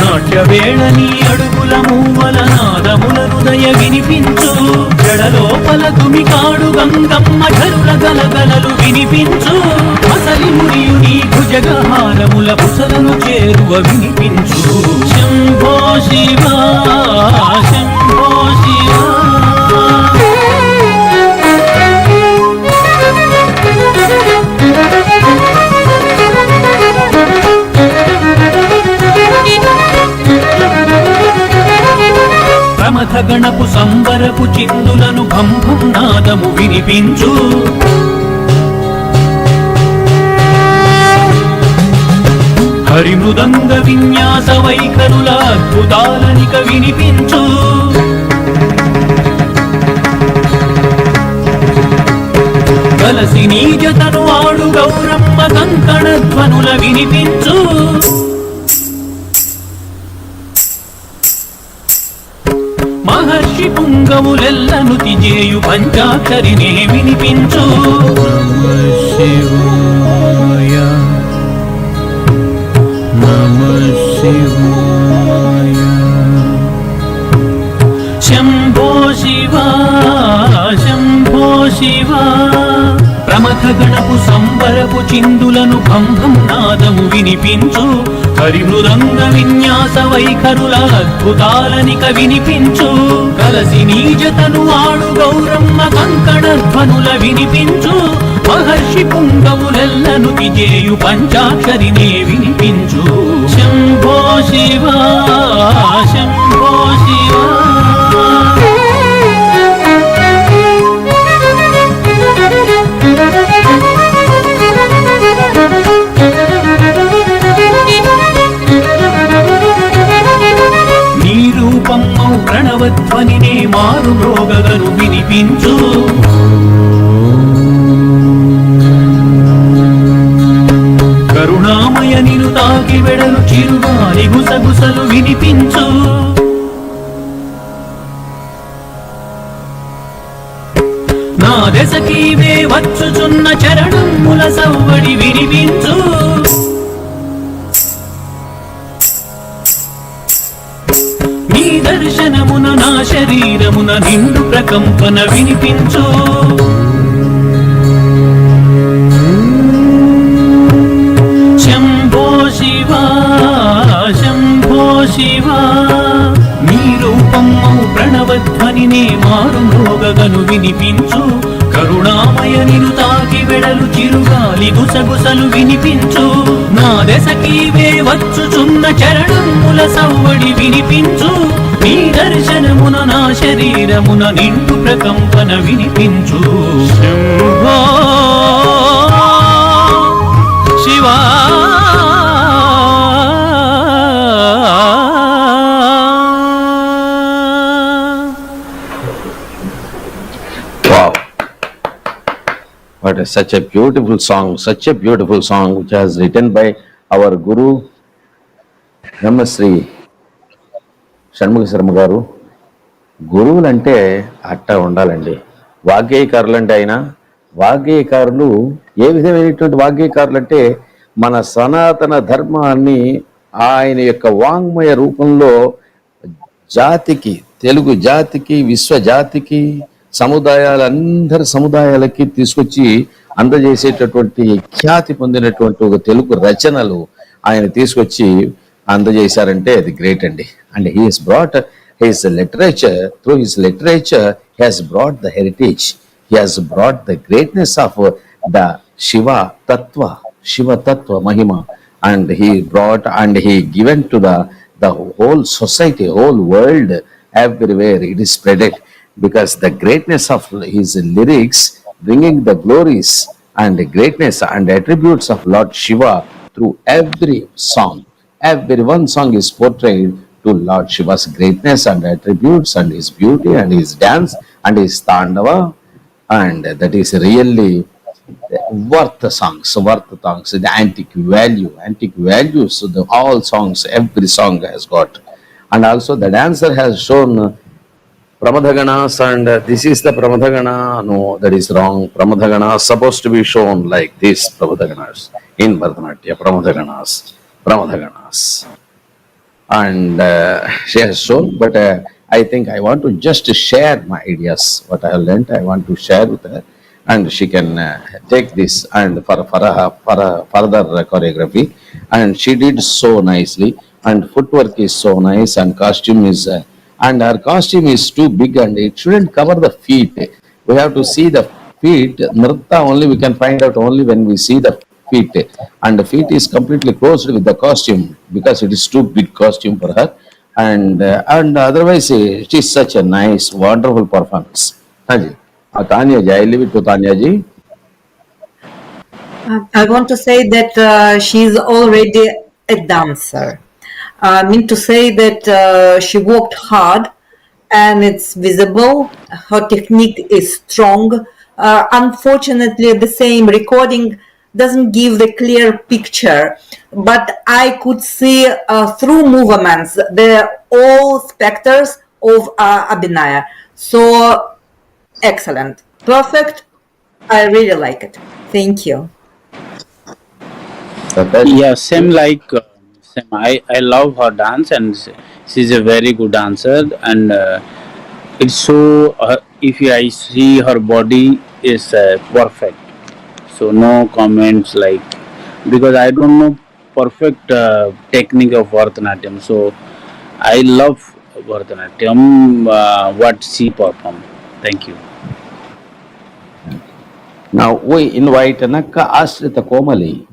నాట్యవేళ నీ అడుగుల మూవల నాదముల హృదయ వినిపించు జడలోపల తుమికాడు గంగమ్మ ఝరుల గలగలలు వినిపించు అసలి మురియు నీ భుజగహారముల బుసలను చేరువ వినిపించు శంభో శివా శంభో శివా ప్రమథగణపు సంబరపు చిందులను భం భం నాదము వినిపించు. హరిమృదంగ విన్యాస వైఖరుల అద్భుతాలనిక వినిపించు. కలసి నీజతను ఆడు గౌరమ్మ కంకణ ధ్వనుల వినిపించు. మహర్షి పుంగములెల్లను తిజేయు పంచాక్షరినే వినిపించు. శివాయ నమః శివాయ. శంభో శివా శంభో శివా. ప్రమథగణపు సంబరపు చిందులను భం భం నాదము వినిపించు. హరిమృదంగ విన్యాస వైఖరుల అద్భుతాలనిక వినిపించు. కలసి నీజతను ఆడు గౌరమ్మ కంకణ ధ్వనుల వినిపించు. మహర్షి పుంగములెల్లను తిజేయు పంచాక్షరినే వినిపించు. శంభో శివా శంభో శివా. నీ రూపమ్మౌ ప్రణవధ్వనినే మారు మ్రోగగను వినిపించు. కరుణామయ నిను తాకి వెడలు చిరుగాలి గుసగుసలు వినిపించు. నా దశకీవే వచ్చుచున్న చరణముల సవ్వడి వినిపించు. నీ దర్శనమున నా శరీరమున నిండు ప్రకంపన వినిపించు. శంభో శివా శంభో శివా. నీ రూపమ్మౌ ప్రణవధ్వనినే మారు మ్రోగగను వినిపించు. కరుణామయ నిను తాకి వెడలు చిరుగాలి గుసగుసలు వినిపించు. నా దశకీవే వచ్చుచున్న చరణముల సవ్వడి వినిపించు. నీ దర్శనమున నా శరీరమున నిండు ప్రకంపన వినిపించు. Shambho Shiva What is such a beautiful song which has written by our Guru Brahmasri Shanmukha Sarma garu. గురువులు అంటే అట్టా ఉండాలండి. వాగ్గేయకారులు అంటే ఆయన వాగ్గేయకారులు ఏ విధమైనటువంటి వాగ్గేయకారులు అంటే మన సనాతన ధర్మాన్ని ఆయన యొక్క వాంగ్మయ రూపంలో జాతికి, తెలుగు జాతికి, విశ్వజాతికి, అందరి సముదాయాలకి తీసుకొచ్చి అందజేసేటటువంటి ఖ్యాతి పొందినటువంటి ఒక తెలుగు రచనలు ఆయన తీసుకొచ్చి అందజేశారంటే అది గ్రేట్ అండి. And he has brought his literature, through his literature he has brought the heritage, he has brought the greatness of the శివతత్వ మహిమ. And he brought and he given to the whole society, whole world, everywhere it is spreaded, because the greatness of his lyrics bringing the glories and the greatness and attributes of Lord Shiva through every song. Every one song is portrayed to Lord Shiva's greatness and attributes and his beauty and his dance and his tandava, and that is really worth songs, the antique values, all songs, every song has got. And also the dancer has shown Pramadhaganas, and this is the Pramadhagana. No, that is wrong. Pramadhagana is supposed to be shown like this. Pramadhaganas in Bharatanatyam, Pramadhaganas. And she has shown, but I think I want to just share my ideas, what I have learnt. I want to share with her, and she can take this and for further choreography. And she did so nicely, and footwork is so nice, and costume is. And her costume is too big and it shouldn't cover the feet. We have to see the feet. Nritta only we can find out only when we see the feet. And the feet is completely closed with the costume because it is too big costume for her. and otherwise she's such a nice, wonderful performance. Haji. Tanya ji, I leave it to Tanya ji. I want to say that she's already a dancer. I mean to say that she worked hard and it's visible. Her technique is strong. Unfortunately, the same recording doesn't give the clear picture, but I could see through movements the all specters of Abhinaya. So excellent, perfect. I really like it. Thank you. Yeah, same like same. I love her dance, and she's a very good dancer. And it's so if I see her body is perfect. So no comments like, because I don't know perfect technique of Bharatanatyam. So I love Bharatanatyam, what she performed. Thank you. Now we invite Nakka Ashrita Komali.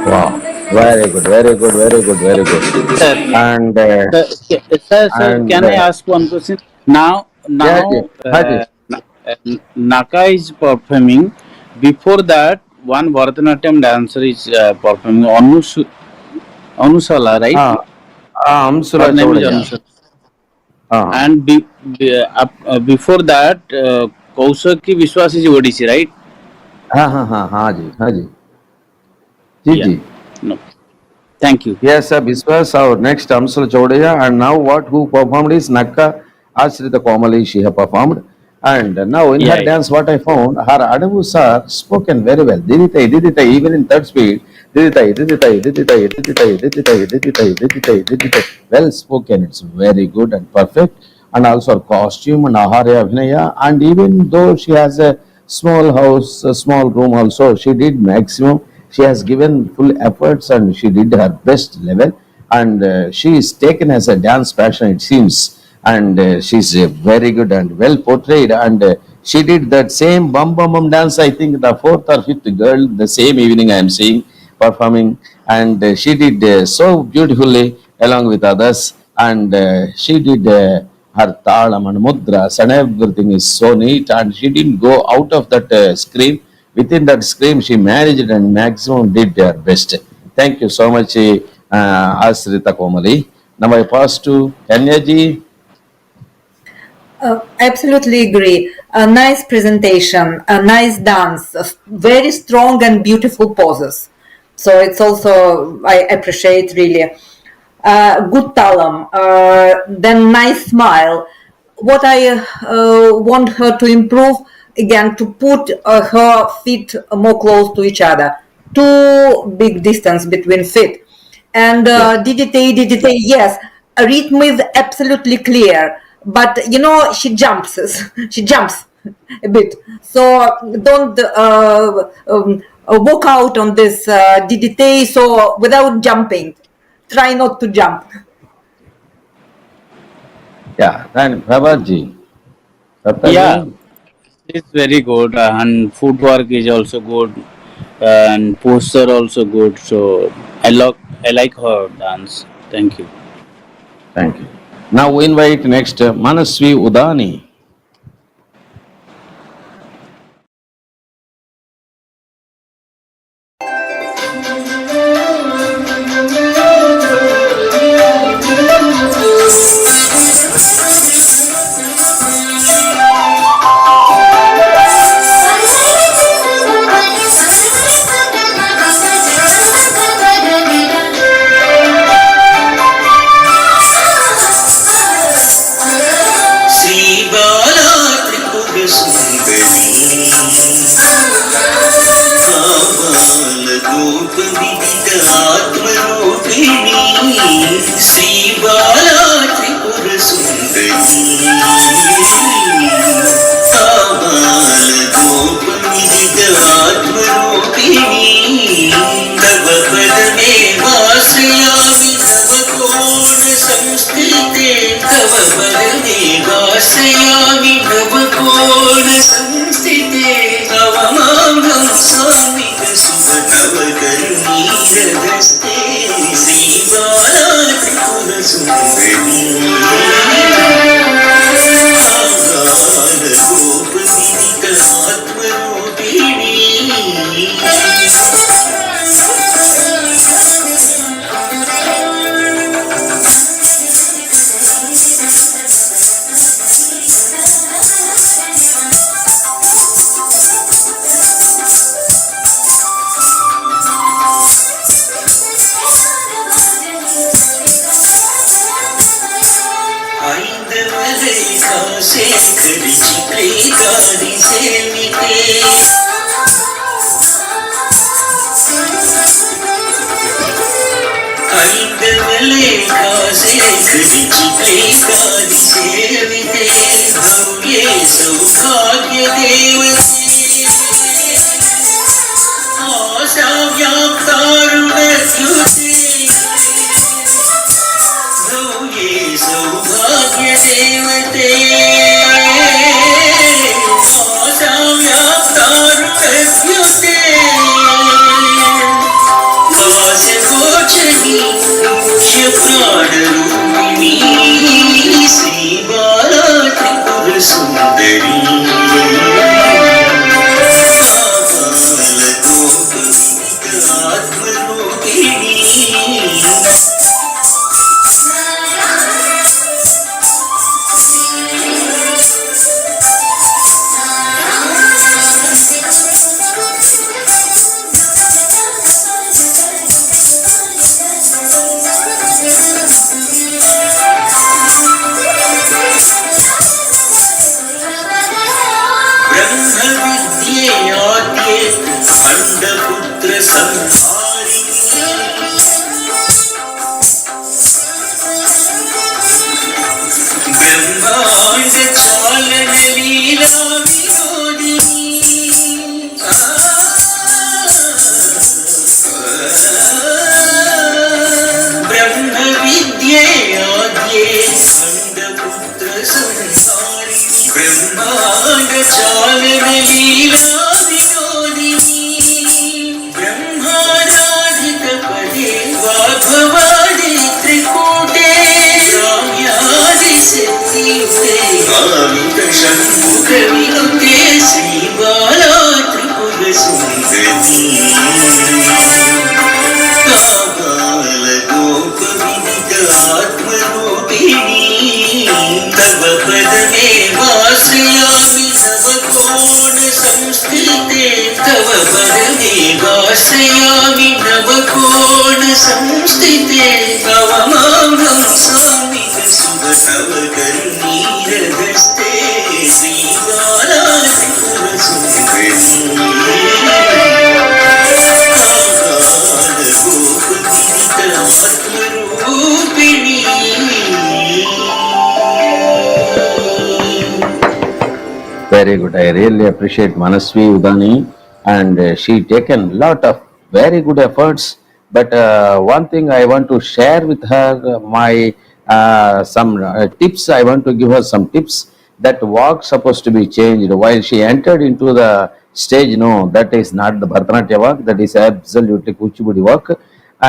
Wow, very good, very good, very good, very good. Sir, And sir, and can I ask one question? Now, yeah, Haji, Haji. Naka is performing. Before that, one Bharatanatyam dancer is performing Anusala, right? Amsula Her name is Chaudhary. Anusala. Ah, And before that, Kausaki Vishwas is Odissi, right? Haji, Haji. Ji, Yeah. ji. No. Thank you. Yes, this was our next Amsal Chaudhaya, and now what who performed is Nakka Ashrita Komali. She have performed, and now in her Yeah, dance, what I found, her adavus are spoken very well. Diditai, diditai, even in third speed, diditai, diditai, diditai, diditai, diditai, diditai, diditai, diditai. Well spoken. It's very good and perfect, and also her costume and Aharya Abhinaya, and even though she has a small house, a small room, also she did maximum. She has given full efforts and she did her best level, and she is taken as a dance passion, it seems, and she's very good and well portrayed, and she did that same bum bum bum dance, I think the fourth or fifth girl the same evening I am seeing performing, and she did so beautifully along with others, and she did her talam and mudras and everything is so neat, and she didn't go out of that screen. Within that screen, she managed and maximum did their best. Thank you so much, Asrita Komali. Now I pass to Kanya ji. Absolutely agree. A nice presentation, a nice dance, very strong and beautiful poses. So it's also, I appreciate really. Good talam, then nice smile. What I want her to improve again, to put her feet more close to each other. Too big distance between feet. And Yeah. DDT, yes, a rhythm is absolutely clear, but you know she jumps, she jumps a bit. So don't walk out on this DDT. So without jumping, try not to jump. Yeah, and Prabhat ji. Prabhat Yeah, ji. it's very good, and footwork is also good, and posture also good. So I like her dance. Thank you. Thank you. Now we invite next Manasvi Udani. చాలన లీలా వినోదిని బ్రహ్మ విద్యే ఆద్యే ఖండపుత్ర సంసారి బ్రహ్మాండ చాలన లీలా వినోదిని బ్రహ్మారాధిత పదే వాగ్భవాది త్రికూటే రామ్యాది శక్తితే ఆమిత షణ్ముఖ వినుతే శ్రీబాలా త్రిపుర సుందరి కాబాల గోప విదిత ఆత్మరూపిణి తవ పదమే వాసయామి తవ కోణ సంస్థితే తవ పదమే వాసయామి నవ కోణ సంస్థితే తవ మాంగం సామిక శుభ తవ కరుణీరహస్తే శ్రీబాలా త్రిపుర సుందరి కాబాల గోప విదిత ఆత్మరూపిణి Very good. I really appreciate Manasvi Udani, and she taken lot of very good efforts. But one thing I want to share with her, my some tips. I want to give her some tips. That walk supposed to be changed while she entered into the stage. No, that is not the Bharatanatyam walk. That is absolutely Kuchipudi walk.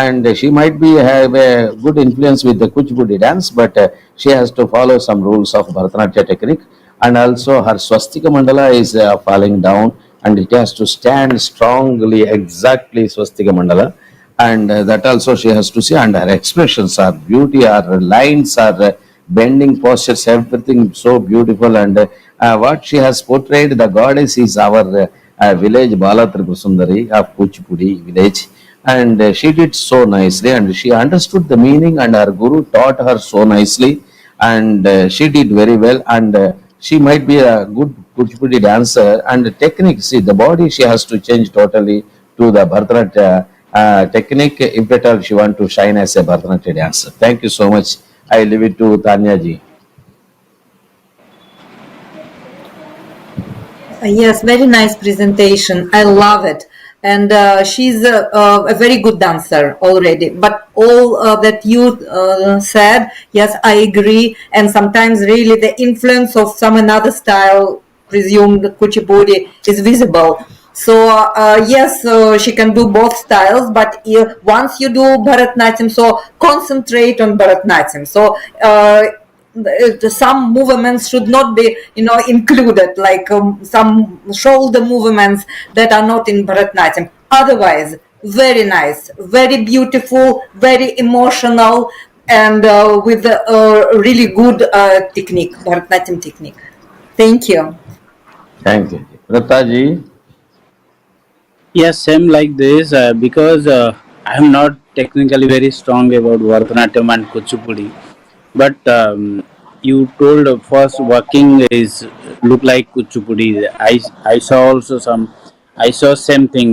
And she might be have a good influence with the Kuchipudi dance, but she has to follow some rules of Bharatanatyam technique. And also her swastika mandala is falling down, and it has to stand strongly, exactly swastika mandala. And that also she has to see, and her expressions are beauty, her lines are bending postures, everything so beautiful. And what she has portrayed, the goddess is our village Bala Tripura Sundari of Kuchipudi village. And she did so nicely, and she understood the meaning, and her guru taught her so nicely, and she did very well. And she might be a good Kuchipudi dancer, and the technique, see the body she has to change totally to the Bharatanatyam technique if at all she want to shine as a Bharatanatyam dancer. Thank you so much. I leave it to Tanya ji. Yes, very nice presentation. I love it. And she's a very good dancer already. But all that you said, yes, I agree. And sometimes really the influence of some another style, presumed Kuchipudi, is visible. So yes, she can do both styles. But once you do Bharatanatyam, so concentrate on Bharatanatyam. So some movements should not be, included, like some shoulder movements that are not in Bharatanatyam. Otherwise, very nice, very beautiful, very emotional, and with a really good technique, Bharatanatyam technique. Thank you. Thank you. Prata ji. Yes, same like this because I am not technically very strong about Bharatanatyam and Kuchipudi, but you told first working is look like Kuchipudi. I saw also I saw same thing.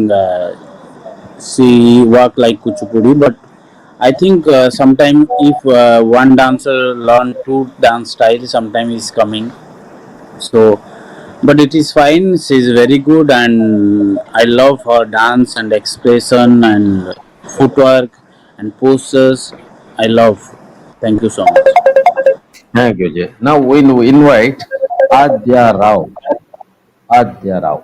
She work like Kuchipudi, but I think sometime if one dancer learn two dance styles, sometime is coming. So, but it is fine. She is very good, and I love her dance and expression and footwork and postures. I love. Thank you so much. Thank you, Jay. Now we invite Adya Rao. Adya Rao.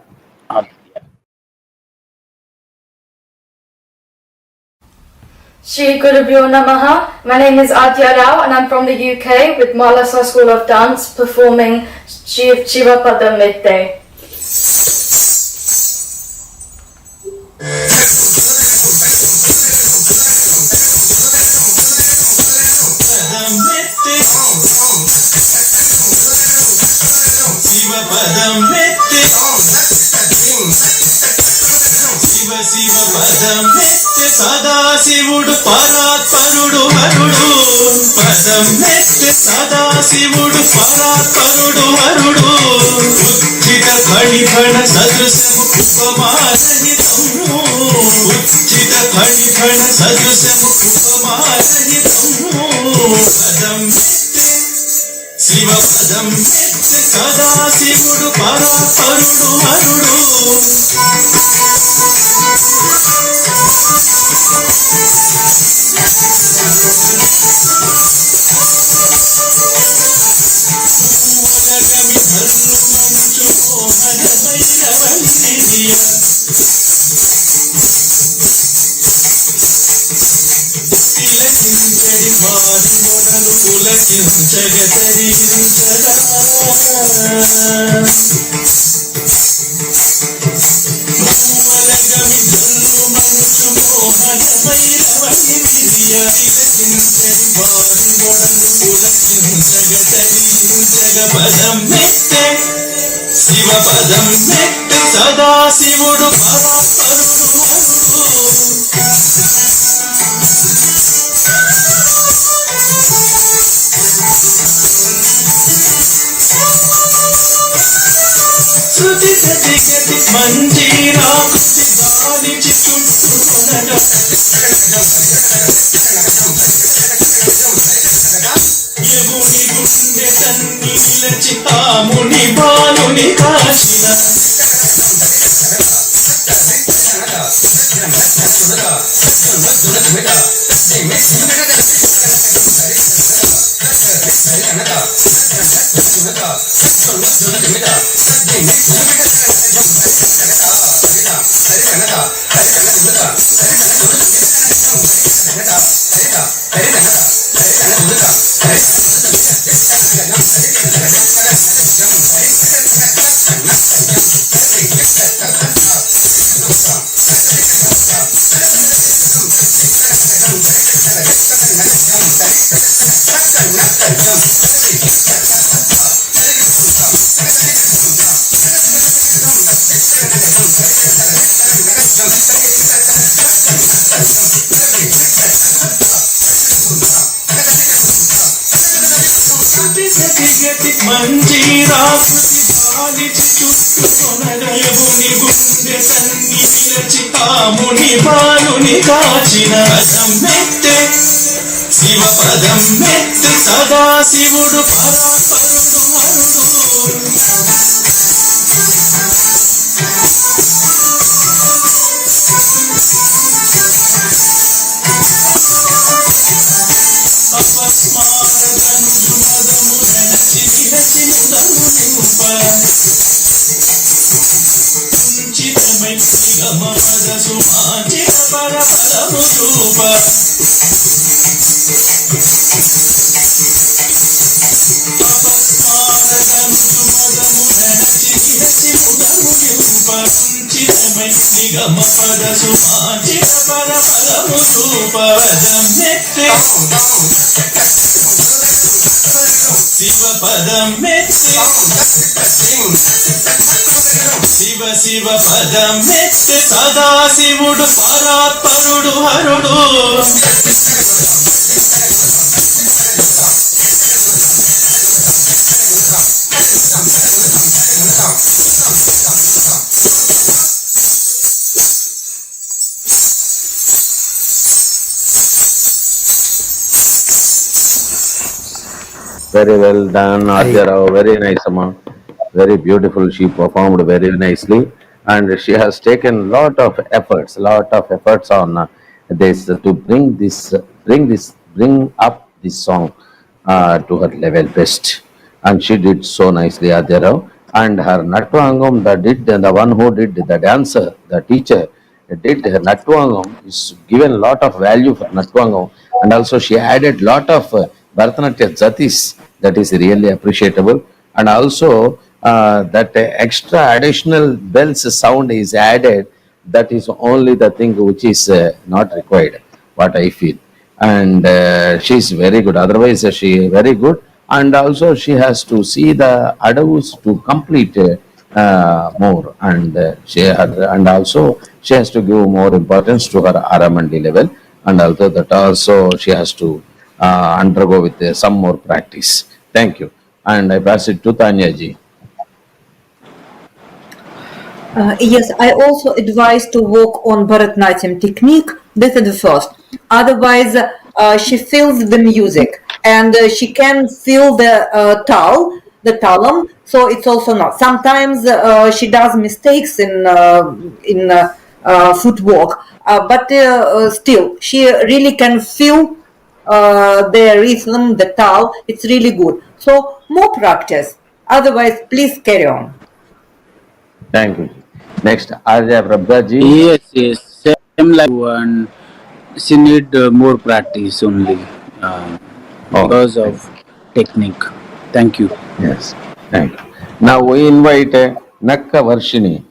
Shri Gurubhyo Namaha. My name is Adya Rao and I'm from the UK with Malasa School of Dance performing SivaPadam midday. సదాశివుడు పరాత్పరుడు వరుడు పదం మెత్తే సదాశివుడు పరాత్పరుడు వరుడు ఉచిత ఫణిఫణ సదృశము ఉపమారహితము ఉచిత ఫణిఫణ సదృశము ఉపమారహితము పదం మెత్తే శివపదం మెత్తే సదాశివుడు పరాత్పరుడు హరుడు మూలగమి ధర్మంచు మోహన భైరవన్నిధియ తిలకించడి వారి మొదలు పులకించగతరించదా మూలగమి ధర్మంచు మోహన భైరవన్నిధియ తిలకించడి వారి మొదలు పులకించగతరించగ పదం మెత్తే శివపదం మెత్తే సదాశివుడు పరాత్పరుడు హరుడు శృతి గతి గతి మంజీరా కృతి గాలిచి చుట్టుకొనగా యముని గుండె తన్నీలచి ఆముని బాలుని కాశిన మంజీరా కృతి గాలిచి చుట్టుకొనగా యముని గుండె తన్నీలచి ఆముని బాలుని కాచిన పదం మెత్తే శివపదం మెత్తే సదాశివుడు పరాత్పరుడు హరుడు అపస్మారతనుజు మదము నడచి నిలచి ముదము నింప కుంచితమై నిగమ పద సుమాచిత పరపదము చూప అపస్మారతనుజు మదము నడచి నిలచి ముదము నింప కుంచితమై నిగమ పద సుమాచిత పరపదము చూప పదం మెత్తే శివపదం మెత్తే శివ శివ పదం మెత్తే సదాశివుడు పరాత్పరుడు హరుడు Very well done, Adya Rao. Very nice, Amma. Very beautiful. She performed very nicely, and she has taken lot of efforts on this to bring up this song to her level best, and she did so nicely, Adya Rao. And her Nattvangam, the one who did the dancer, the teacher, did her Nattvangam is given lot of value for Nattvangam, and also she added lot of Bharatanatyam jatis, that is really appreciable, and also that extra additional bells sound is added, that is only the thing which is not required, what I feel. And she is very good, otherwise she is very good, and also she has to see the adavus to complete more, and also she has to give more importance to her Aramandi level, and also that also she has to undergo with some more practice. Thank you. And I pass it to Tanya ji. Yes, I also advise to work on Bharatanatyam technique. This is the first. Otherwise, she feels the music, and she can feel the the talam. So it's also not. Sometimes she does mistakes in footwork, but still she really can feel the rhythm, the tal. It's really good. So more practice. Otherwise, please carry on. Thank you. Next, Arya Prabhaji. Yes, yes, same like you, and she need more practice only because of technique. Thank you. Yes, thank you. Now we invite Nakka Varshini.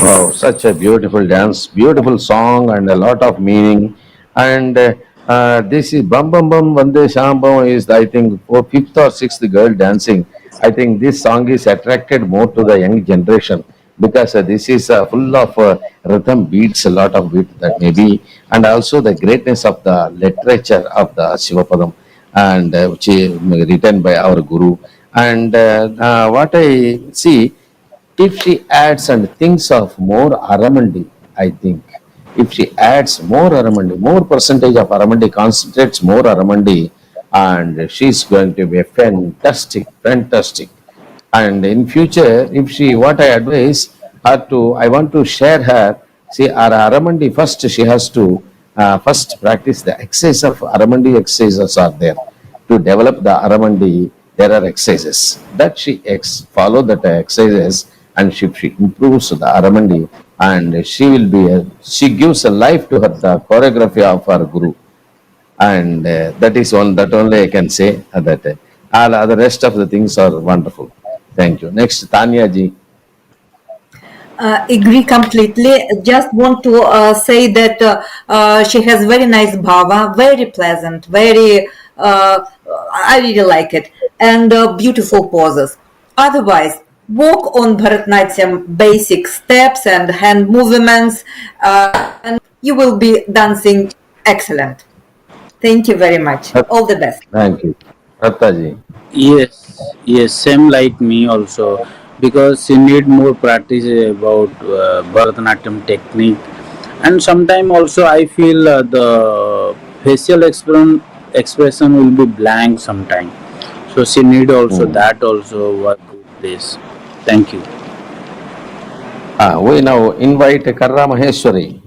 Wow, such a beautiful dance, beautiful song, and a lot of meaning. And this is Bam Bam Bam Vande Shambam is, I think, for fifth or sixth girl dancing. I think this song is attracted more to the young generation because this is full of rhythm beats, a lot of beat that may be, and also the greatness of the literature of the SivaPadam, and which is written by our Guru. And what I see, if she adds and thinks of more Aramandi, I think, if she adds more Aramandi, more percentage of Aramandi, concentrates more Aramandi, and she's going to be fantastic, fantastic. And in future, if she, what I advise her to, I want to share her, see, our Aramandi, first she has to first practice the exercise of Aramandi exercises are there. To develop the Aramandi, there are exercises that she follow that exercises, and if she improves the Aramandi, and she gives a life to her, the choreography of her guru, and that is one that only I can say, that all other rest of the things are wonderful. Thank you. Next, Tanya ji. Agree completely. Just want to say that she has very nice bhava, very pleasant, very I really like it, and beautiful poses. Otherwise, work on Bharatanatyam basic steps and hand movements, and you will be dancing excellent. Thank you very much. All the best. Thank you. Ratta ji. Yes, same like me also, because she need more practice about Bharatanatyam technique, and sometime also I feel the facial expression will be blank sometime, so she need also that also work with this. Thank you. We now invite Karra Maheshwari.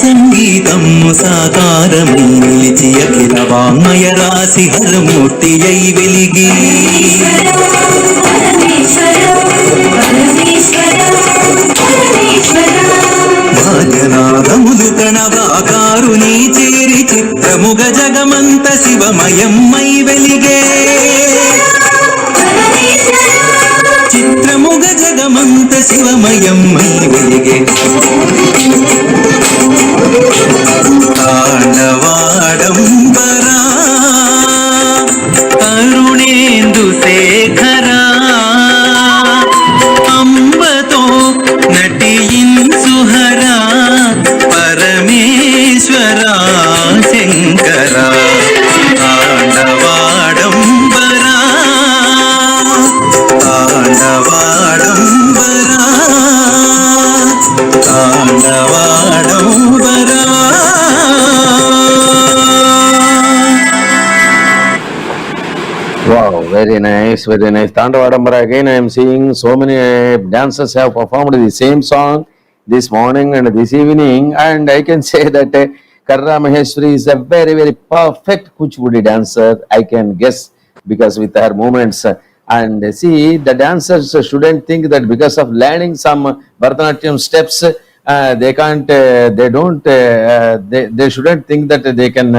సంగీతము సాకారమై నిలిచి అఖిల వాంగ్మయ రాశి హరమూర్తి అయి వెలిగి భాజనాదములు కణవాకారుని చేరి చిత్రముగ జగమంత శివమయమ్మై వెలిగే చిత్రముగ జగమంత శివమయమ్మై వెలిగే తాండవాడంబరా కరుణేందు శేఖరా అంబతో నటియించుహరా పరమేశ్వరా శంకరా తాండవాడంబరా తాండవాడంబరా తాండవాడంబరా. Wow, very nice, very nice. Tandavadambara, again I am seeing so many dancers have performed the same song this morning and this evening, and I can say that Karra Maheshwari is a very, very perfect Kuchipudi dancer, I can guess, because with her movements. And see, the dancers shouldn't think that because of learning some Bharatanatyam steps, they can't, they shouldn't think that they can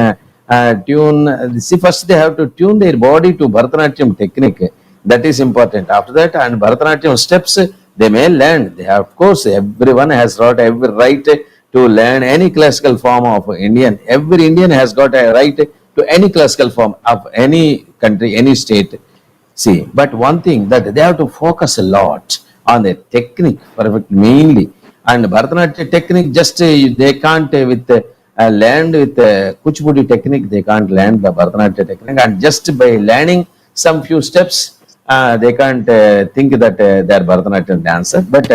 tune. See, first they have to tune their body to Bharatanatyam technique. That is important. After that, and Bharatanatyam steps, they may learn. They have, of course, everyone has got every right to learn any classical form of Indian. Every Indian has got a right to any classical form of any country, any state. See, but one thing that they have to focus a lot on the technique, perfect mainly. And Bharatanatyam technique, just they can't with learn with Kuchipudi technique, they can't learn the Bharatanatyam technique. And just by learning some few steps, they can't think that they are Bharatanatyam dancer. But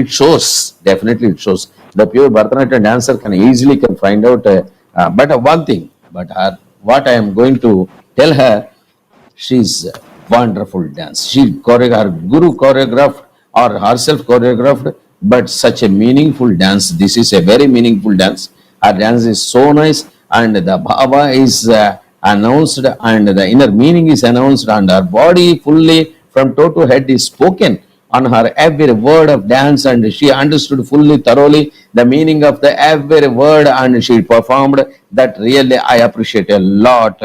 it shows, definitely it shows. The pure Bharatanatyam dancer can easily find out. But one thing, but what I am going to tell her, she's wonderful dance. Her guru choreographed or herself choreographed, but such a meaningful dance. This is a very meaningful dance. Her dance is so nice, and the bhava is announced, and the inner meaning is announced, and her body fully from toe to head is spoken on her every word of dance, and she understood fully, thoroughly the meaning of the every word, and she performed that. Really, I appreciate a lot,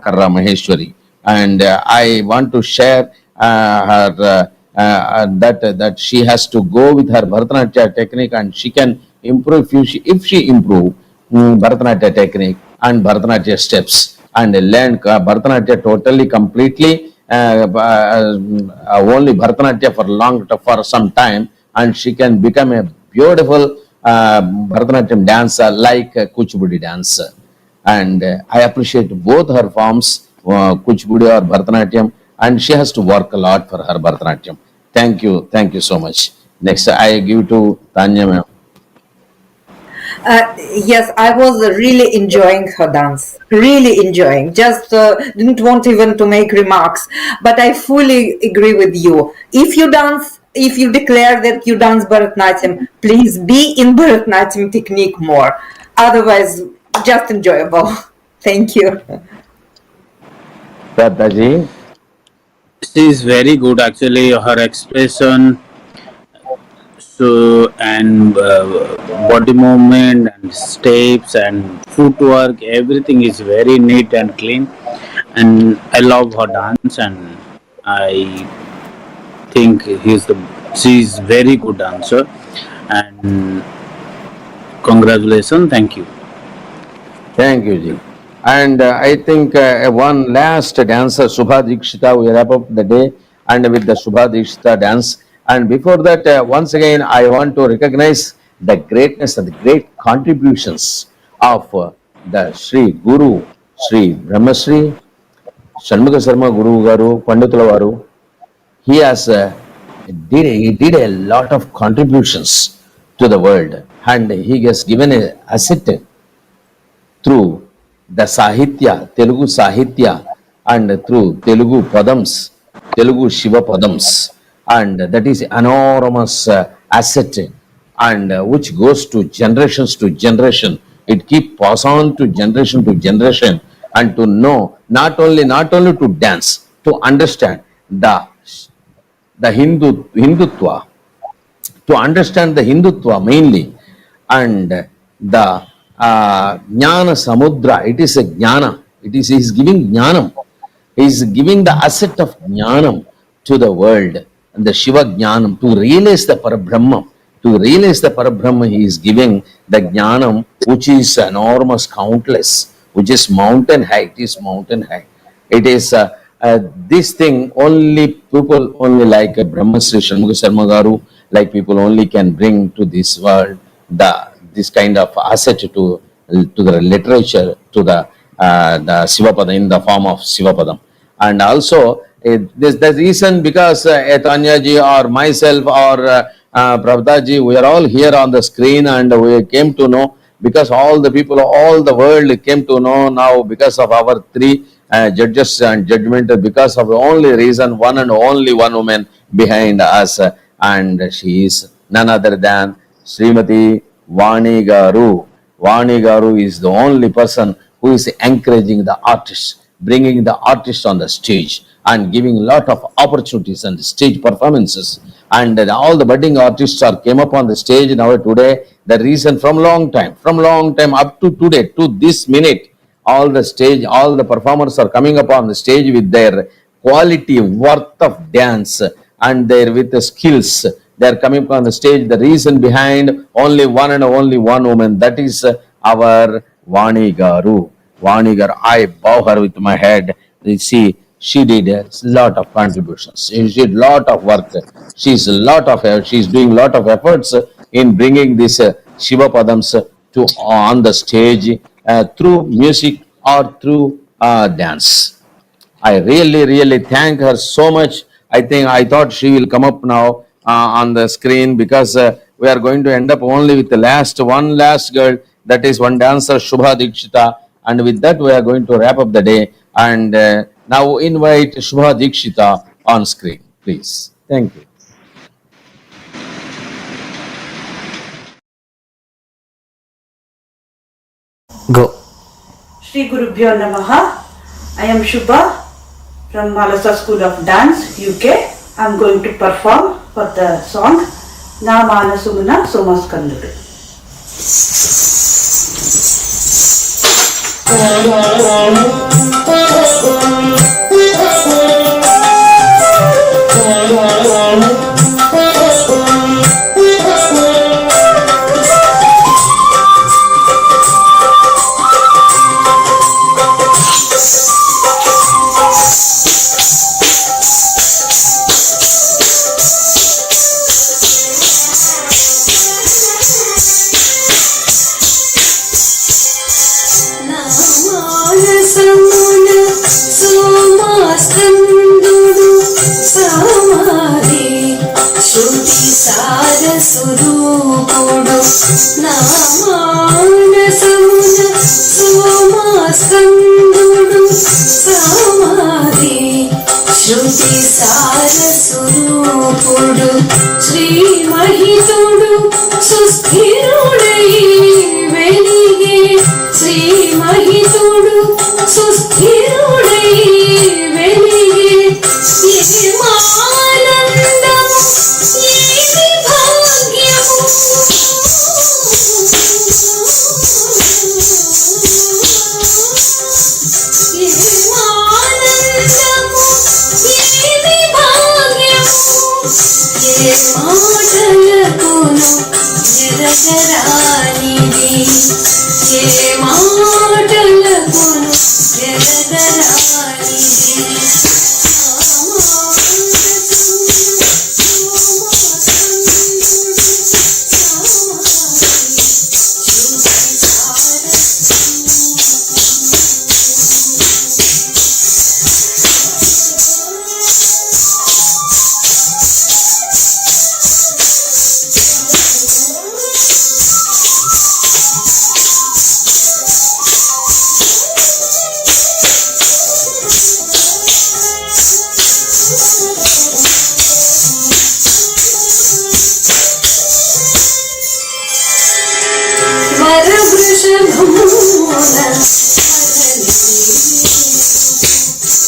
Karra Maheshwari. And I want to share her that she has to go with her Bharatanatyam technique, and she can improve if she improve Bharatanatyam technique and Bharatanatyam steps and learn Bharatanatyam totally completely, only Bharatanatyam for some time, and she can become a beautiful Bharatanatyam dancer like Kuchipudi dancer. And I appreciate both her forms, Kuchipudi or Bharatanatyam, and she has to work a lot for her Bharatanatyam. Thank you so much. Next, I give to Tanya ma'am. Yes, I was really enjoying her dance. Really enjoying. Just didn't want even to make remarks. But I fully agree with you. If you dance, if you declare that you dance Bharatanatyam, please be in Bharatanatyam technique more. Otherwise, just enjoyable. Thank you. Dadaji. She is very good actually. Her expression, so and body movement and steps and footwork, everything is very neat and clean. And I love her dance, and I think she's very good dancer. And congratulations, thank you. Thank you, Ji. And I think one last dancer, Shubha Dikshita, we wrap up the day and with the Shubha Dikshita dance. And before that, once again, I want to recognize the greatness and the great contributions of the Sri Guru, Sri Brahmasri, Shanmukha Sarma Guru Garu, Panditula Varu. He has did a lot of contributions to the world, and he has given a asset through the Sahitya, Telugu Sahitya, and through Telugu Padams, Telugu SivaPadams, and that is enormous asset and which goes to generations to generation. It keep pass on to generation, and to know not only to dance, to understand the Hindutva, to understand the Hindutva mainly, and the Jnana Samudra. It is a Jnana. It is, he is giving Jnanam. He is giving the asset of Jnanam to the world, and the Shiva Jnanam, to realize the Parabrahma. To realize the Parabrahma, he is giving the Jnanam, which is enormous, countless, which is mountain high. It is mountain high. It is this thing only people only like Brahma Sri Shanmukha Sarma Garu, like people only can bring to this world this kind of asset to the literature, to the SivaPadam in the form of SivaPadam. And also this the reason, because Tanya ji or myself or Prabhupada ji, we are all here on the screen, and we came to know, because all the people, all the world came to know now because of our three judges and judgment, because of the only reason, one and only one woman behind us, and she is none other than Srimati Vani Garu. Vani Garu is the only person who is encouraging the artists, bringing the artists on the stage and giving a lot of opportunities and stage performances. And all the budding artists are came up on the stage now today. The reason from long time up to today, to this minute, all the performers are coming up on the stage with their quality worth of dance and their with the skills. They are coming up on the stage. The reason behind only one and only one woman, that is our Vani Garu. Vani Garu, I bow her with my head. You see, she did a lot of contributions. She did a lot of work. She's doing a lot of efforts in bringing this Shiva Padams to on the stage through music or through dance. I really thank her so much. I thought she will come up now on the screen, because we are going to end up only with the one last girl, that is one dancer, Shubha Dikshita, and with that we are going to wrap up the day. And now invite Shubha Dikshita on screen, please. Thank you. Go. Shri Gurubhyo Namaha. I am Shubha from Malasa School of Dance, UK. I am going to perform for the song Na Manasumuna Somaskandudu.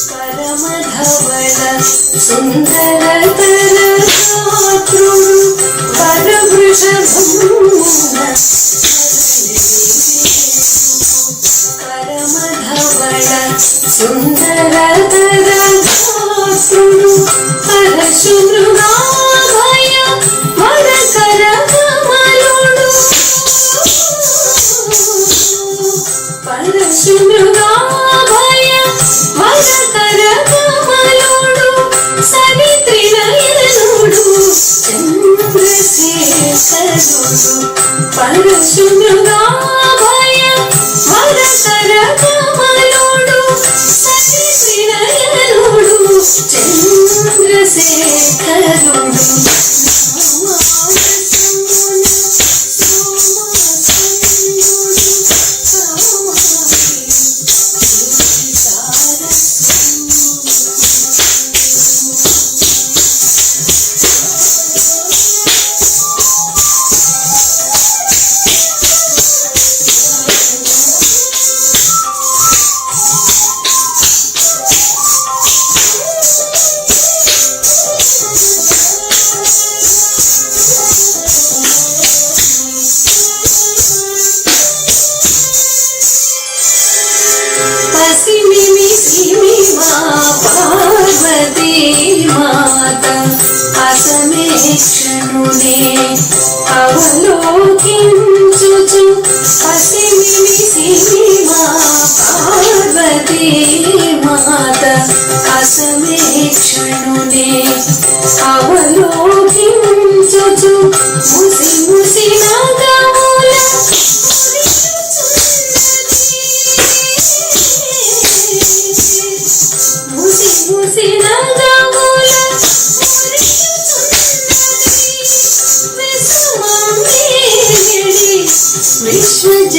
పరమధవళ సుందరతర గాత్రుడు వరవృషభమున పరమధవళ సుందరతర గాత్రుడు పరశుమృగాభయ వరకర కమలుడు పరశుమృగాభయ వరకర కమలుడు సవిత్రినయనుడు చంద్రశేఖరుడు పరశుమృగాభయ వరకర కమలుడు సవిత్రినయనుడు చంద్రశేఖరుడు Parvati మాత అసమేక్షణునే అవలోకించుచు పసిమిసి మా పార్వతీ మాత అసమేక్షణునే అవలోకించుచు ముసి ముసి నగముల ముసి నగముల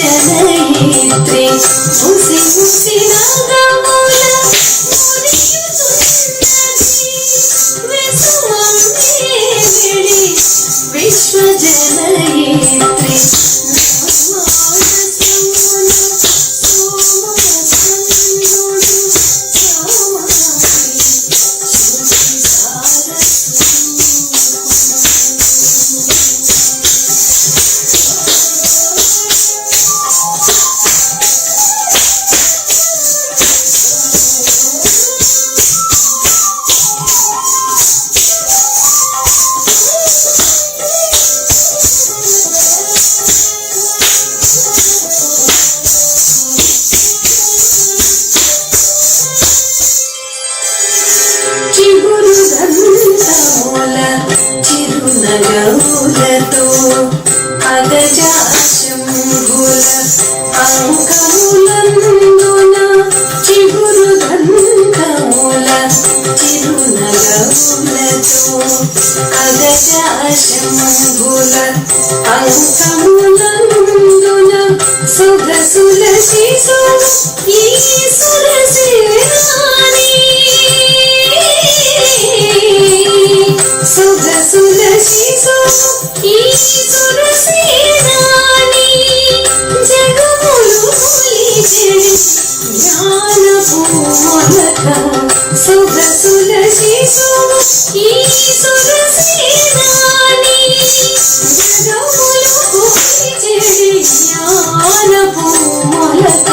విశ్వజనయిత్రి ముసి ముసి నగముల విశ్వజనయిత్రి చిరునగములతో అగజాశంభుల అంకములందున చిగురుదండముల చిరునగములతో అగజాశంభుల అంకములందున సురసుల శిశు ఈ సురసేనాని సురసుల శిశు ఈ సురసేనాని జగములు కొలిచెడి జ్ఞానపు మొలక సురసుల శిశు ఈ సురసేనాని జగములు కొలిచెడి జ్ఞానపు మొలక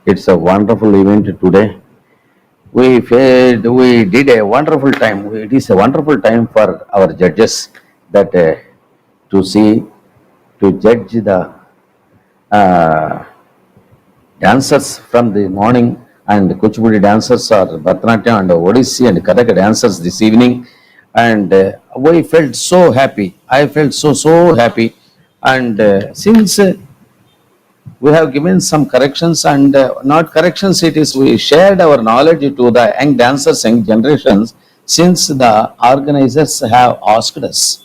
It's a wonderful event today. We did a wonderful time. It is a wonderful time for our judges that to see to judge the dancers from the morning, and Kuchipudi dancers or Bharatanatyam and Odissi and Kathak dancers this evening, and we felt so happy. I felt so happy, and since we have given some corrections and not corrections, it is we shared our knowledge to the young dancers, young generations, since the organizers have asked us.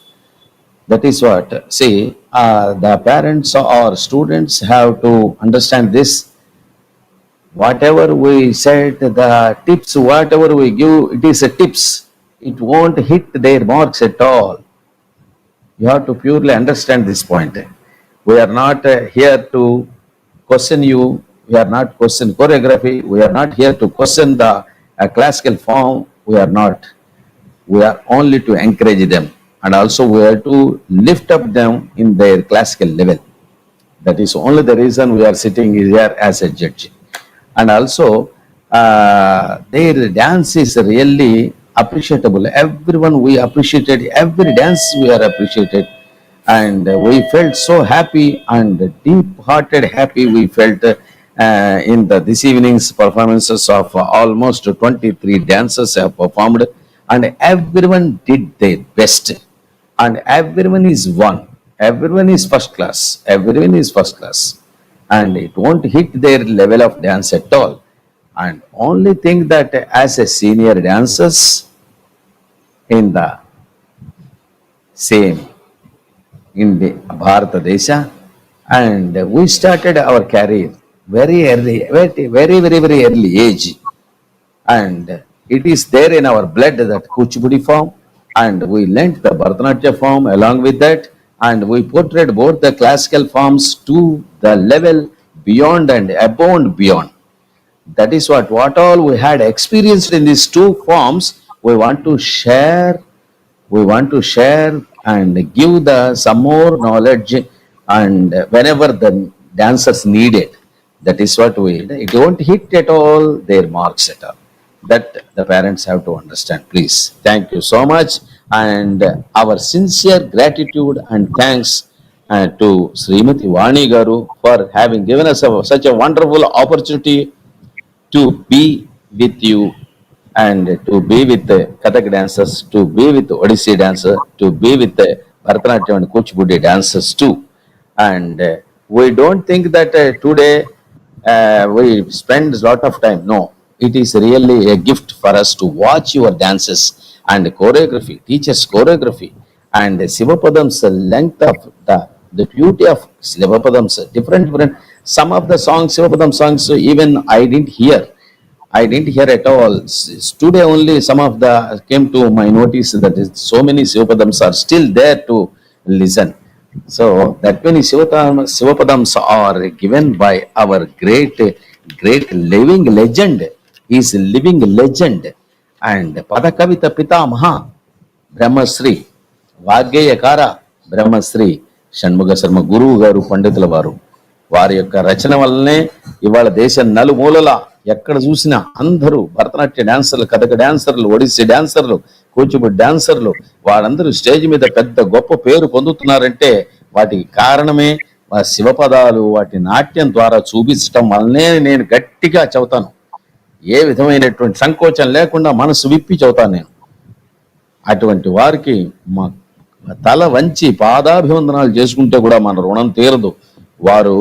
That is what, see, the parents or students have to understand this. Whatever we said, the tips, whatever we give, it is a tips. It won't hit their marks at all. You have to purely understand this point. We are not here to question you. We are not question choreography. We are not here to question the classical form. We are not. We are only to encourage them, and also we are to lift up them in their classical level. That is only the reason we are sitting here as a judge. And also their dance is really appreciable. Everyone we appreciated, every dance we are appreciated, and we felt so happy and deep-hearted happy we felt in this evening's performances of almost 23 dancers have performed, and everyone did their best, and everyone is one, everyone is first class, everyone is first class, and it won't hit their level of dance at all. And only thing that as a senior dancers in the same in the Bharatadesha, and we started our career very early, very early age, and it is there in our blood, that Kuchipudi form, and we learnt the Bharatanatyam form along with that, and we portrayed both the classical forms to the level beyond and above and beyond. That is what all we had experienced in these two forms, we want to share and give some more knowledge, and whenever the dancers need it. That is what it won't hit at all their marks at all. That the parents have to understand, please. Thank you so much, and our sincere gratitude and thanks to Srimati Vani Garu for having given us such a wonderful opportunity to be with you, and to be with the Kathak dancers, to be with the Odissi dancer, to be with the Bharatanatyam and Kuchipudi dancers too. And we don't think that today we spend a lot of time. No, it is really a gift for us to watch your dances and choreography, teachers' choreography, and SivaPadam's length of the beauty of SivaPadam's different. Some of the songs, SivaPadam songs, even I didn't hear at all. Today only some of the came to my notice, that is so many SivaPadams are still there to listen. So that many SivaPadams are given by our great living legend. He is a living legend. And Padakavita Pitamaha Brahmasri Vaggeyakara Brahmasri Shanmukha Sarma Guru Garu Panditula Varu. వారి యొక్క రచన వల్లనే ఇవాళ దేశం నలుమూలలా ఎక్కడ చూసినా అందరూ భరతనాట్య డాన్సర్లు, కథక డాన్సర్లు, ఒడిస్సీ డాన్సర్లు, కూచిపూడి డాన్సర్లు వాళ్ళందరూ స్టేజ్ మీద పెద్ద గొప్ప పేరు పొందుతున్నారంటే వాటికి కారణమే శివపదాలు, వాటి నాట్యం ద్వారా చూపించటం వల్లనే నేను గట్టిగా చెబుతాను. ఏ విధమైనటువంటి సంకోచం లేకుండా మనసు విప్పి చెబుతాను నేను. అటువంటి వారికి మా తల వంచి పాదాభివందనాలు చేసుకుంటే కూడా మన రుణం తీరదు. వారు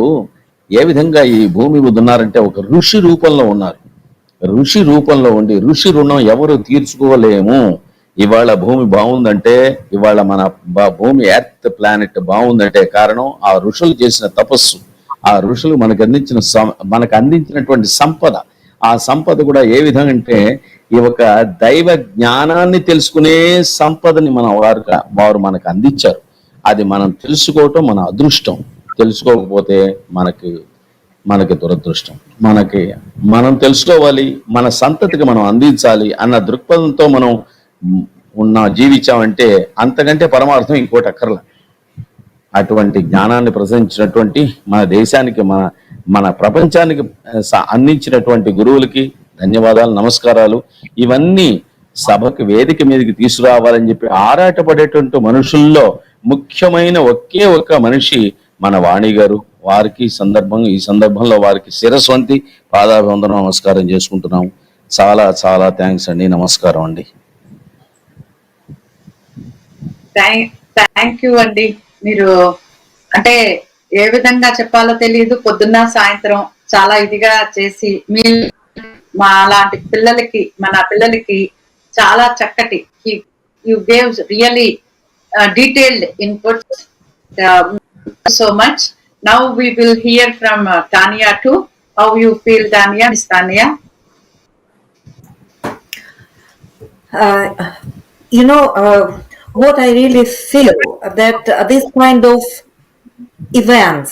ఏ విధంగా ఈ భూమి మీద ఉన్నారంటే ఒక ఋషి రూపంలో ఉన్నారు. ఋషి రూపంలో ఉండి ఋషి రుణం ఎవరు తీర్చుకోలేము. ఇవాళ భూమి బాగుందంటే, ఇవాళ మన భూమి ఎర్త్ ప్లానెట్ బాగుందంటే కారణం ఆ ఋషులు చేసిన తపస్సు, ఆ ఋషులు మనకు అందించినటువంటి సంపద. ఆ సంపద కూడా ఏ విధంగా అంటే ఈ ఒక దైవ జ్ఞానాన్ని తెలుసుకునే సంపదని వారు మనకు అందించారు. అది మనం తెలుసుకోవటం మన అదృష్టం. తెలుసుకోకపోతే మనకి దురదృష్టం. మనం తెలుసుకోవాలి, మన సంతతికి మనం అందించాలి అన్న దృక్పథంతో మనం జీవించామంటే అంతకంటే పరమార్థం ఇంకోటి అక్కర్లా. అటువంటి జ్ఞానాన్ని ప్రసరించినటువంటి మన దేశానికి, మన ప్రపంచానికి అందించినటువంటి గురువులకి ధన్యవాదాలు, నమస్కారాలు. ఇవన్నీ సభకు వేదిక మీదకి తీసుకురావాలని చెప్పి ఆరాటపడేటువంటి మనుషుల్లో ముఖ్యమైన ఒకే ఒక్క మనిషి మన వాణి గారు. వారికి ఈ సందర్భంలో వారికి శిరస్సు వంతి పాదాభివందనం నమస్కారం చేసుకుంటున్నాము. చాలా చాలా థ్యాంక్స్ అండి. నమస్కారం అండి. థ్యాంక్ యూ అండి. మీరు అంటే ఏ విధంగా చెప్పాలో తెలియదు, పొద్దున్న సాయంత్రం చాలా ఇదిగా చేసి మీ మా లాంటి పిల్లలకి, మన పిల్లలకి చాలా చక్కటి you gave really detailed inputs. So much. Now we will hear from Tanya too. How you feel, Tanya? Miss Tanya? What I really feel that this kind of events,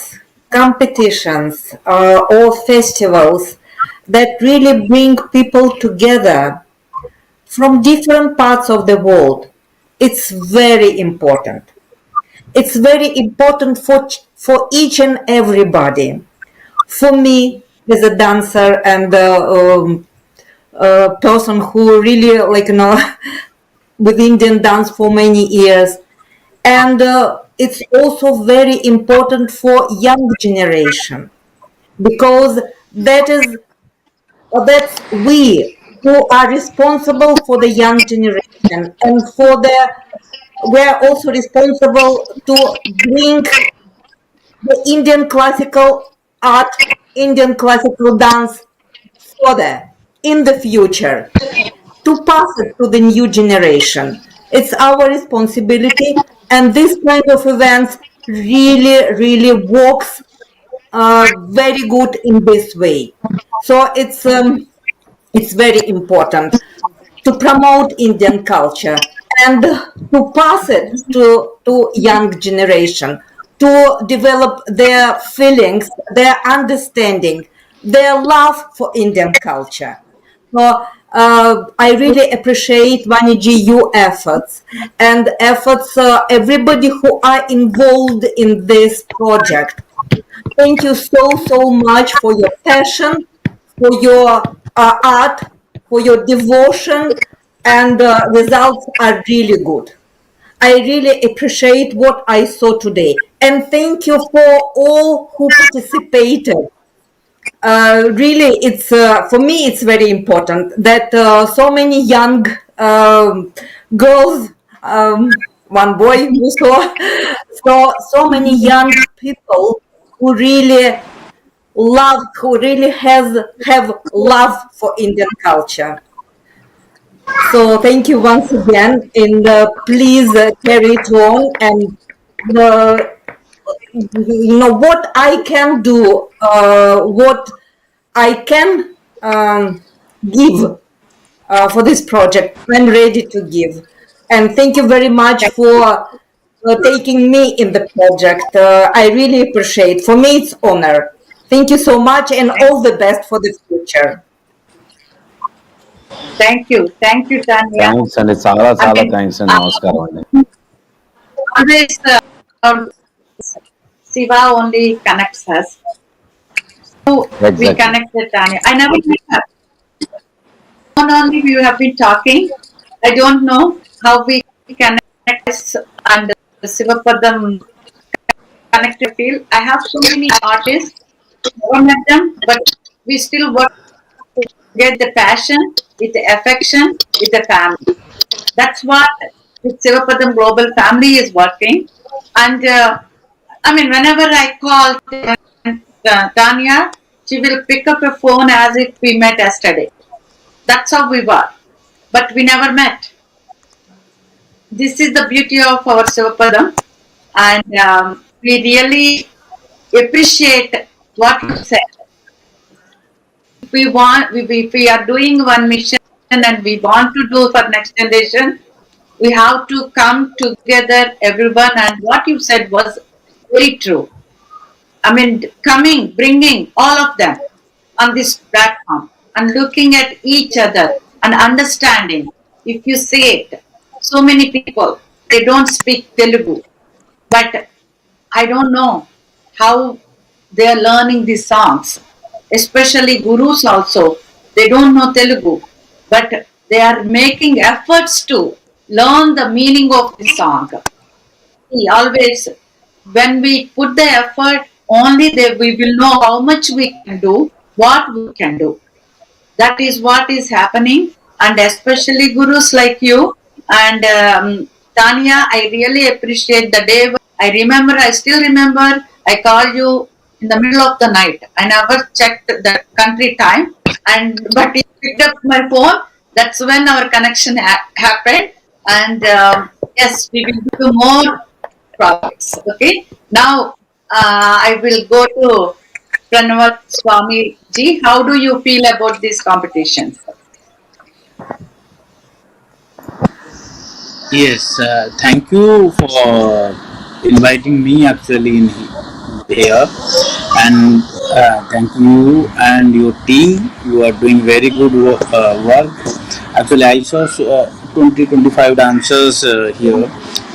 competitions, or festivals that really bring people together from different parts of the world, it's very important. It's very important for each and everybody. For me, as a dancer and a person who really with Indian dance for many years, and it's also very important for young generation, because that's we who are responsible for the young generation, and we are also responsible to bring the Indian classical art, Indian classical dance further in the future, to pass it to the new generation. It's our responsibility, and this kind of events really works very good in this way. So it's very important to promote Indian culture and to pass it to young generation, to develop their feelings, their understanding, their love for Indian culture. So I really appreciate Vaniji your efforts and everybody who are involved in this project. Thank you so much for your passion, for your art, for your devotion, and results are really good. I really appreciate what I saw today, and thank you for all who participated. Really, it's for me it's very important that so many young girls, one boy who so many young people who really have love for Indian culture. So thank you once again, and please carry it on. And what I can do, what I can give for this project, I'm ready to give. And thank you very much for taking me in the project. I really appreciate. For me, it's honor. Thank you so much, and all the best for the future. Thank you, Tanya. Thanks అండి. చాలా చాలా thanks అండి. నమస్కారం అండి. Always Siva only connects us. So we connected, Tanya. I never met her. Not only we have been talking, I don't know how we connect and SivaPadam connected field. I have so many artists, never met them, but we still work to get the passion, with the affection, with the family. That's what with SivaPadam Global Family is working. And I mean, whenever I call Tanya, she will pick up a phone as if we met yesterday. That's how we were. But we never met. This is the beauty of our SivaPadam. And we really appreciate what you said. If we are doing one mission and we want to do for next generation, we have to come together, everyone. And what you said was very true. I mean, bringing all of them on this platform and looking at each other and understanding. If you say it, so many people, they don't speak Telugu, but I don't know how they are learning these songs, especially gurus also. They don't know Telugu, but they are making efforts to learn the meaning of the song. See, always when we put the effort, only we will know how much we can do, what we can do. That is what is happening, and especially gurus like you and Tanya. I really appreciate the day. I still remember, I called you in the middle of the night. I never checked the country time, but you picked up my phone. That's when our connection happened, and yes, we will do more projects. Okay, now I will go to Pranavat Swami ji. How do you feel about these competitions? Yes, thank you for inviting me actually in here, and thank you and your team. You are doing very good work. Actually, I saw 20-25 dancers here.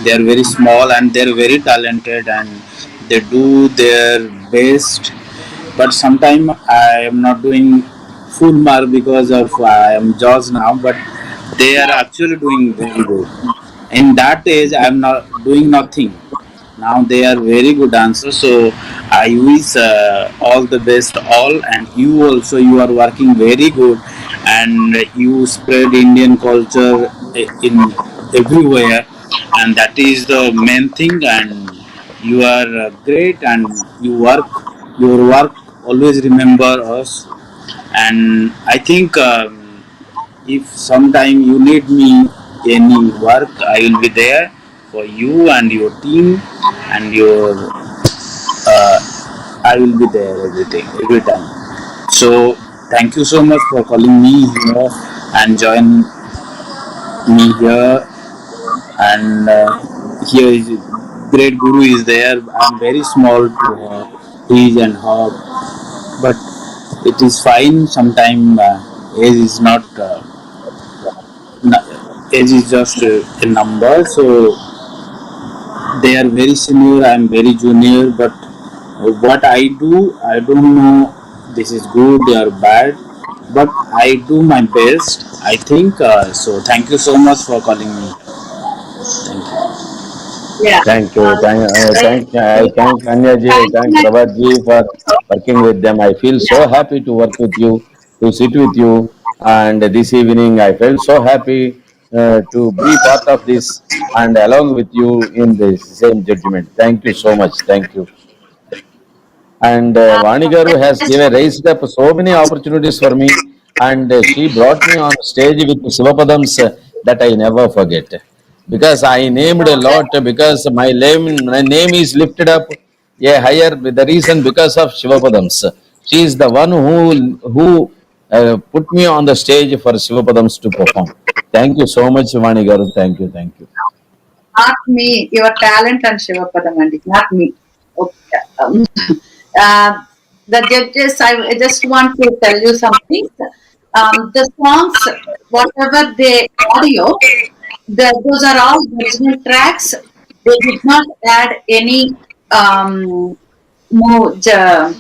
They are very small and they are very talented, and they do their best. But sometimes I am not doing full mark because of I am Jaws now. But they are actually doing very good. In that age, I am not doing nothing. Now they are very good dancers, so I wish all the best all, and you also, you are working very good, and you spread Indian culture in everywhere, and that is the main thing. And you are great, and you work your work always remember us. And I think if sometime you need me any work, I will be there for you and your team and your uh, I will be there everything every time. So thank you so much for calling me here and join me here. And here is great guru is there. I'm very small to teach and her, but it is fine. Sometime age is not age is just a number. So they are very senior, I am very junior, but what I do, I don't know this is good or bad, but I do my best. I think so. Thank you so much for calling me. Thank you. Yeah. Thank you. I thank Anya ji, I thank Prabhat ji for working with them. I feel so happy to work with you, to sit with you. And this evening, I felt so happy to be part of this and along with you in the same judgment. Thank you so much. Thank you. And Vani Garu has given raised up so many opportunities for me, and she brought me on stage with SivaPadams that I never forget. Because I named a lot, because my name is lifted up a higher, the reason because of SivaPadams. She is the one who put me on the stage for SivaPadams to perform. Thank you so much, Vani Garu. Thank you, thank you. Not me, your talent and Shivapadam and not me. Okay. Uh, the judges, I just want to tell you something. The songs, whatever they audio, those are all original tracks. They did not add any more that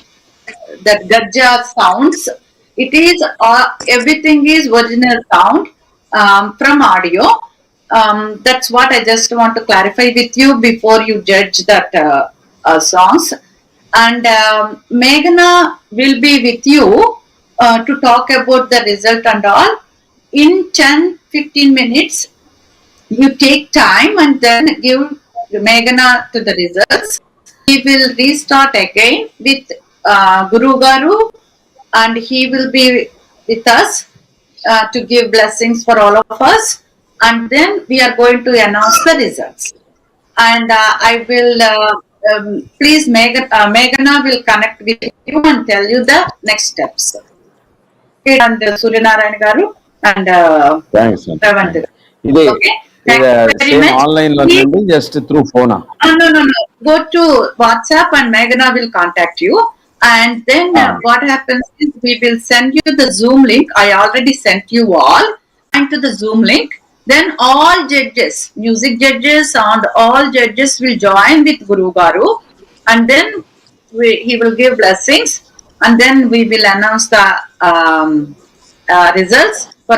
Gajja sounds. It is everything is original sound from audio. That's what I just want to clarify with you before you judge that songs. And Meghana will be with you to talk about the result and all. In 10-15 minutes, you take time and then give Meghana to the results. We will restart again with Guru Garu, and he will be with us to give blessings for all of us. And then we are going to announce the results. And I will please Meghana will connect with you and tell you the next steps. And Suryanarayan Garu and Thanks. Eleventh. This Okay. Thank you very same much. online Please, learning just through phone. no. Go to WhatsApp and Meghana will contact you. And then what happens is we will send you the Zoom link. I already sent you all and to the Zoom link. Then all judges, music judges and all judges will join with Guru Garu. And then he will give blessings. And then we will announce the results for